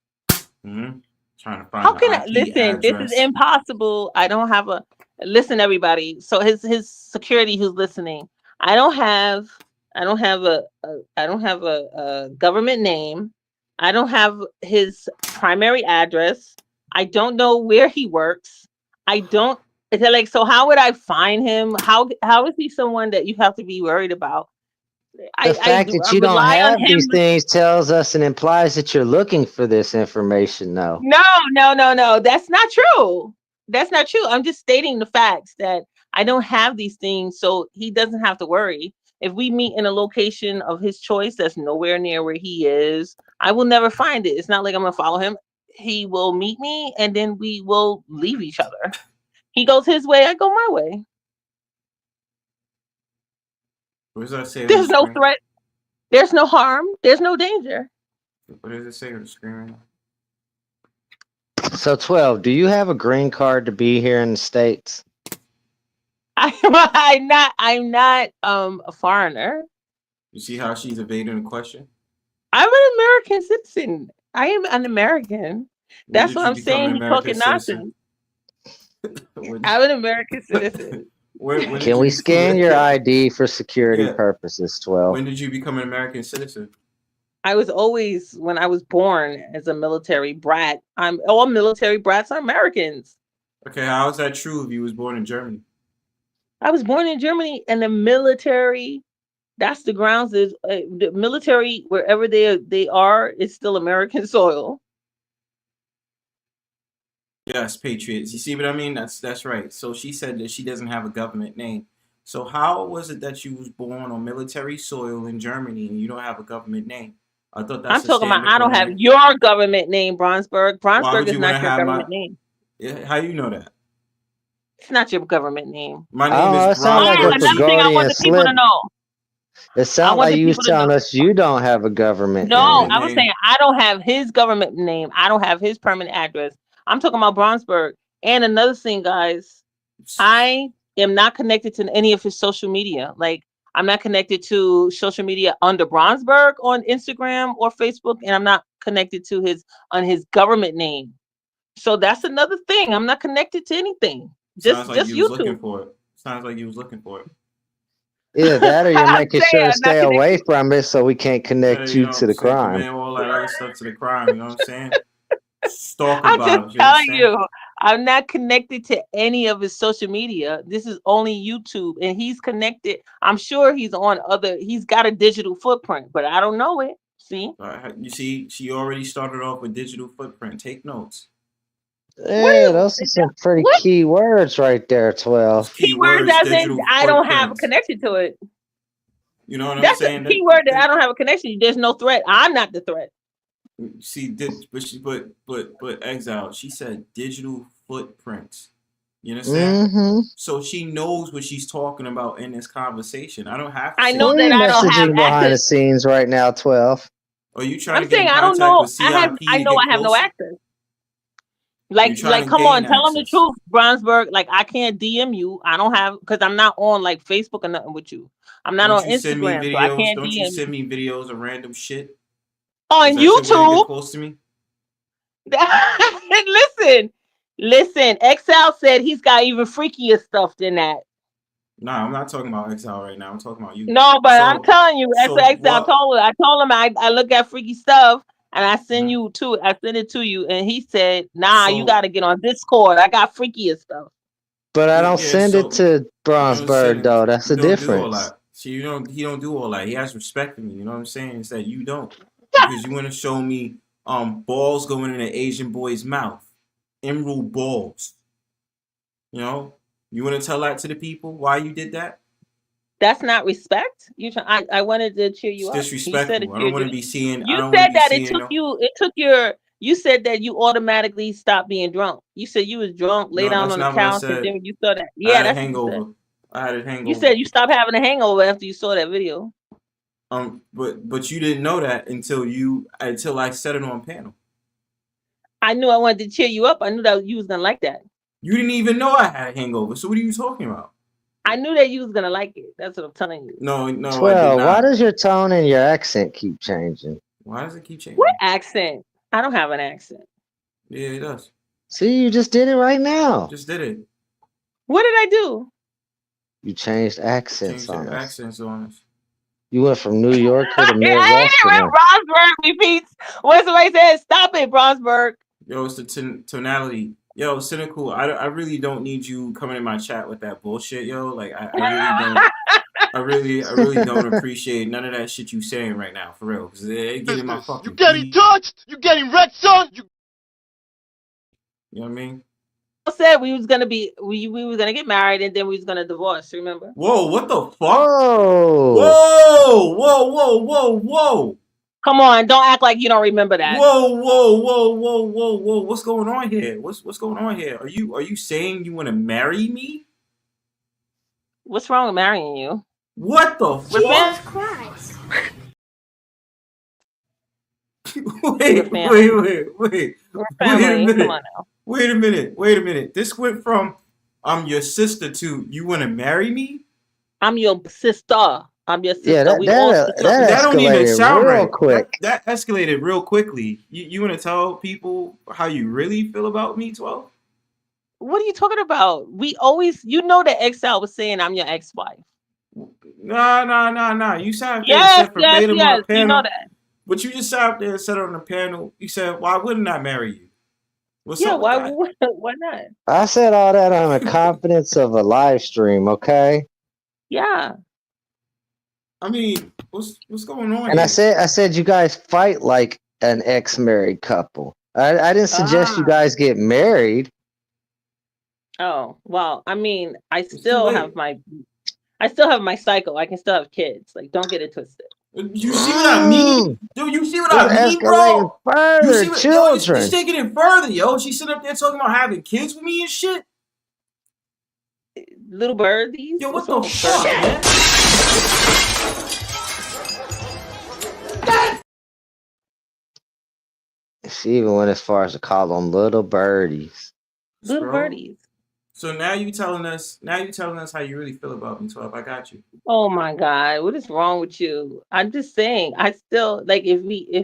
Mm-hmm. Trying to find. How can I IP listen? address. This is impossible. I don't have a listen, everybody. So his security who's listening. I don't have a government name. I don't have his primary address. I don't know where he works. I don't like. So how would I find him? How is he someone that you have to be worried about? The fact that you don't have these things tells us and implies that you're looking for this information, though. No. That's not true. That's not true. I'm just stating the facts that I don't have these things, so he doesn't have to worry. If we meet in a location of his choice that's nowhere near where he is, I will never find it. It's not like I'm gonna follow him. He will meet me and then we will leave each other. He goes his way, I go my way. What does that say? There's no threat. There's no harm. There's no danger. What does it say on the screen right now? So 12, do you have a green card to be here in the States? I'm not a foreigner. You see how she's evading the question? I'm an American citizen. I am an American. That's what I'm saying. He's talking nonsense. I'm an American citizen. Can we scan your ID for security purposes, 12? When did you become an American citizen? I was always, when I was born as a military brat. All military brats are Americans. Okay, how is that true if you was born in Germany? I was born in Germany, and the military, that's the grounds is the military, wherever they are, is still American soil. Yes, patriots. You see what I mean? That's right. So she said that she doesn't have a government name. So how was it that you was born on military soil in Germany and you don't have a government name? I thought that's. I'm talking about I don't have your government name, Bronzebird. Bronzebird is not your government name. Yeah, how you know that? It's not your government name. My I name don't know. It is sounds like And a Bronzebird. another thing I want Freudian the people slip. to know. It I sounds want like the you was people to know. telling us you don't have a government No, name. I was saying I don't have his government name. I don't have his permanent address. I'm talking about Bronzebird. And another thing, guys, I am not connected to any of his social media. Like, I'm not connected to social media under Bronzebird on Instagram or Facebook, and I'm not connected to his government name. So that's another thing. I'm not connected to anything. Sounds like Just you was YouTube. looking for it. Sounds like you was looking for it. Either that or you're I'm making saying sure to I'm not stay connected. away from it so we can't connect You you know what to I'm the saying? crime. Command all that other stuff to the crime. You know what I'm saying? Stalk I'm just about it. You telling understand? you, I'm not connected to any of his social media. This is only YouTube, and he's connected. I'm sure he's on other. He's got a digital footprint, but I don't know it. See, You see, she already started off with digital footprint. Take notes. what Yeah, is those are some pretty what key words right there, Those 12. keywords? keywords, As in, digital I don't have a footprints. connection to it. You know what I'm That's a saying? keyword that I don't have a connection. There's no threat. I'm not the threat. She did, but Exile. She said digital footprints. You understand? Mm-hmm. So she knows what she's talking about in this conversation. I don't have to I say know Who are that you I don't have messaging behind the access. scenes right now, 12? Are you trying I'm to get saying in I don't contact know. with CIP I to know get I have no closer? access. You're trying to Come gain on, tell them the access. truth, Brownsburg. Like, I can't DM you. I don't have, because I'm not on like Facebook or nothing with you. I'm not Don't on you send me Instagram, so I videos? can't Don't you DM send you. me videos of random shit? Is On that your way to YouTube. get close to me? Listen. Excel said he's got even freakier stuff than that. Nah, I'm not talking about Exile right now. I'm talking about you. No, but I'm So, telling you, so Excel what? I told him I look at freaky stuff and I send Mhm. I send it to you, and he said, nah, you So, gotta get on Discord. I got freakier stuff. But I don't yeah. send it So to you don't send Bronzebird, it. though. That's You the don't do all difference. that. See, you don't. He don't do all that. He has respect for me. You know what I'm saying? It's that you don't, because you want to show me balls going in an Asian boy's mouth, emerald balls. You know, you want to tell that to the people why you did that? That's not respect. I wanted to cheer It's you up. You said disrespectful. it I don't cheered want you to up. be seeing. I You don't want to said be that it seeing. took you said that you automatically stopped being drunk. You said you was drunk, lay No, down that's on the not what I couch, and said. then you saw that. I Yeah, had a that's what you said. hangover. I had a You hangover. said you stopped having a hangover after you saw that video. But you didn't know that until I said it on panel. I knew I wanted to cheer you up. I knew that you was gonna like that. You didn't even know I had a hangover. So what are you talking about? I knew that you was gonna like it. That's what I'm telling you. No, I did 12, why not. does your tone and your accent keep changing? Why does it keep changing? What accent? I don't have an accent. Yeah, it does. See, you just did it right now. Just did it. What did I do? You changed accents Changed on the us. accents on us. You went from New Yorker to I hate it when Midwesterner. Bronsberg repeats when somebody says, "Stop it, Bronsberg." Yo, it's the tonality. Yo, cynical. I really don't need you coming in my chat with that bullshit, yo. Like I really don't. I really don't appreciate none of that shit you saying right now, for real. Because it getting my fucking. You getting touched? You getting wrecked, son? You know what I mean? Said we was gonna get married and then we was gonna divorce. Remember? Whoa! What the fuck? Whoa! Whoa! Come on! Don't act like you don't remember that. Whoa! What's going on here? What's going on here? Are you saying you want to marry me? What's wrong with marrying you? What the fuck? Jesus Christ! Wait We're family. Come on now. Wait a minute. This went from I'm your sister to you want to marry me? I'm your sister. I'm your sister. Yeah, that don't even escalated sound real right. quick. That escalated real quickly. You want to tell people how you really feel about me, 12? What are you talking about? We always, that Exile was saying I'm your ex-wife. No. You sat there and said verbatim on the panel. You know that. But you just sat there and said on the panel, you said, why wouldn't I marry you? What's up with that? Why not? I said all that on the confidence of a live stream, okay? Yeah. I mean, what's going on And here? I said you guys fight like an ex-married couple. I didn't suggest you guys get married. Oh, well, I mean, I still have my cycle. I can still have kids. Like, don't get it twisted. You see what I mean? Dude, you see what It's I mean, escalating bro? further, You see children. it's taking it further, yo. She's sitting up there talking about having kids with me and shit. little birdies. Yo, what What's the wrong with fuck, birdies? man? She even went as far as to call them little birdies. Little birdies. So now you telling us how you really feel about me, 12. I got you. Oh my God, what is wrong with you? I'm just saying, I still like if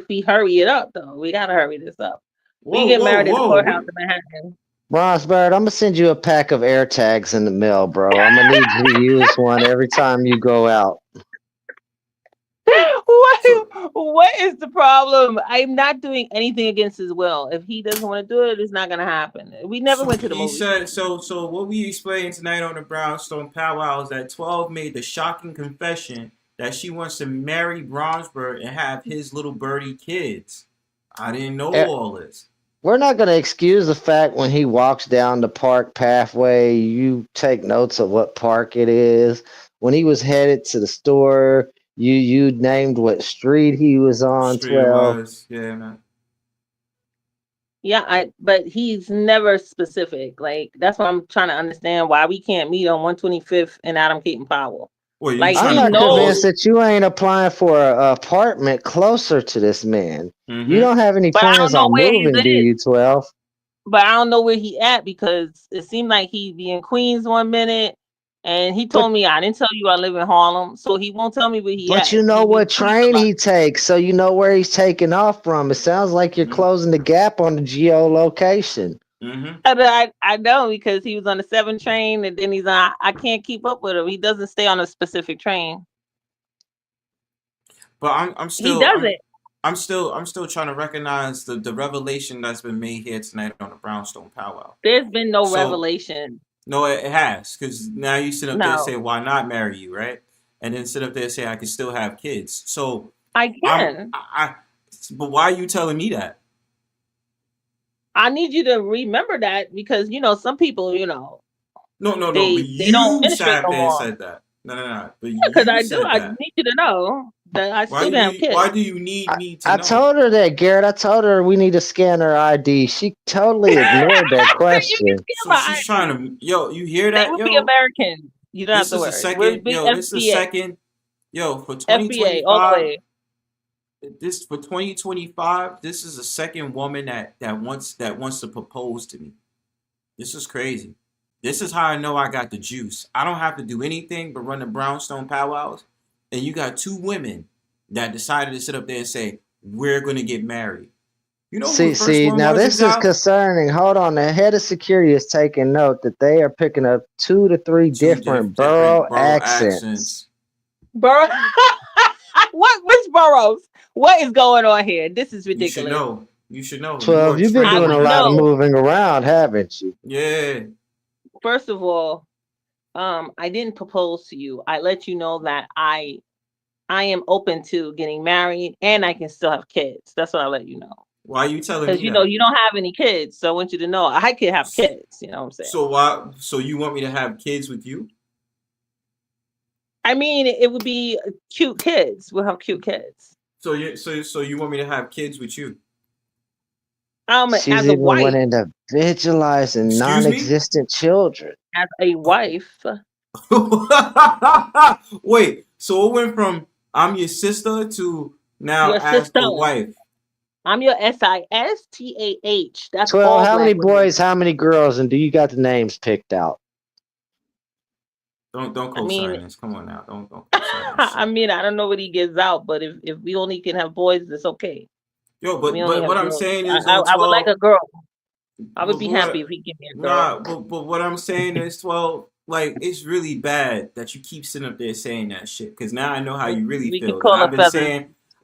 we hurry it up though, we gotta hurry this up. We get married at the courthouse in Manhattan. Bronzebird, I'm gonna send you a pack of air tags in the mail, bro. I'm gonna need you to use one every time you go out. What is the problem? I'm not doing anything against his will. If he doesn't want to do it, it's not gonna happen. We never went to the He movie. said so what we explained tonight on the Brownstone Powwow is that 12 made the shocking confession that she wants to marry Bronzebird and have his little birdie kids. I didn't know all this. We're not going to excuse the fact when he walks down the park pathway, you take notes of what park it is. When he was headed to the store, you named what street he was on. Street 12. was, yeah, man. Yeah, but he's never specific. Like that's why I'm trying to understand why we can't meet on 125th and Adam Cape and Powell. Well, like I'm not convinced that you ain't applying for an apartment closer to this man. Mm-hmm. You don't have any plans on moving, do you, 12? But I don't know where he at because it seemed like he'd be in Queens one minute, and he told me I didn't tell you I live in Harlem, so he won't tell me where he at. But you know what train he takes, so you know where he's taking off from. It sounds like you're closing the gap on the geolocation. Mm-hmm. I know because he was on the 7 train, and then he's on. I can't keep up with him. He doesn't stay on a specific train. But I'm still he doesn't. I'm still trying to recognize the revelation that's been made here tonight on the Brownstone Powwow. There's been no revelation. No, it has, because now you sit up there and No. say, "Why not marry you?" Right? And then sit up there and say, "I can still have kids." So I can. But why are you telling me that? I need you to remember that because some people, No. They don't menstruate no more. Said that. No. But because I said do. I that. need you to know that I still have kids. Why do you need me to know? I told her that, Garrett. I told her we need to scan her ID. She totally ignored that question. So she's trying to. Yo, you hear that? They would be American. You don't have to worry. This is the second. Yo, for 2025. FBA, all the way. This for 2025. This is the second woman that wants to propose to me. This is crazy. This is how I know I got the juice. I don't have to do anything but run the Brownstone powwows, and you got 2 women that decided to sit up there and say we're going to get married. You know, see. Now this is concerning. Hold on, the head of security is taking note that they are picking up 2 to 3 different borough accents. Borough. Which boroughs? What is going on here? This is ridiculous. You should know. 12, you've been doing a lot of moving around, haven't you? Yeah. First of all, I didn't propose to you. I let you know that I am open to getting married and I can still have kids. That's what I let you know. Why are you telling me? Because you know you don't have any kids, so I want you to know I can have kids. You know what I'm saying? So why? So you want me to have kids with you? I mean, it would be cute kids. We'll have cute kids. So you want me to have kids with you? She's as a even wife, went into visualizing non-existent children. As a wife. Wait, so it went from I'm your sister to now your as sister. a wife. I'm your SISTAH. That's 12. all. How many boys? How many girls? And do you got the names picked out? Don't co-sign this. Come on now. Don't co-sign this. I mean, I don't know what he gives out, but if we only can have boys, it's okay. Yo, but what I'm saying is, I would like a girl. I would be happy if he give me a girl. Nah, but what I'm saying is, 12. Like, it's really bad that you keep sitting up there saying that shit. Because now I know how you really feel.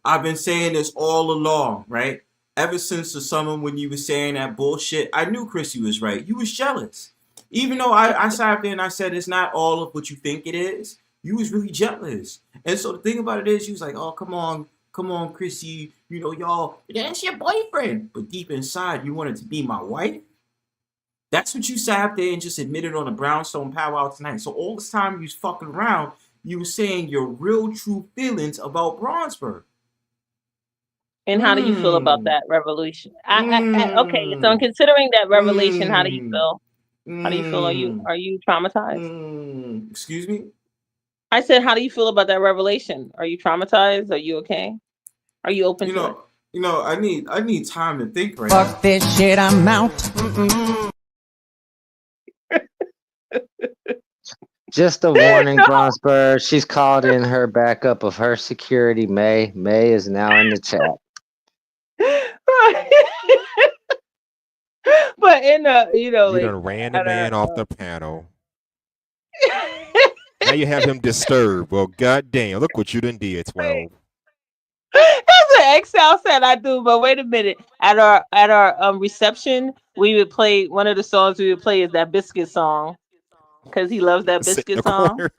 I've been saying this all along, right? Ever since the summer when you were saying that bullshit, I knew Chrissy was right. You was jealous. Even though I sat there and I said it's not all of what you think it is, you was really jealous. And so the thing about it is, you was like, oh, come on, Chrissy, y'all, that's your boyfriend. But deep inside, you wanted to be my wife. That's what you sat up there and just admitted on the Brownstone powwow tonight. So all this time you was fucking around, you were saying your real true feelings about Bronzebird. And how do you feel about that revelation? Okay, so I'm considering that revelation. How do you feel? How do you feel? Are you traumatized? Excuse me? I said, how do you feel about that revelation? Are you traumatized? Are you okay? Are you open You to it? know, I need time to think right Fuck this shit, I'm out. Just a warning, No. Bronzebird. She's called in her backup of her security, May. May is now in the chat. But in a, You like done ran the at man off the panel. Now you have him disturbed. Well, goddamn, look what you done did, 12. That's what Excel said I do, but wait a minute. At our reception, we would play one of the songs we would play is that biscuit song. Because he loves that Sit in the biscuit song. corner.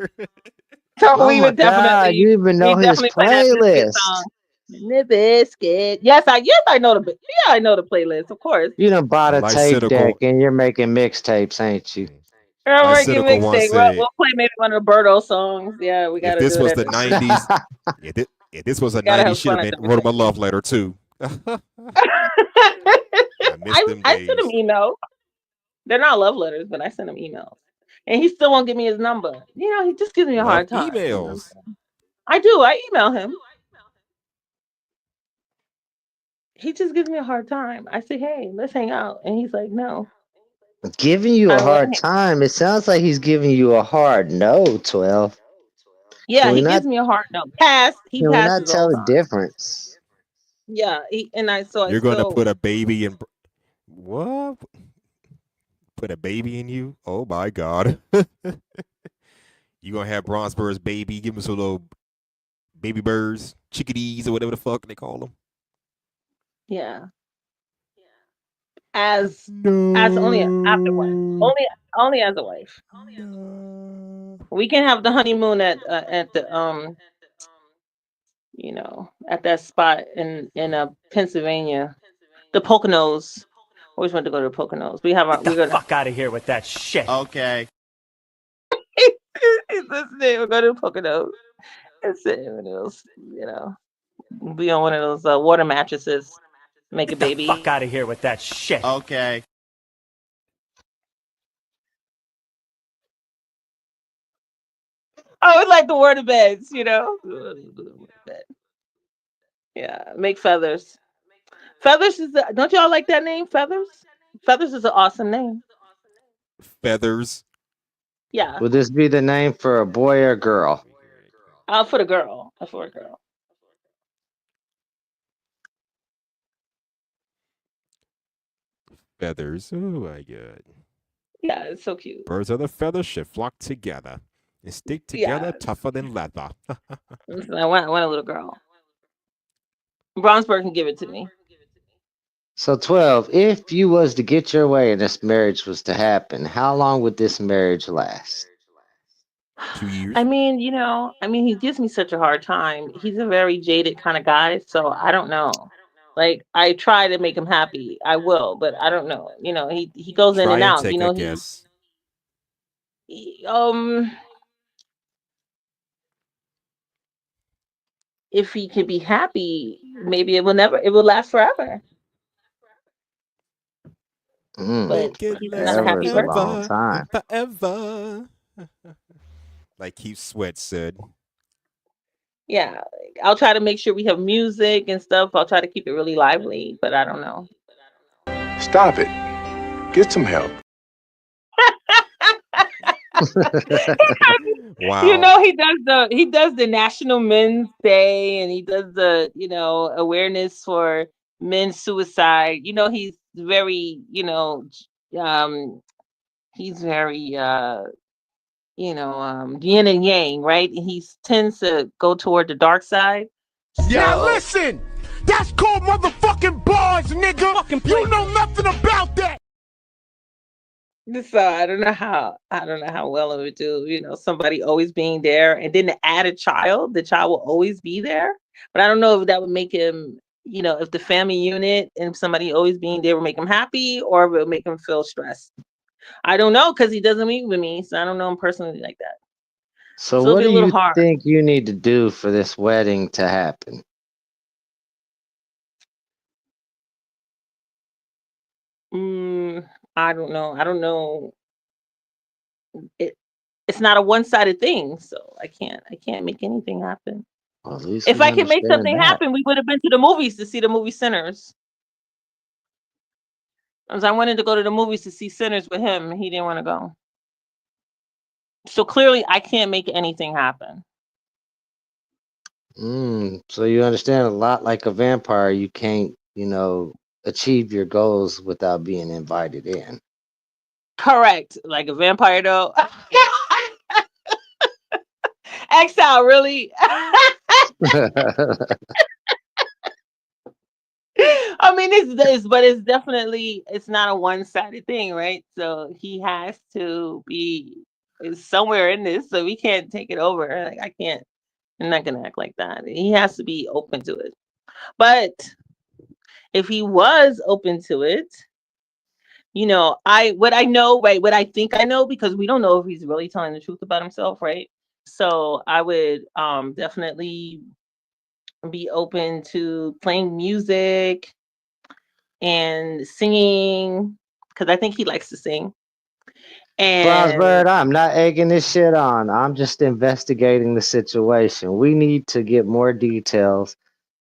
So Oh we my would God, you even know his definitely play that biscuit playlist. song. The biscuit. Yes, I know I know the playlist, of course. You done bought a Like tape deck Cynical, and you're making mixtapes, ain't you? I'm like making Cynical once mixtape. said, We'll play maybe one of the Birdo songs. Yeah, we if gotta this do it was at the the 90s, if this was a gotta 90s, have should fun have at been the wrote him a reception. love letter too. I miss them I sent him days. emails. They're not love letters, but I sent him emails. And he still won't give me his number. He just gives me a Love hard time. emails. I do. I email him. He just gives me a hard time. I say, hey, let's hang out. And he's like, no. Giving you I a don't want to hard hang. time. It sounds like he's giving you a hard no, 12. Yeah, he gives me a hard no. He Can we not passes all tell the the time. difference? Yeah, I You're gonna still put a baby in what? Put a baby in you? Oh my God! You gonna have Bronzebird's baby? Give him some little baby birds, chickadees, or whatever the fuck they call them. yeah. As only after wife. No. Only as a wife. No. We can have the honeymoon at the at that spot in Pennsylvania, the Poconos. Always want to go to the Poconos. Get the We're gonna. fuck out of here with that shit. Okay. We're going to the Poconos and sit in those, be on one of those water mattresses, make a Get the baby. fuck out of here with that shit. Okay. Oh, it's like the water beds, Yeah, make feathers. Feathers don't y'all like that name? Feathers. Feathers is an awesome name. Feathers. Yeah. Would this be the name for a boy or girl? For the girl. For a girl. Feathers. Oh my God. Yeah, it's so cute. Birds of the feathers should flock together and stick together Yeah. tougher than leather. I want a little girl. Bronzebird can give it to me. So 12, if you was to get your way and this marriage was to happen, how long would this marriage last? 2 years. I mean, he gives me such a hard time. He's a very jaded kind of guy, so I don't know. Like I try to make him happy. I will, but I don't know. He goes in Try and and out. take a guess. If he can be happy, maybe it will last forever. But Make it he's not last a happy Forever is a person. long forever time. and forever. Like Keith Sweat said. Yeah, I'll try to make sure we have music and stuff. I'll try to keep it really lively, but I don't know. Stop it. Get some help. Wow. He does the National Men's Day, and he does the awareness for men's suicide. He's very he's very yin and yang, right? And he tends to go toward the dark side. Now So, listen, that's called motherfucking bars, nigga. You know nothing about that. So I don't know how well it would do. Somebody always being there, and then to add a child, the child will always be there. But I don't know if that would make him, if the family unit and somebody always being there would make him happy, or if it would make him feel stressed. I don't know because he doesn't meet with me, so I don't know him personally like that. So So it'll what be do a little you hard. think you need to do for this wedding to happen? I don't know. I don't know. it's not a one-sided thing, so I can't make anything happen. Well, at least If we I can make understand something that. happen, we would have been to the movies to see the movie Sinners. As I wanted to go to the movies to see Sinners with him, and he didn't want to go. So clearly, I can't make anything happen. So you understand a lot like a vampire, you can't, achieve your goals without being invited in. Correct, like a vampire though. Exile, really? I mean, but it's definitely it's not a one-sided thing, right? So he has to be somewhere in this, so we can't take it over. Like I can't. I'm not gonna act like that. He has to be open to it. But if he was open to it, what I know, right? What I think I know, because we don't know if he's really telling the truth about himself, right? So I would definitely be open to playing music and singing because I think he likes to sing. And Bronzebird, I'm not egging this shit on. I'm just investigating the situation. We need to get more details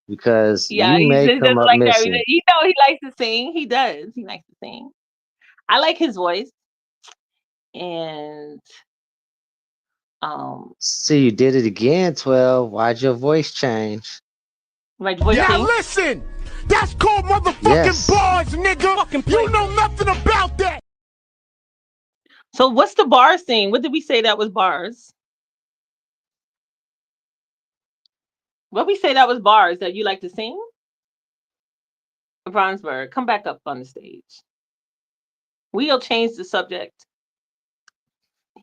because yeah, you he may just come doesn't up like that. missing. He likes to sing. He does. He likes to sing. I like his voice. And See, you did it again, 12. Why'd your voice change? my voice Now changed. listen, that's called motherfucking Yes. bars, nigga. You know nothing about that. So what's the bars thing? What did we say that was bars? What we say that was bars that you like to sing? Bronzebird, come back up on the stage. We'll change the subject.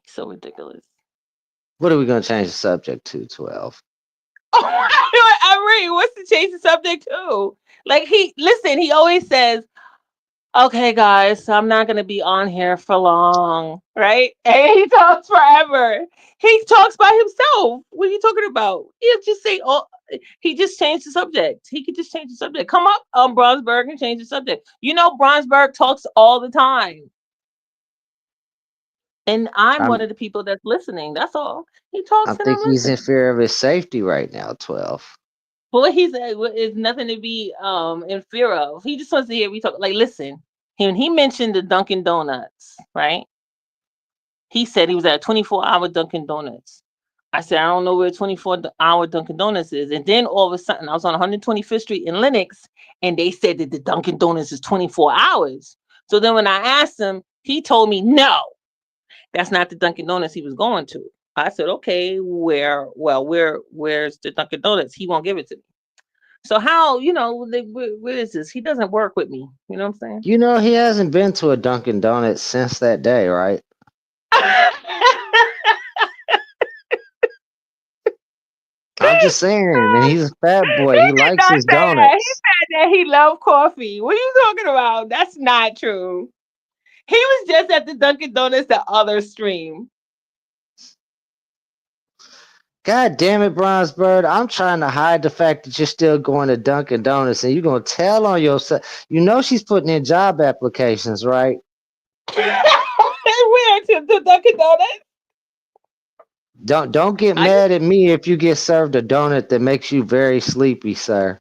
So ridiculous. What are we going to change the subject to, 12? I mean, what's to change the subject to? Like he always says, okay, guys, so I'm not going to be on here for long, right? And he talks forever. He talks by himself. What are you talking about? He'll just say, oh, he just changed the subject. He could just change the subject. Come up, Bronzebird, and change the subject. Bronzebird talks all the time. And I'm one of the people that's listening. That's all. He talks I and think I'm he's in listening. fear of his safety right now, 12. Well, he said is nothing to be in fear of. He just wants to hear we talk. Like, listen, when he mentioned the Dunkin' Donuts, right? He said he was at a 24-hour Dunkin' Donuts. I said, I don't know where 24-hour Dunkin' Donuts is. And then all of a sudden, I was on 125th Street in Lenox, and they said that the Dunkin' Donuts is 24 hours. So then when I asked him, he told me, no, that's not the Dunkin' Donuts he was going to. I said, okay, where's the Dunkin' Donuts? He won't give it to me. So how, where is this? He doesn't work with me. You know what I'm saying? He hasn't been to a Dunkin' Donuts since that day, right? I'm just saying, and he's a fat boy. He likes Not his say that. He donuts. said that he loved coffee. What are you talking about? That's not true. He was just at the Dunkin' Donuts the other stream. God damn it, Bronzebird. I'm trying to hide the fact that you're still going to Dunkin' Donuts and you're going to tell on yourself. She's putting in job applications, right? Where to the Dunkin' Donuts? Don't get mad at me if you get served a donut that makes you very sleepy, sir.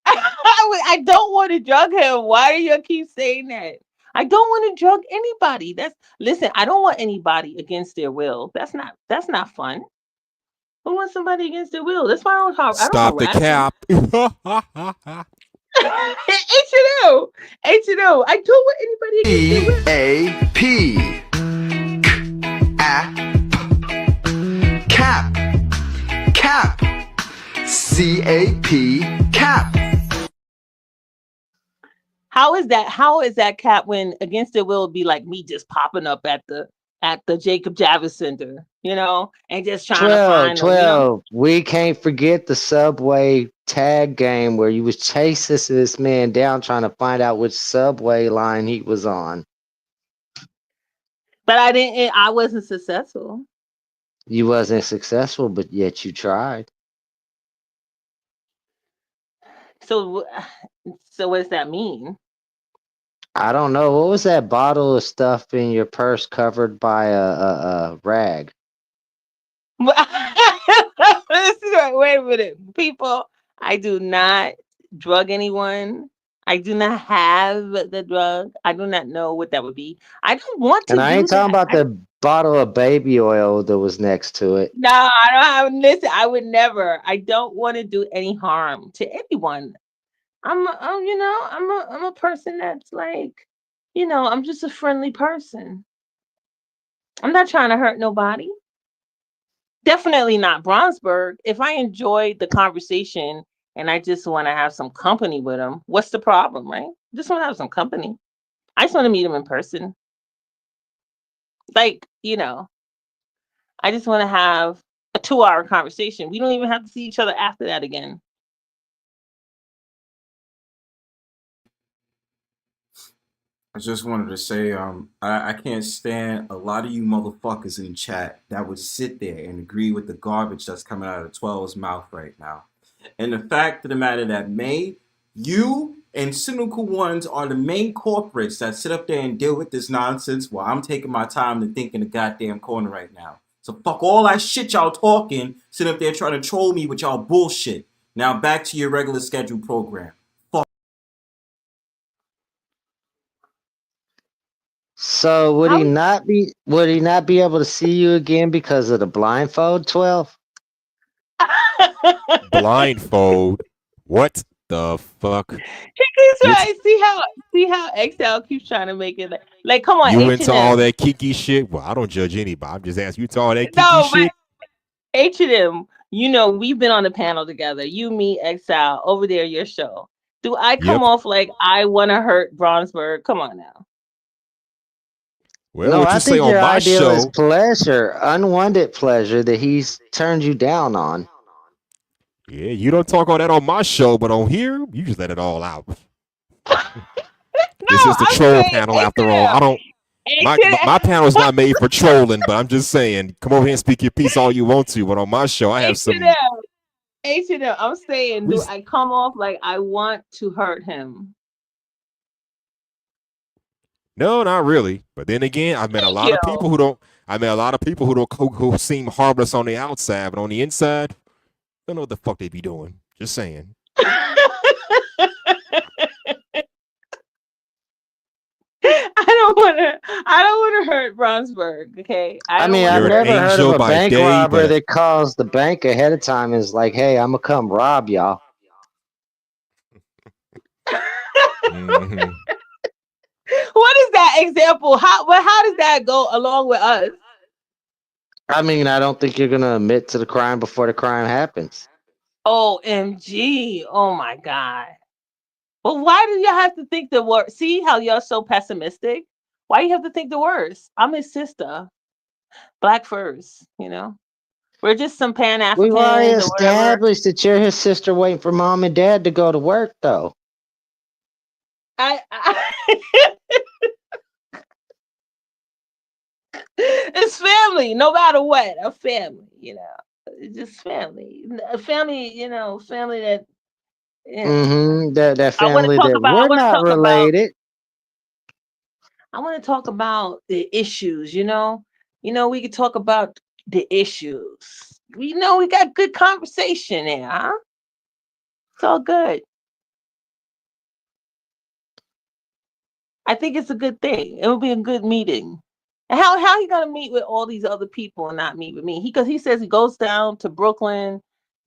I don't want to drug him. Why do you keep saying that? I don't want to drug anybody. Listen, I don't want anybody against their will. That's not fun. Who wants somebody against their will? That's why I don't Stop the cap. H&O. I don't want anybody against their will. E-A-P. Cap. Cap. C-A-P. Cap. How is that cap when against their will would be like me just popping up at the Jacob Javits Center, and just trying to find 12. We can't forget the subway tag game where you was chasing this man down trying to find out which subway line he was on. But I wasn't successful. You wasn't successful, but yet you tried. So what does that mean? I don't know. What was that bottle of stuff in your purse covered by a rag? Wait a minute, people. I do not drug anyone. I do not have the drug. I do not know what that would be. I don't want to And I do ain't talking that. about the bottle of baby oil that was next to it. No, I don't have. Listen, I would never. I don't want to do any harm to anyone. I'm a person that's like, I'm just a friendly person. I'm not trying to hurt nobody. Definitely not Bronzebird. If I enjoyed the conversation and I just want to have some company with him, what's the problem, right? Just want to have some company. I just want to meet him in person. Like, I just want to have a 2-hour conversation. We don't even have to see each other after that again. I just wanted to say, I can't stand a lot of you motherfuckers in chat that would sit there and agree with the garbage that's coming out of 12's mouth right now. And the fact of the matter that you and cynical ones are the main corporates that sit up there and deal with this nonsense while I'm taking my time to think in the goddamn corner right now. So fuck all that shit y'all talking, sitting up there trying to troll me with y'all bullshit. Now back to your regular scheduled program. Fuck. So would he not be able to see you again because of the blindfold, 12? Blindfold. What the fuck? He keeps trying. See how Xiled keeps trying to make it like come on, You H&M. into all that kinky shit? Well, I don't judge anybody. I'm just asking you to all that kinky No, shit. but H&M, we've been on the panel together. You, me, Xiled, over there, your show. Do I come off like I want to hurt Bronzebird? Come on now. Well, No, what I you say think your on my ideal is show? pleasure, unwanted pleasure that he's turned you down on. Yeah, you don't talk all that on my show, but on here, you just let it all out. This is the troll panel after all. I don't. My panel is not made for trolling, but I'm just saying, come over here and speak your piece all you want to. But on my show, I have some. H&M, I'm saying, do I come off like I want to hurt him? No, not really. But then again, I've met a lot of people who don't. I met a lot of people who seem harmless on the outside, but on the inside, don't know what the fuck they be doing. Just saying. I don't want to hurt Bronzebird. Okay. I mean, I've never heard of a bank robber that calls the bank ahead of time and is like, "Hey, I'm gonna come rob y'all." Mm-hmm. What is that example? How does that go along with us? I mean, I don't think you're gonna admit to the crime before the crime happens. OMG. Oh my God. But why do y'all have to think the worst? See how y'all so pessimistic? Why you have to think the worst? I'm his sister. Black first, We're just some Pan-Africans. We've already established that you're his sister waiting for mom and dad to go to work, though. It's family, no matter what. A family, It's just family. A family, family that. That family that we're not related. I want to talk about the issues. We could talk about the issues. We got good conversation there, huh? It's all good. I think it's a good thing. It will be a good meeting. And how he gonna meet with all these other people and not meet with me? Because he says he goes down to Brooklyn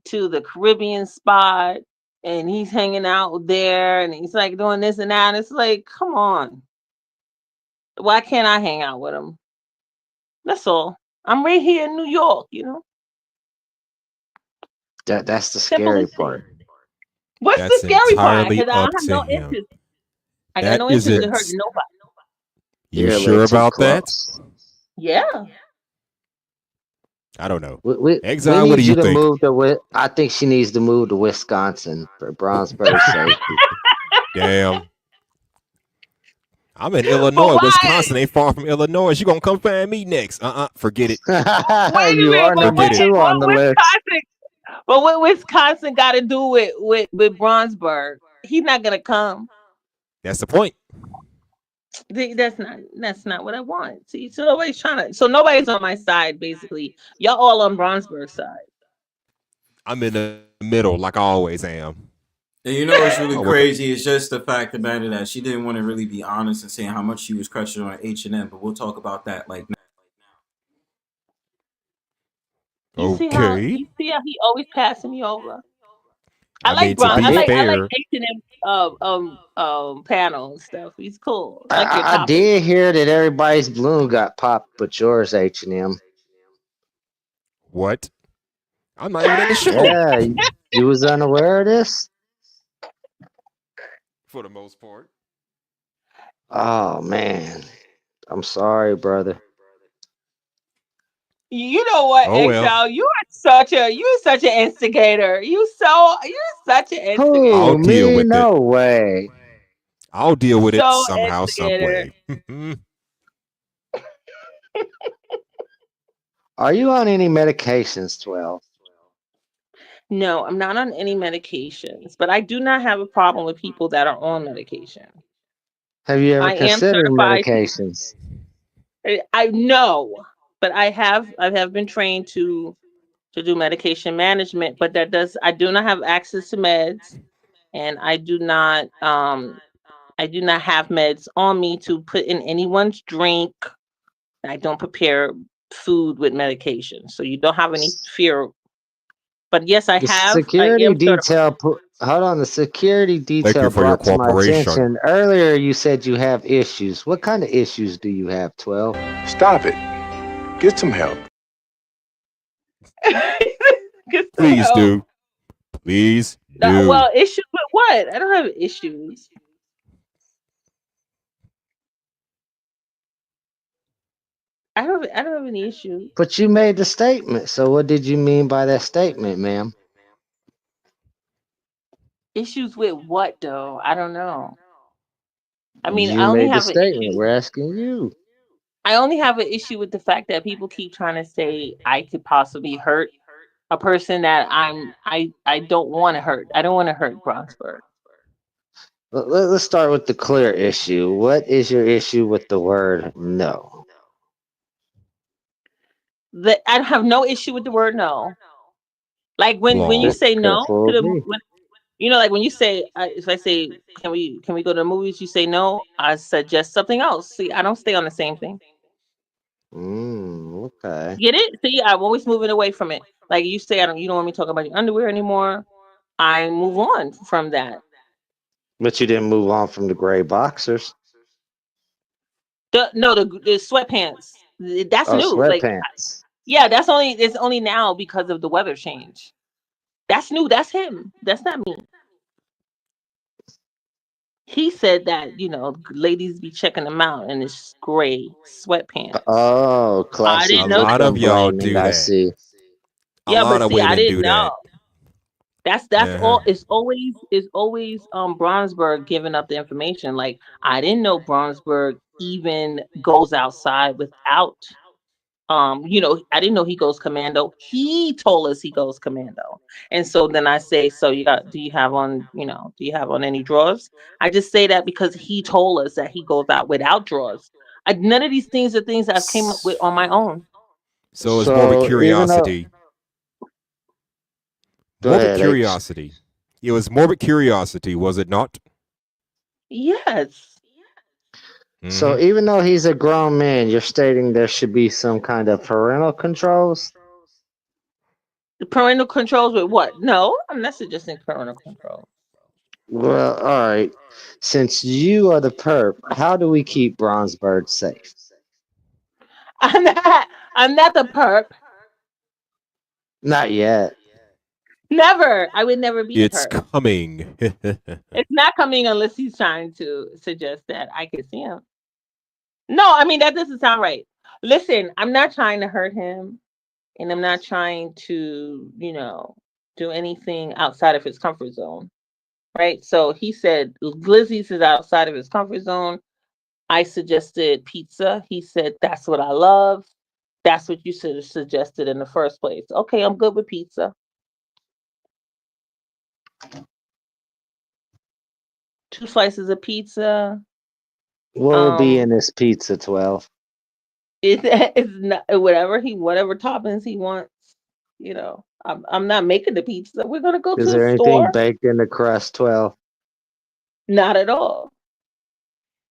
to the Caribbean spot and he's hanging out there and he's like doing this and that. And it's like, come on. Why can't I hang out with him? That's all. I'm right here in New York, That's the scary part. What's the scary part? Because I have no interest. I got no interest in hurting nobody. You sure about that? Yeah. I don't know. Exile, what do you think? I think she needs to move to Wisconsin for Bronzebird's sake. Damn. I'm in Illinois. Wisconsin ain't far from Illinois. You gonna come find me next? Forget it. You are number 2 on the list. But what Wisconsin got to do with Bronzebird? He's not gonna come. That's the point. That's not what I want. See, so nobody's trying to. So nobody's on my side. Basically, y'all all on Bronzebird's side. I'm in the middle, like I always am. And you know what's really Oh, what the- crazy? It's just the fact of the matter that she didn't want to really be honest and saying how much she was crushing on H&M, but we'll talk about that like now. Okay. You see how he always passing me over. I I mean, like to Bron. be I like fair, H&M panel and stuff. He's cool. I I, like your I topic. did hear that everybody's balloon got popped, but yours H&M. what? I'm not even in the show Yeah, you was unaware of this? for the most part. Oh man, I'm sorry, brother. You know what, Oh well, Exile? You're such an instigator. You're such an I'll Who, instigator. deal me? with it. No way. I'll deal with it So somehow, some instigator. way. Are you on any medications, 12? No, I'm not on any medications, but I do not have a problem with people that are on medication. Have you ever I am considered certified. medications? I know, but I have been trained to do medication management, but I do not have access to meds, and I do not have meds on me to put in anyone's drink. I don't prepare food with medication, so you don't have any fear. But yes, The I security am certified. detail, hold on, the security Thank detail you for your brought to my cooperation. attention earlier. You said you have issues. What kind of issues do you have, 12? Stop it. Get some help. Get some Please help. do. Please do. Well, issues with what? I don't have issues. I don't have any issues. But you made the statement. So what did you mean by that statement, ma'am? Issues with what though? I don't know. I mean, You made the statement. We're asking you. I only have an issue with the fact that people keep trying to say I could possibly hurt a person that I don't want to hurt. I don't want to hurt Bronzebird. Let's start with the clear issue. What is your issue with the word no? I have no issue with the word no. Like when you Flaw. say Could no to fool the me. like when you say if I say can we go to the movies, you say no, I suggest something else. See, I don't stay on the same thing. Okay. Get it? See, I'm always moving away from it. Like you say, you don't want me to talk about your underwear anymore. I move on from that. But you didn't move on from the gray boxers. The sweatpants. That's Oh, new. Like sweatpants. yeah, it's only now because of the weather change. That's new. That's him. That's not me. He said that, ladies be checking them out and it's gray sweatpants. Oh, I classic A didn't know lot that. of victim y'all blaming. do I that. see. A Yeah, lot but of see, I women didn't do that. know. That's Uh-huh. all. It's always Bronzebird giving up the information. Like I didn't know Bronzebird even goes outside without I didn't know he goes commando. He told us he goes commando. And so then I say, so do you have on, do you have on any drawers? I just say that because he told us that he goes out without drawers. None of these things are things I've came up with on my own. So it's morbid So even though, curiosity. go Morbid ahead, H. curiosity. It was morbid curiosity, was it not? Yes. So Mm-hmm. even though he's a grown man, you're stating there should be some kind of parental controls. The parental controls with what? No, I'm not suggesting parental control. Well, all right. Since you are the perp, how do we keep Bronzebird safe? I'm not the perp. Not yet. Never. I would never be the It's perp. coming. It's not coming unless he's trying to suggest that I could see him. No, I mean that doesn't sound right. Listen, I'm not trying to hurt him, and I'm not trying to, do anything outside of his comfort zone. Right? So he said Glizzy's is outside of his comfort zone. I suggested pizza. He said that's what I love. That's what you should have suggested in the first place. Okay, I'm good with pizza. 2 slices of pizza. What would be in this pizza, 12? It's not whatever toppings he wants. You know, I'm not making the pizza. We're gonna go to Is the there anything store. baked in the crust, 12? Not at all.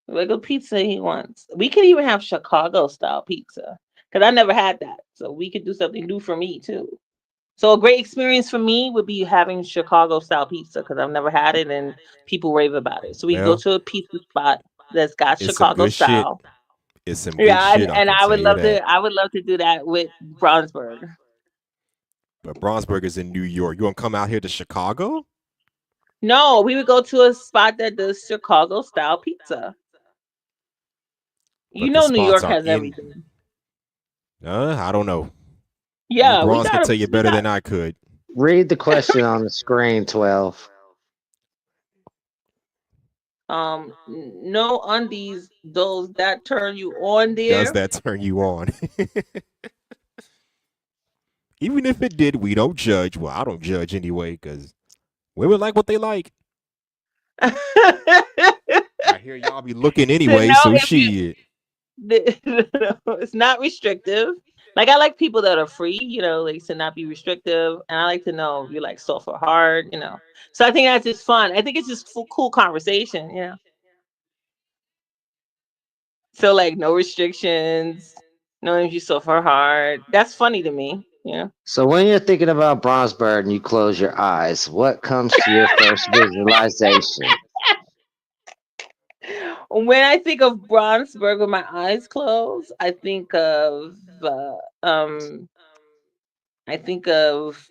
Regular pizza he wants. We could even have Chicago style pizza because I never had that. So we could do something new for me too. So a great experience for me would be having Chicago style pizza because I've never had it and people rave about it. So we go Well, to a pizza spot that's got it's some Chicago good shit. style. It's some good Yeah, shit. I and can I tell would you love that. to. I would love to do that with Bronzebird. But Bronzebird is in New York. You want to come out here to Chicago? No, we would go to a spot that does Chicago style pizza. You But the know, New spots York are has in. everything. I don't know. Maybe Yeah, we Bronze could got tell you we better got than I could. Read the question on the screen, 12. no undies those that turn you on Does there. that turn you on? Even if it did, we don't judge. Well, I don't judge anyway because women like what they like. I hear y'all be looking To anyway, know so if you shit. it's not restrictive. Like I like people that are free, you know, like to not be restrictive, and I like to know if you're like soft or hard, you know. So I think that's just fun. I think it's just cool conversation, you know. So like no restrictions, no if you soft or hard. That's funny to me, you know. So when you're thinking about Bronzebird and you close your eyes, what comes to your first visualization? When I think of Bronzebird with my eyes closed, um I think of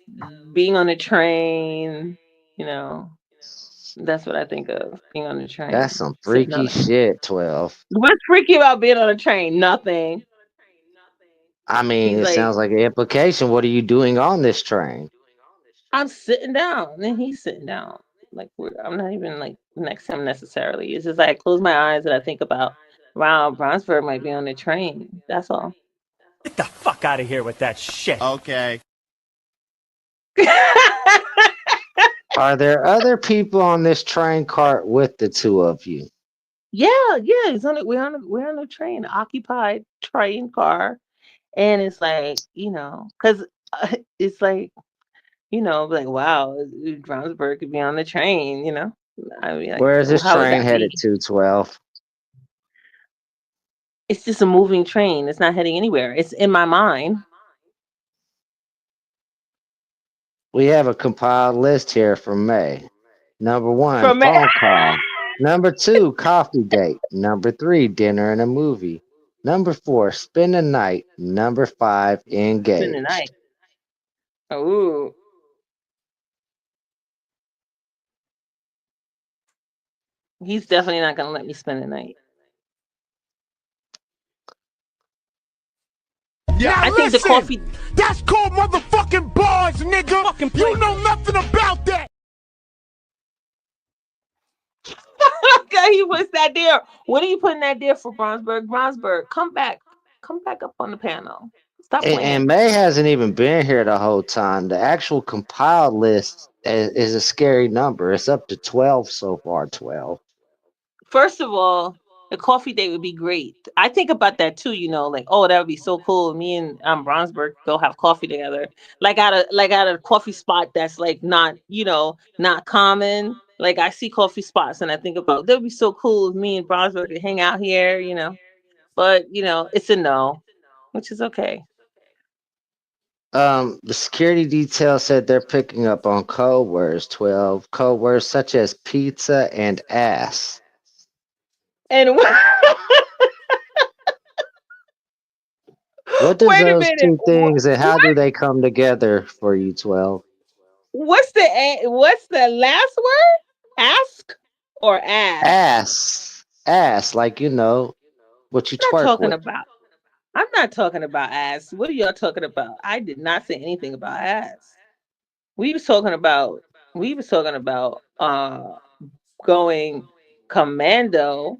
being on a train, you know. That's what I think of, being on a train, That's some sitting on freaky it. shit, 12. What's freaky about being on a train? Nothing. I mean, He's it like, sounds like an implication. What are you doing on this train? I'm sitting down, and he's sitting down. Like I'm not even like next to him necessarily. It's just like I close my eyes and I think about, wow, Brownsburg might be on the train. That's all. Get the fuck out of here with that shit. Okay. Are there other people on this train cart with the two of you? Yeah, yeah. It's on it. We're on a train, occupied train car, and it's like because it's like like wow, Brownsburg could be on the train. I mean, like, Where is this how would train that headed be? to, 12? It's just a moving train. It's not heading anywhere. It's in my mind. We have a compiled list here from May. Number 1, From phone call. Number 2, coffee date. Number 3, dinner and a movie. Number 4, spend the night. Number 5, spend the night. engaged. Oh, he's definitely not gonna let me spend the night. Yeah, I think the coffee. That's called motherfucking bars, nigga. You know nothing about that. Okay, he puts that there. What are you putting that there for, Brownsburg? Brownsburg, come back up on the panel. Stop And playing. May hasn't even been here the whole time. The actual compiled list is a scary number. It's up to 12 so far, 12. First of all, the coffee date would be great. I think about that too. Like, oh, that would be so cool. Me and Brownsburg go have coffee together, like at a coffee spot that's like not common. Like I see coffee spots and I think about that would be so cool if me and Brownsburg could hang out here. But it's a no, which is okay. The security detail said they're picking up on code words, 12. Code words such as pizza and ass. And What does wait a those minute, two things and how what? do they come together for you, 12? What's the last word? Ask or ass? Ass. Ass, like, what you I'm not twerk talking with. about. I'm not talking about ass. What are y'all talking about? I did not say anything about ass. We was talking about. We was talking about going commando.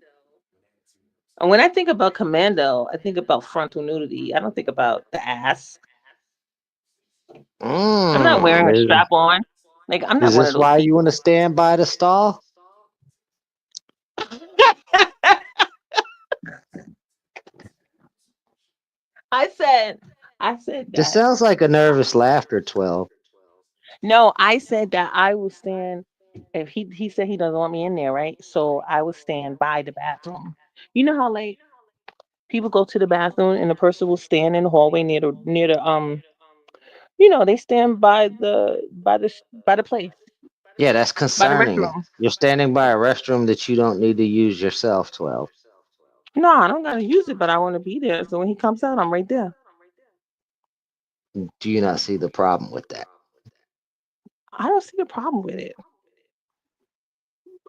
And when I think about commando, I think about frontal nudity. I don't think about the ass. I'm not wearing a Is, strap on. Like I'm not is one of this those why you people. want to stand by the stall? I said This that. sounds like a nervous laughter, 12. No, I said that I will stand if he said he doesn't want me in there, right? So I will stand by the bathroom. You know how like people go to the bathroom and the person will stand in the hallway near the they stand by the place, Yeah, that's by the concerning. restroom. You're standing by a restroom that you don't need to use yourself, 12. No, I don't gotta use it, but I want to be there. So when he comes out, I'm right there. Do you not see the problem with that? I don't see a problem with it.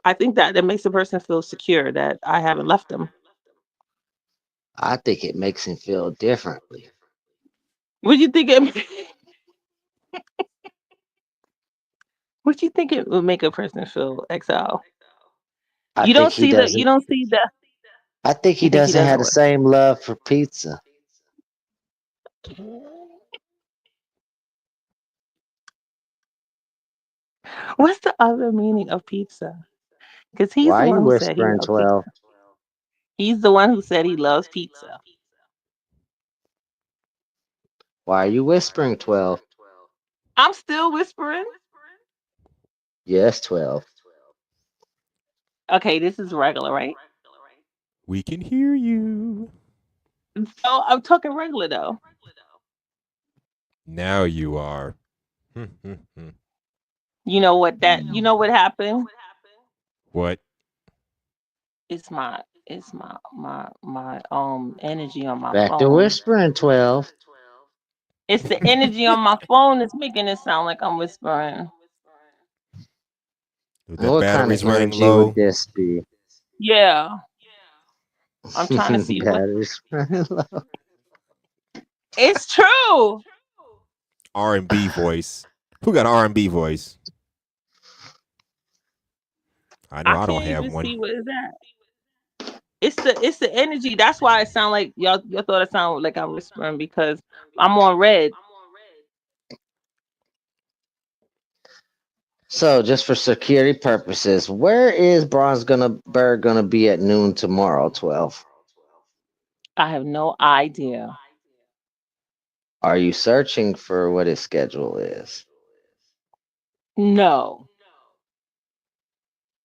I think that makes the person feel secure that I haven't left them. I think it makes him feel differently. What do you think it? What do you think it would make a person feel exile? I You think don't he see the. You doesn't. don't see the. I think he You think he doesn't doesn't have the what? same love for pizza. What's the other meaning of pizza? Because he's Why the are one you who said he whispering, loves 12? pizza. He's the one who said he loves pizza. Why are you whispering, 12? I'm still whispering. Yes, 12. Okay, this is regular, right? We can hear you. So I'm talking regular though. Now you are. You know what that? You know what happened? What? It's my energy on my Back to phone. whispering, 12. It's the energy on my phone that's making it sound like I'm whispering. The What kind of battery's running energy would low. this be? Yeah, I'm trying to see what. Batteries running low. It's true. R&B voice. Who got R&B voice? I know I I don't can't have even one. see what is that. It's the energy. That's why it sound like y'all thought it sounded like I'm whispering because I'm on red. So, just for security purposes, where is Bronzebird gonna be at noon tomorrow, 12? I have no idea. Are you searching for what his schedule is? No.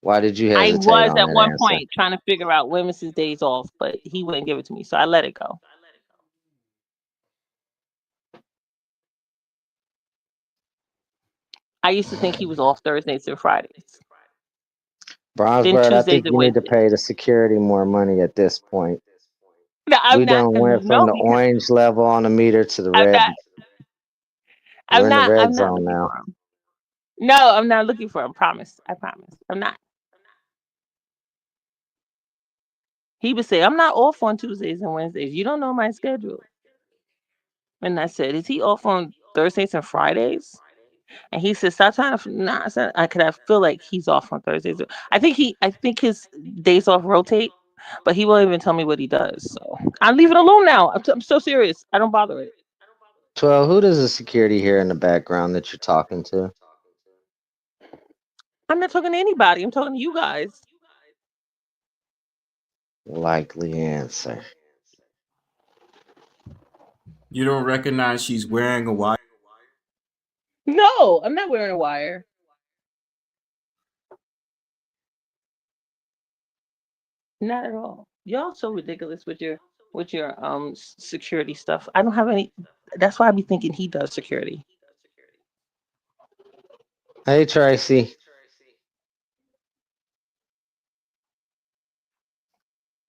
Why did you I hesitate was on at that one answer? point trying to figure out when was his days off, but he wouldn't give it to me, so I let it go. I used to think he was off Thursdays and Fridays, then Bronzebird, I Tuesdays think and you need to Wednesdays. pay the security more money at this point. No, We I'm not. done went from No, the because orange level on the meter to the I'm red. not. We're I'm in the not. red I'm not zone looking now. for him. No, I'm not looking for him. Promise. I promise. I'm not. He would say, I'm not off on Tuesdays and Wednesdays. You don't know my schedule. And I said, is he off on Thursdays and Fridays? And he said, stop trying to. Nah, I said, I could. I feel like he's off on Thursdays. I think his days off rotate, but he won't even tell me what he does. So I leave it alone now. I'm so serious. I don't bother it. 12, who does the security hear in the background that you're talking to? I'm not talking to anybody. I'm talking to you guys. Likely answer. You don't recognize she's wearing a wire? No, I'm not wearing a wire. Not at all. Y'all so ridiculous with your security stuff. I don't have any. That's why I be thinking he does security. Hey, Tracy.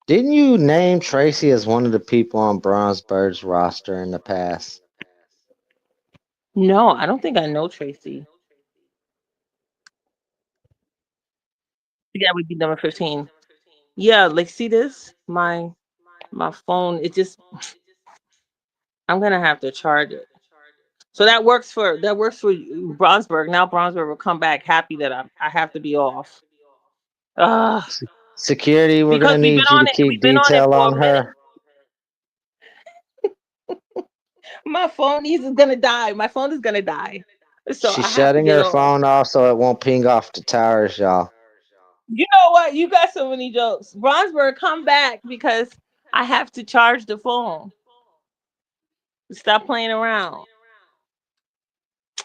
Didn't you name Tracy as one of the people on Bronzebird's roster in the past? No, I don't think I know Tracy. Yeah, would be number 15. Yeah, like see this? My phone, it just I'm gonna have to charge it. So that works for Bronzeberg. Now Bronzeberg will come back happy that I have to be off. Ugh. Security, we're Because gonna need you to keep we've been on it detail for on a minute. her. My phone is gonna die. My phone is gonna die. So She's I have to shutting get her off. phone off so it won't ping off the towers, y'all. You know what? You got so many jokes. Bronzeberg, come back because I have to charge the phone. Stop playing around.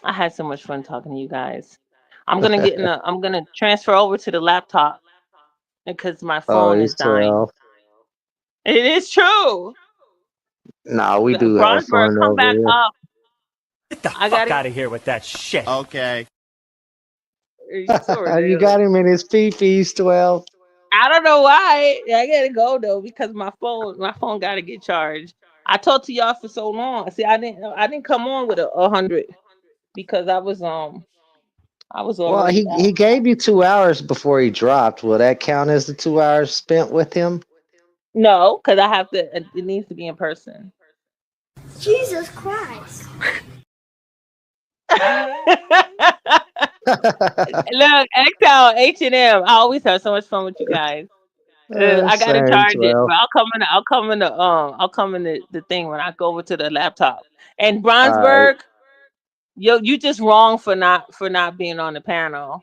I had so much fun talking to you guys. I'm gonna transfer over to the laptop because my Oh, phone you is dying. 12. It is true. Nah, we do have Bronzebird, fun come over back here. up. Get the I fuck got out of here with that shit. Okay. it. So You ridiculous. got him in his fee-fees, 12. I don't know why. I gotta go though because my phone gotta get charged. I talked to y'all for so long. See, I didn't come on with 100 because I was Well, already he out. gave you 2 hours before he dropped. Will that count as the 2 hours spent with him? No, because I have to. It needs to be in person. Jesus Christ. Look, XL, H&M. I always have so much fun with you guys. I gotta Same, charge it, 12. but I'll come in the thing when I go over to the laptop. And All right. Bronzebird, you just wrong for not being on the panel.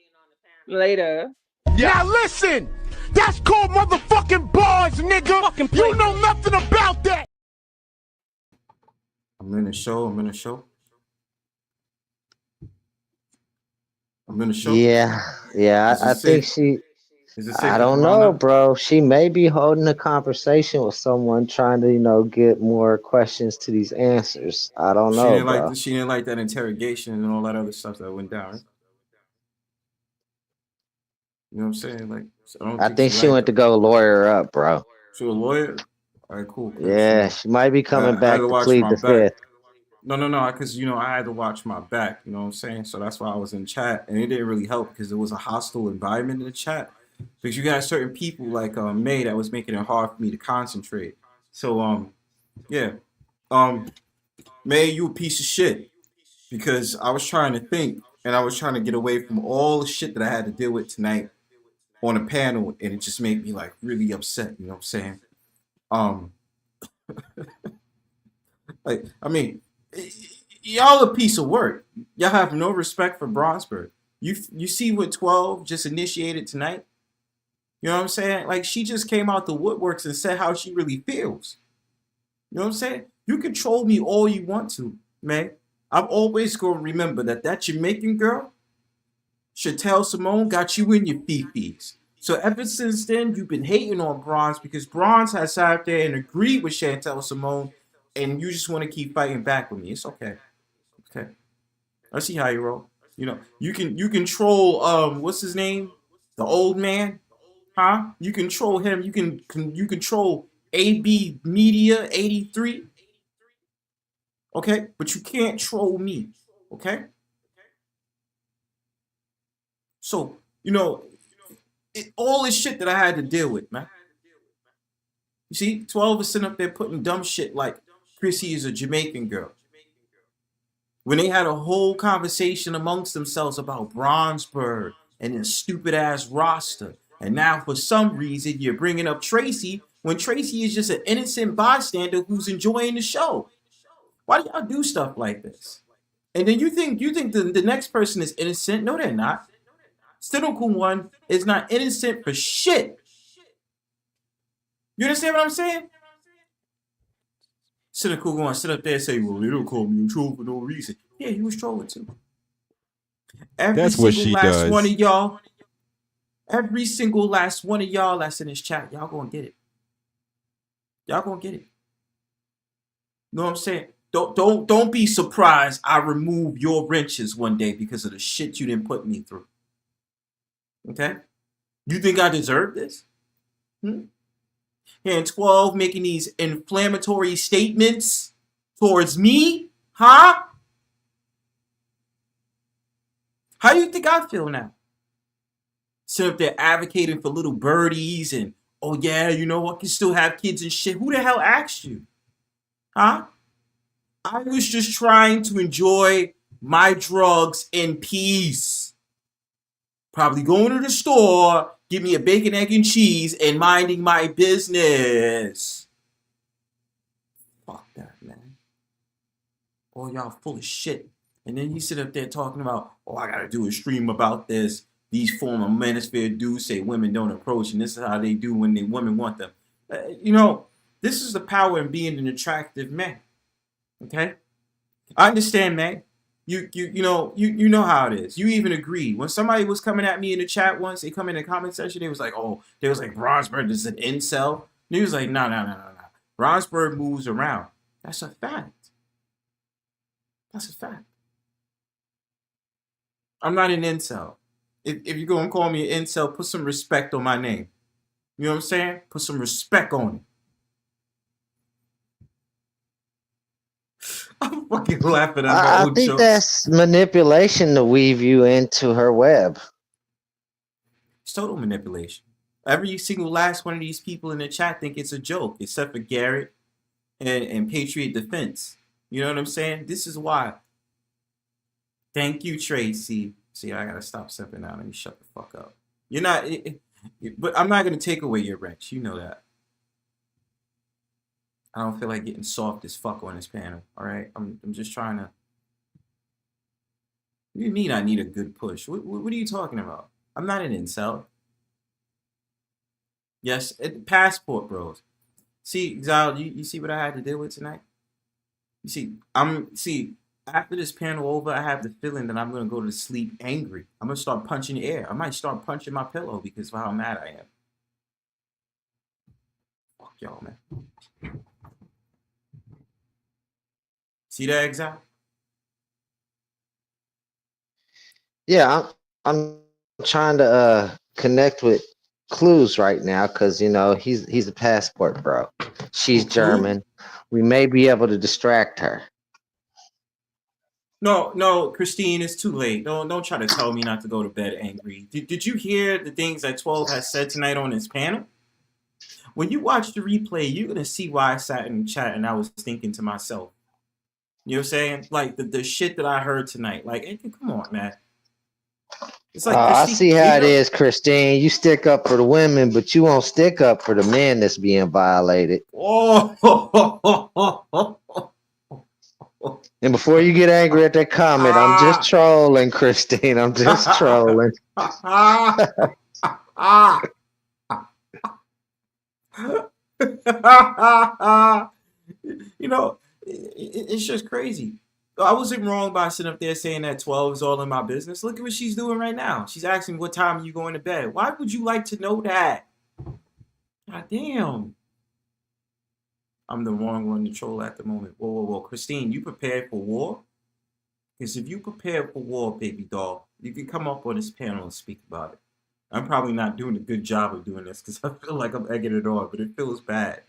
Later. Now listen, that's called motherfucking bars, nigga. You know nothing about that. I'm in the show. I'm in the show. I'm in the show. Yeah, Does I it say? think she. Does it say I come don't around know, now? bro. She may be holding a conversation with someone, trying to, get more questions to these answers. I don't She know, didn't like bro. she didn't like that interrogation and all that other stuff that went down. Right? You know what I'm saying? Like, I don't I think she think she liked went it. to go lawyer up, bro. She a lawyer. All right, cool. Cause Yeah, she might be coming I had back to to watch plead my the back. fifth. No, because I had to watch my back. You know what I'm saying? So that's why I was in chat, and it didn't really help because it was a hostile environment in the chat. Because you got certain people like May that was making it hard for me to concentrate. So yeah, May, you a piece of shit because I was trying to think and I was trying to get away from all the shit that I had to deal with tonight on a panel, and it just made me like really upset. You know what I'm saying? Um, like I mean, y'all a piece of work. Y'all have no respect for Bronzebird. You see what 12 just initiated tonight? You know what I'm saying? Like she just came out the woodworks and said how she really feels. You know what I'm saying? You can troll me all you want to, man. I'm always gonna remember that Jamaican girl, Chantel Simone, got you in your fifis. So ever since then, you've been hating on Bronze because Bronze has sat there and agreed with Chantel Simone, and you just want to keep fighting back with me. It's okay. Okay. I see how you roll. You can troll what's his name? The old man? Huh? You can troll him. You control AB Media 83. Okay? But you can't troll me. Okay? So, all this shit that I had to deal with, man. You see, 12 is sitting up there putting dumb shit like Chrissy is a Jamaican girl. When they had a whole conversation amongst themselves about Bronzebird and his stupid ass roster. And now for some reason you're bringing up Tracy when Tracy is just an innocent bystander who's enjoying the show. Why do y'all do stuff like this? And then you think the next person is innocent? No, they're not. Cynical one is not innocent for shit. You understand what I'm saying? Cynical one sit up there and say, well, they don't call me a troll for no reason. Yeah, he was trolling too. Every That's what single she last one does. of y'all, every single last one of y'all that's in this chat, y'all gonna get it. Y'all gonna get it. You know what I'm saying? Don't be surprised I remove your wrenches one day because of the shit you didn't put me through. Okay? You think I deserve this? And 12 making these inflammatory statements towards me? Huh? How do you think I feel now? Sitting up there advocating for little birdies and, oh yeah, I can still have kids and shit. Who the hell asked you? Huh? I was just trying to enjoy my drugs in peace. Probably going to the store, give me a bacon, egg, and cheese, and minding my business. Fuck that, man. All y'all full of shit. And then you sit up there talking about, oh, I gotta do a stream about this. These former manosphere dudes say women don't approach, and this is how they do when women want them. This is the power in being an attractive man. Okay, I understand, man. You know how it is. You even agree. When somebody was coming at me in the chat once, they come in the comment section, they was like, oh, they was like, Bronzebird is an incel. And he was like, no. Bronzebird moves around. That's a fact. That's a fact. I'm not an incel. If you're going to call me an incel, put some respect on my name. You know what I'm saying? Put some respect on it. I'm fucking laughing at my I own think jokes. that's manipulation to weave you into her web. It's total manipulation. Every single last one of these people in the chat think it's a joke, except for Garrett and Patriot Defense. You know what I'm saying? This is why. Thank you, Tracy. See, I gotta stop stepping out. Let me shut the fuck up. You're not, but I'm not gonna take away your wrench. You know that. I don't feel like getting soft as fuck on this panel. All right, I'm just trying to. What do you mean I need a good push? What are you talking about? I'm not an incel. Yes, passport bros. See, Xiled, you see what I had to deal with tonight? You see, after this panel over, I have the feeling that I'm gonna go to sleep angry. I'm gonna start punching the air. I might start punching my pillow because of how mad I am. Fuck y'all, man. See that, Xiled? Yeah, I'm trying to connect with Clues right now because you know he's a passport bro. She's German. We may be able to distract her. No, Christine, it's too late. Don't try to tell me not to go to bed angry. Did you hear the things that 12 has said tonight on his panel? When you watch the replay, you're gonna see why I sat in the chat and I was thinking to myself. You know what I'm saying? Like the shit that I heard tonight. Like, hey, come on, man. It's like I see how it is, Christine. You stick up for the women, but you won't stick up for the men that's being violated. Oh. And before you get angry at that comment, I'm just trolling, Christine. I'm just trolling. You know, it's just crazy. I wasn't wrong by sitting up there saying that 12 is all in my business. Look at what she's doing right now. She's asking what time are you going to bed. Why would you like to know that? God damn. I'm the wrong one to troll at the moment. Whoa. Christine, you prepared for war? Because if you prepared for war, baby doll, you can come up on this panel and speak about it. I'm probably not doing a good job of doing this because I feel like I'm egging it on, but it feels bad.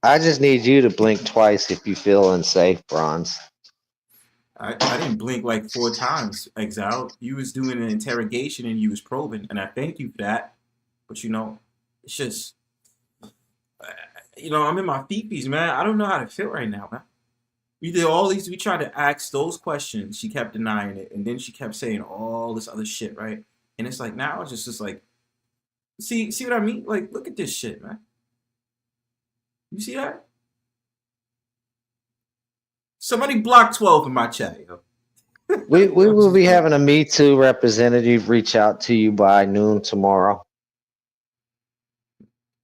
I just need you to blink twice if you feel unsafe, Bronze. I didn't blink like 4 times, Xiled. You was doing an interrogation and you was probing, and I thank you for that. But you know, it's just, you know, I'm in my feefies, man. I don't know how to feel right now, man. We did all these. We tried to ask those questions. She kept denying it, and then she kept saying all this other shit, right? And it's like now it's just like, see what I mean? Like, look at this shit, man. You see that? Somebody block 12 in my chat, yo. We will be having a Me Too representative reach out to you by noon tomorrow.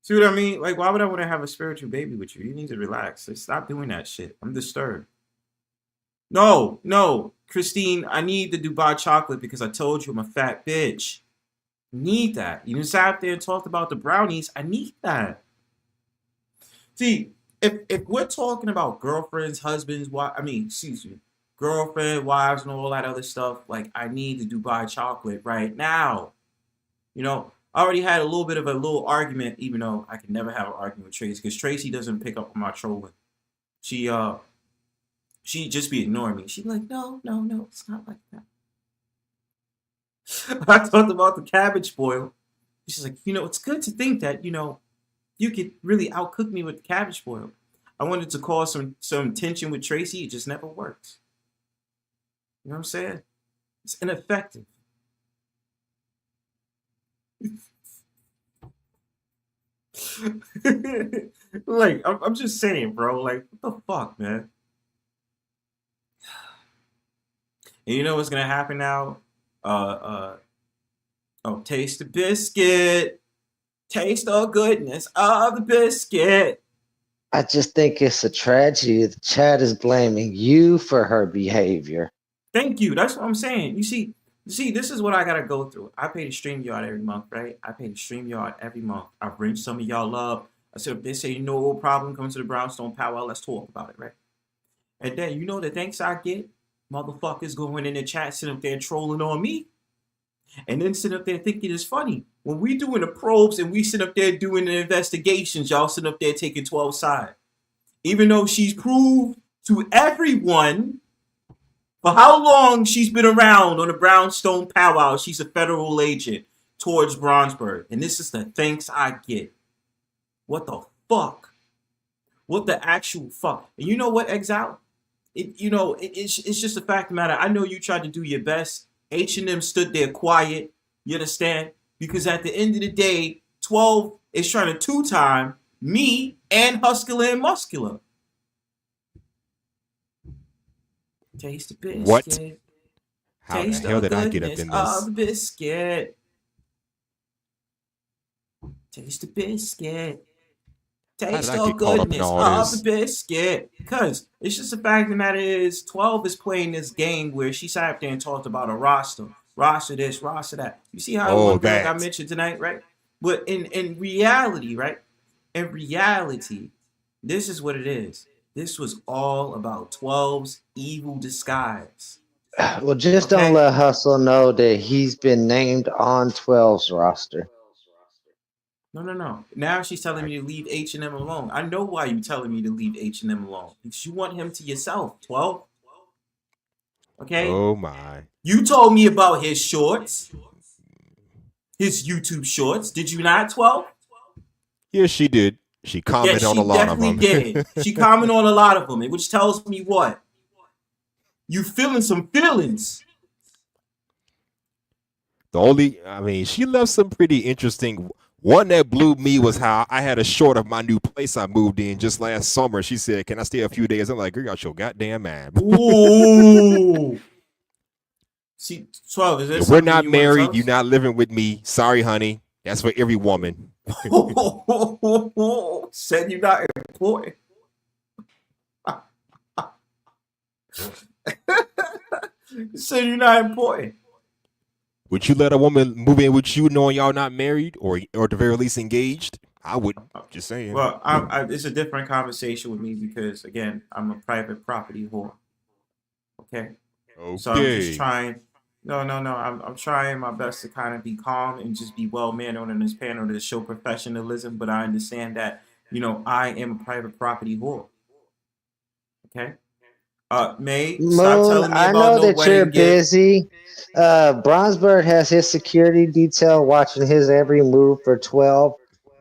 See what I mean? Like, why would I want to have a spiritual baby with you? You need to relax. Like, stop doing that shit. I'm disturbed. No, Christine, I need the Dubai chocolate because I told you I'm a fat bitch. Need that. You sat out there and talked about the brownies. I need that. See, if we're talking about girlfriends, husbands, girlfriend, wives, and all that other stuff, like I need the Dubai chocolate right now. You know, I already had a little bit of a little argument, even though I can never have an argument with Tracy because Tracy doesn't pick up on my trolling. She just be ignoring me. She'd be like, no, it's not like that. I talked about the cabbage boil. She's like, you know, it's good to think that, you know, you could really outcook me with the cabbage boil. I wanted to cause some tension with Tracy. It just never works. You know what I'm saying? It's ineffective. Like, I'm just saying, bro. Like, what the fuck, man? And you know what's gonna happen now? Taste the biscuit. Taste the goodness of the biscuit. I just think it's a tragedy. The chat is blaming you for her behavior. Thank you. That's what I'm saying. You see, this is what I gotta go through. I pay the StreamYard every month, right? I pay the StreamYard every month. I bring some of y'all up. I said, if they say no problem, come to the Brownstone Powwow, let's talk about it, right? And then you know the thanks I get? Motherfuckers going in the chat, sitting up there trolling on me. And then sit up there thinking it's funny. When we doing the probes and we sit up there doing the investigations, y'all sit up there taking 12 side. Even though she's proved to everyone for how long she's been around on the Brownstone Powwow, she's a federal agent towards Bronzebird. And this is the thanks I get. What the fuck? What the actual fuck? And you know what, Exile? It's just a fact of the matter. I know you tried to do your best. H&M stood there quiet. You understand? Because at the end of the day, 12 is trying to two-time me and Muscular and Muscular. Taste the biscuit. What? How Taste the hell the did I get up goodness in this? of the biscuit. Taste the biscuit. Taste I the get caught up in goodness all of this? the biscuit. Because it's just the fact of the matter is 12 is playing this game where she sat up there and talked about a roster. Roster this, roster that. You see how Oh, one girl got that. mentioned tonight, right? But in reality, right? In reality, this is what it is. This was all about 12's evil disguise. Well, just don't Okay? let Hustle know that he's been named on 12's roster. No. Now she's telling me to leave H&M alone. I know why you're telling me to leave H&M alone. Because you want him to yourself, 12. Okay? Oh my. You told me about his shorts. His YouTube shorts. Did you not, 12? Yes, she did. She commented Yes, on a she lot of definitely them. did. She commented on a lot of them, which tells me what? You feeling some feelings. She left some pretty interesting. One that blew me was how I had a short of my new place I moved in just last summer. She said, "Can I stay a few days?" I'm like, "Girl, got your goddamn mind." Ooh. See, 12, is there If we're something not you want to married, tell you're us? not living with me. Sorry, honey. That's for every woman. Said you're not important. Said you're not important. Would you let a woman move in with you knowing y'all not married or at the very least engaged? I wouldn't. Just saying. Well, it's a different conversation with me because, again, I'm a private property whore. Okay? So I'm just Okay. trying. No. I'm trying my best to kind of be calm and just be well mannered on this panel to show professionalism. But I understand that, I am a private property whore. Okay? May, stop Moon, telling me I about know no that you're wedding gift. busy. Bronzebird has his security detail watching his every move for 12.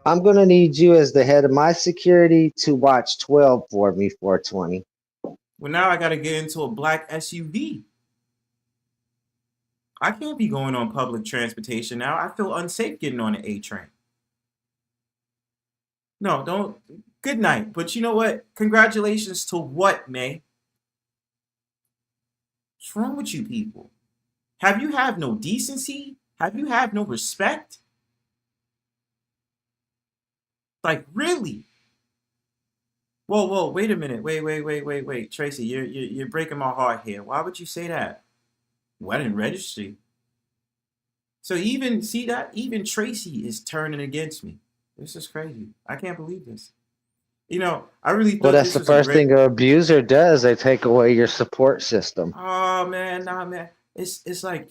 I'm going to need you as the head of my security to watch 12 for me, 420. Well, now I got to get into a black SUV. I can't be going on public transportation now. I feel unsafe getting on the A train. No, don't. Good night. But you know what? Congratulations to what, May? What's wrong with you people? Have you have no decency? Have you have no respect? Like, really? Whoa, wait a minute. Wait. Tracy, you're breaking my heart here. Why would you say that? Wedding registry. So even Tracy is turning against me. This is crazy. I can't believe this. I really Well, thought that's this the was a first great. thing an abuser does. They take away your support system. Oh man, nah man. It's like,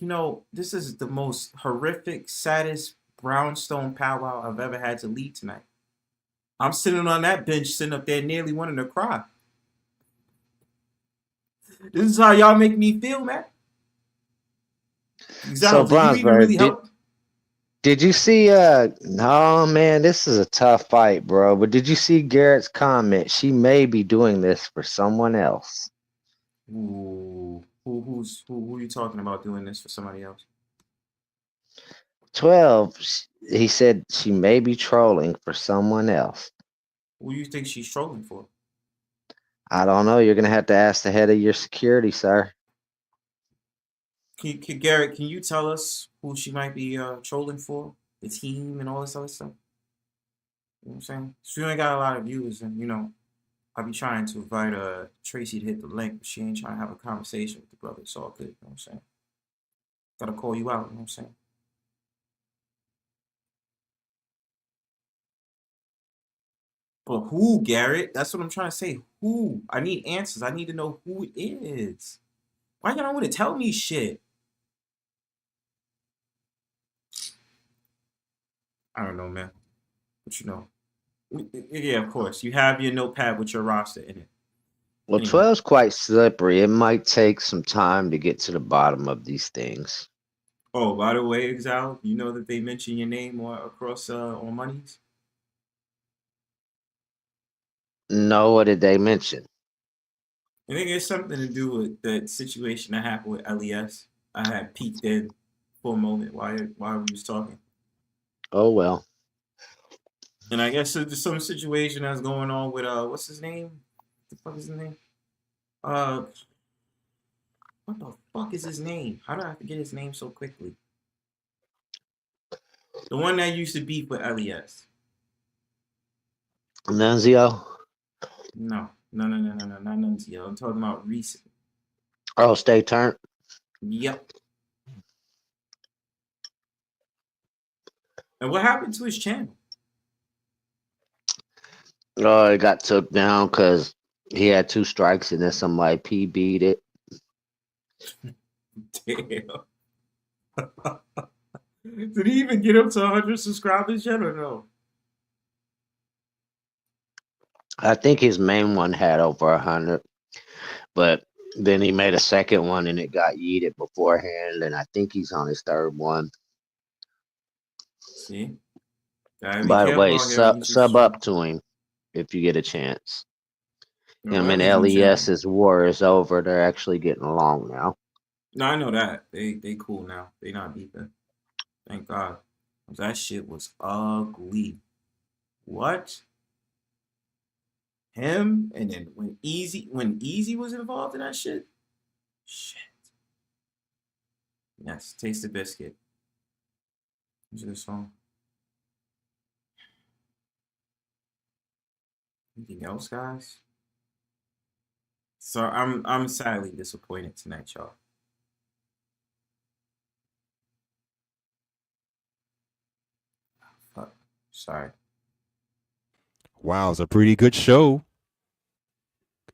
this is the most horrific, saddest Brownstone powwow I've ever had to lead tonight. I'm sitting on that bench, sitting up there, nearly wanting to cry. This is how y'all make me feel, man. So, Exactly. You even really Bronzebird, help. did you see? No, man, this is a tough fight, bro. But did you see Garrett's comment? She may be doing this for someone else. Ooh, who are you talking about doing this for somebody else? 12, he said she may be trolling for someone else. Who do you think she's trolling for? I don't know. You're going to have to ask the head of your security, sir. Garrett, can you tell us who she might be trolling for? The team and all this other stuff? You know what I'm saying? She ain't got a lot of viewers, and I be trying to invite Tracy to hit the link, but she ain't trying to have a conversation with the brother. It's all good, you know what I'm saying? Gotta call you out, you know what I'm saying? But who, Garrett? That's what I'm trying to say. Who? I need answers. I need to know who it is. Why y'all don't want to tell me shit? I don't know, man. But you know. Yeah, of course. You have your notepad with your roster in it. Well, Anyway. 12's quite slippery. It might take some time to get to the bottom of these things. Oh, by the way, Xiled, you know that they mention your name or across on monies? No, what did they mention? I think it's something to do with that situation that happened with LES. I had peeked in for a moment while we was talking. Oh well. And I guess there's some situation that's going on with what's his name? What the fuck is his name? What the fuck is his name? How do I forget his name so quickly? The one that used to beef with LES. Nunzio? No, not Nunzio. I'm talking about recent. Oh, stay turned. Yep. And what happened to his channel? Oh, it got took down because he had 2 strikes and then somebody PB'd it. Damn. Did he even get up to 100 subscribers yet or no? I think his main one had over 100, but then he made a second one and it got yeeted beforehand, and I think he's on his 3rd one. See? Gotta be By the careful way, out here when sub up to him if you get a chance. No, Him and LES in LES's war is over. They're actually getting along now. No, I know that. They cool now. They not beefing. Thank God. That shit was ugly. What? Him and then when Easy was involved in that shit? Shit. Yes, Taste the Biscuit. What's this song? Anything else, guys? So I'm sadly disappointed tonight, y'all. Fuck. Sorry. Wow, it's a pretty good show.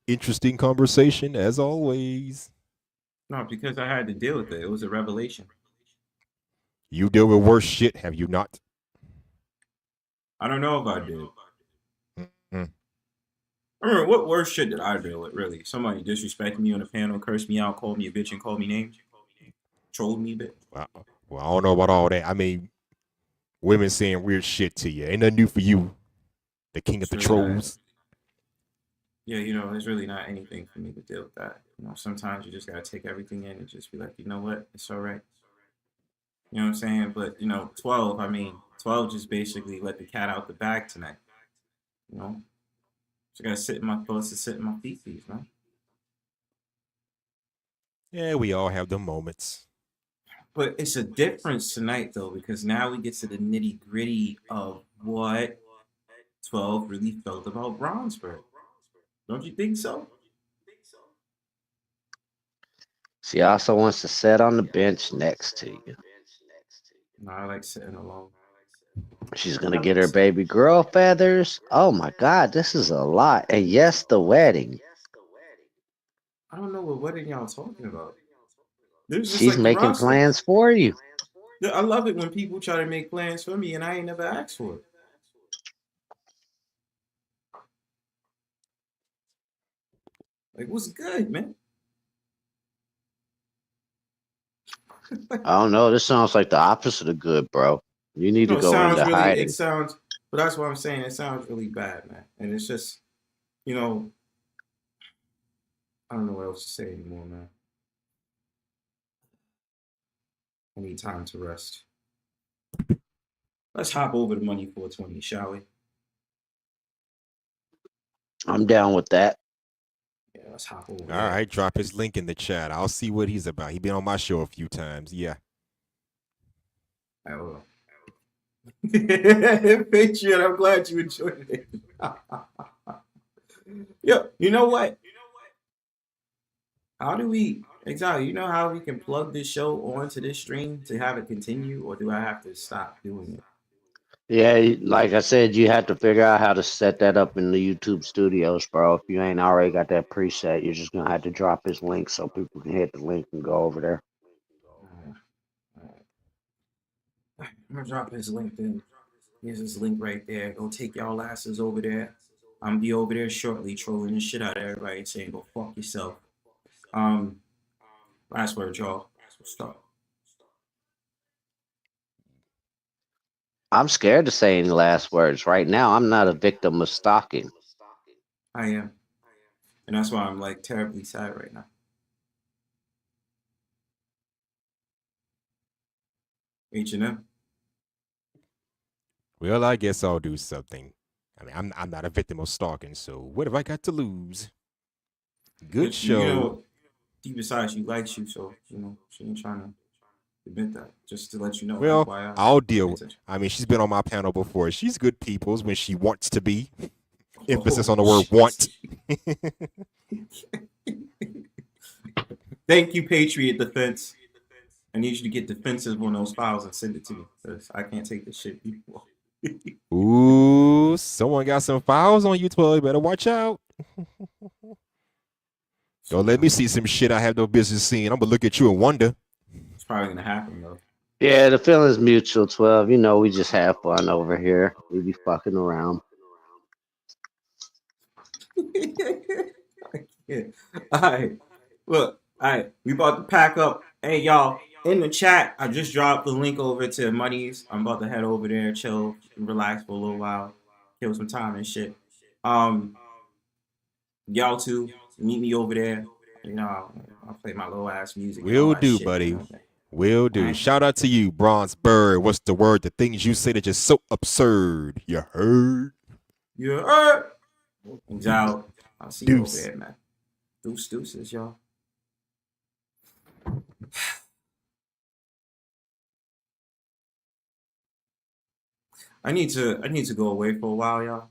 Interesting conversation as always. No, because I had to deal with it. It was a revelation. You deal with worse shit, have you not? I don't know if I did. Mm-hmm. I remember, what worse shit did I deal with, really? Somebody disrespected me on the panel, cursed me out, called me a bitch, and called me names. Trolled me a bit. Well, I don't know about all that. I mean, women saying weird shit to you. Ain't nothing new for you. The king of the trolls. Yeah, you know, there's really not anything for me to deal with that. You know, sometimes you just gotta take everything in and just be like, you know what? It's all right. You know what I'm saying? But, you know, 12 just basically let the cat out the bag tonight. You know? So I gotta sit in my thoughts and sit in my feet, man. Yeah, we all have the moments. But it's a difference tonight, though, because now we get to the nitty gritty of what 12 really felt about Bronzebird. Don't you think so? She also wants to sit on the bench next to you. No, I like sitting alone. She's going to get her baby girl feathers. Oh my God, this is a lot. And yes, the wedding. I don't know what wedding y'all talking about. There's just She's like making plans for you. I love it when people try to make plans for me and I ain't never asked for it. Like, what's good, man? I don't know. This sounds like the opposite of good, bro. You need to go into hiding. But that's what I'm saying. It sounds really bad, man. And it's just, you know, I don't know what else to say anymore, man. I need time to rest. Let's hop over to Money 420, shall we? I'm down with that. Yeah, let's hop over. All right, drop his link in the chat. I'll see what he's about. He's been on my show a few times. Yeah. I will. Patreon, I'm glad you enjoyed it. Yeah, you know what? How do we exactly? You know how we can plug this show onto this stream to have it continue, or do I have to stop doing it? Yeah, like I said, you have to figure out how to set that up in the YouTube studios, bro. If you ain't already got that preset, you're just gonna have to drop his link so people can hit the link and go over there. I'm gonna drop his link then. Here's his link right there. Go take y'all asses over there. I'm gonna be over there shortly, trolling the shit out of everybody, saying go fuck yourself. Last word, y'all. Stop. I'm scared to say any last words. Right now, I'm not a victim of stalking. I am, and that's why I'm like terribly sad right now. H&M. Well, I guess I'll do something. I mean, I'm not a victim of stalking, so what have I got to lose? Good show. You know, deep inside, she likes you, so you know she ain't trying to admit that. Just to let you know. Well, FYI. I'll deal with it. I mean, she's been on my panel before. She's good people's when she wants to be. Emphasis on the word want. Thank you, Patriot Defense. I need you to get defensive on those files and send it to me, because I can't take this shit anymore. Ooh, someone got some files on you, 12. You better watch out. Don't let me see some shit I have no business seeing. I'm gonna look at you and wonder. It's probably gonna happen though. Yeah, the feeling's mutual, 12. You know, we just have fun over here. We be fucking around. Yeah. All right. Look, all right. We about to pack up. Hey, y'all, in the chat, I just dropped the link over to Money's. I'm about to head over there, chill, relax for a little while, kill some time and shit. Y'all too, meet me over there. You know, I'll play my little ass music. Will do, buddy. You know? Will do. Right. Shout out to you, Bronzebird. What's the word? The things you say that just so absurd. You heard? You heard? Xiled. I'll see you over there, man. Deuces, y'all. I need to go away for a while, y'all.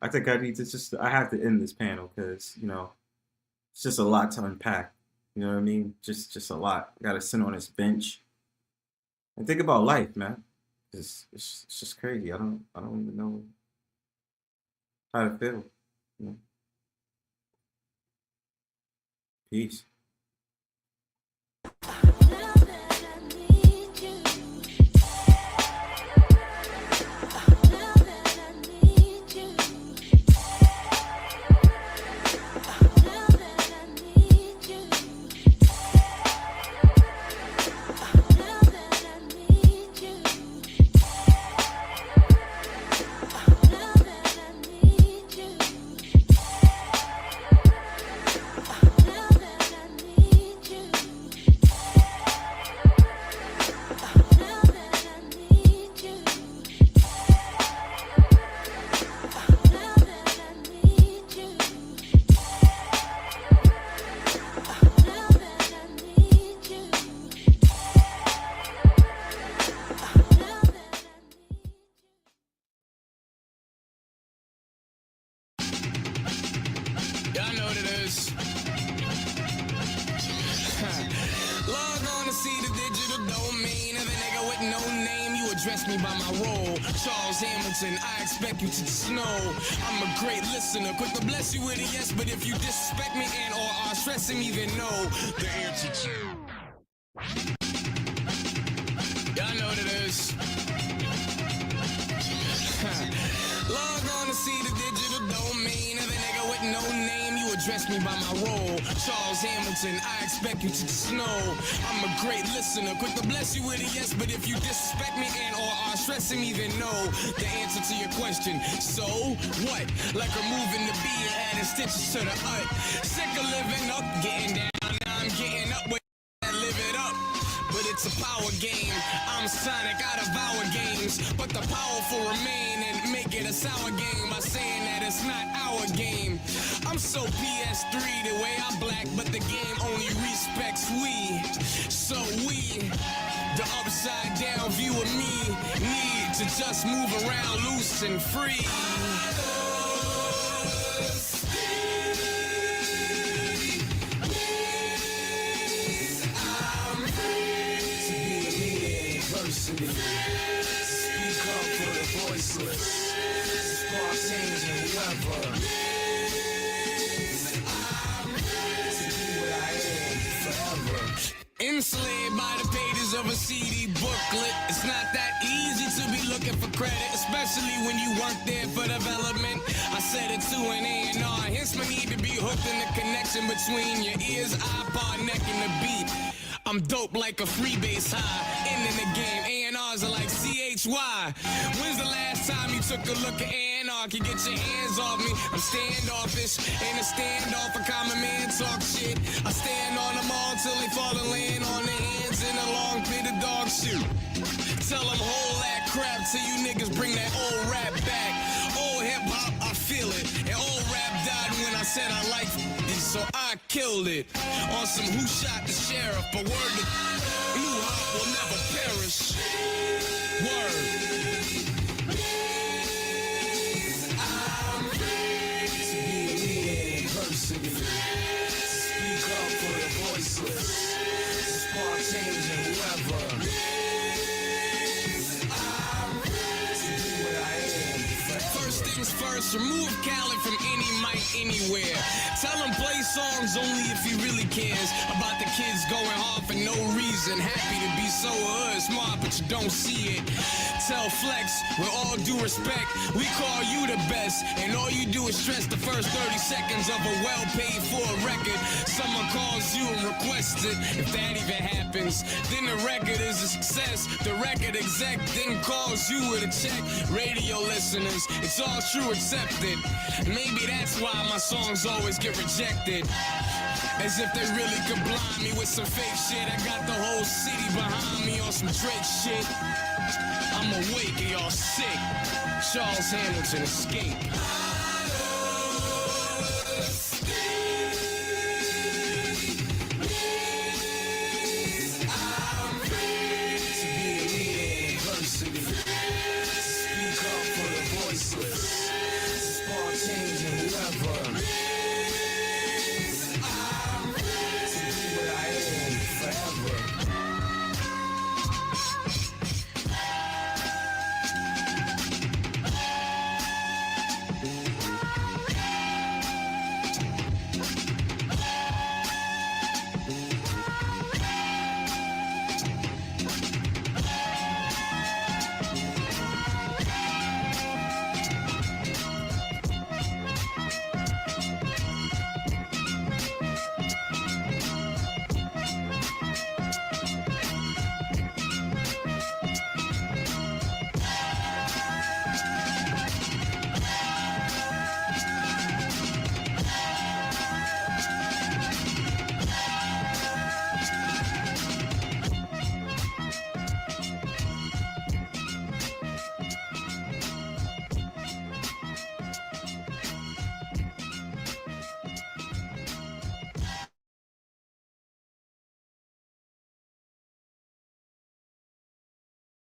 I think I need to I have to end this panel because, you know, it's just a lot to unpack. You know what I mean? Just a lot. I gotta sit on this bench and think about life, man. It's just crazy. I don't even know how to feel. You know? Peace. I expect you to just know I'm a great listener, quick to bless you with a yes, but if you disrespect me and or are stressing me, then know the answer to. Y'all know what it is. Log on to see the digital domain of a nigga with no name. You address me by my role, Charles Hamilton. I expect you to just know I'm a great listener, quick to bless you with a yes, but if you disrespect me and or are stressing me, then know the answer to your question. So what? Like removing the B and adding stitches to the ut. Sick of living up, getting down. Now I'm getting up with that live it up. But it's a power game. I'm Sonic, I devour games, but the powerful remain and make it a sour game by saying that it's not our game. I'm so PS3 the way I black, but the game only respects we. So we, the upside down view of me, need to just move around loose and free. Speak up for the voiceless. Spark change and whoever. To be what I am forever. Enslaved by the pages of a CD booklet. It's not that easy to be looking for credit, especially when you weren't there for development. I said it to an A&R. Hence my need to be hooked in the connection between your ears, iPod, neck, and the beat. I'm dope like a freebase high. In the game, A&Rs are like CHY. When's the last time you took a look at A&R? Can get your hands off me. I'm standoffish. Ain't a standoff, a common man talk shit. I stand on them all till they fall and land on their hands in a long pit of dog shit. Tell them hold that crap till you niggas bring that old rap back. Old hip hop, I feel it. And old rap died when I said I liked it, so I killed it. On some who shot the sheriff, but word to new hop will never perish. Word. I'm free to be a leader in person. Speak up for the voiceless. Spark change and whoever. First things first, remove Khaled from any mic anywhere. Tell him play songs only if he really cares about the kids going hard for no reason. Happy to be so hood smart, but you don't see it. Tell Flex, with all due respect, we call you the best, and all you do is stress the first 30 seconds of a well-paid for record. Someone calls you and requests it. If that even happens, then the record is a success. The record exec then calls you with a check. Radio listeners, it's all true accepted. Maybe that's why my songs always get rejected. As if they really could blind me with some fake shit. I got the whole city behind me on some Drake shit. I'm awake and y'all sick. Charles Hamilton, escape.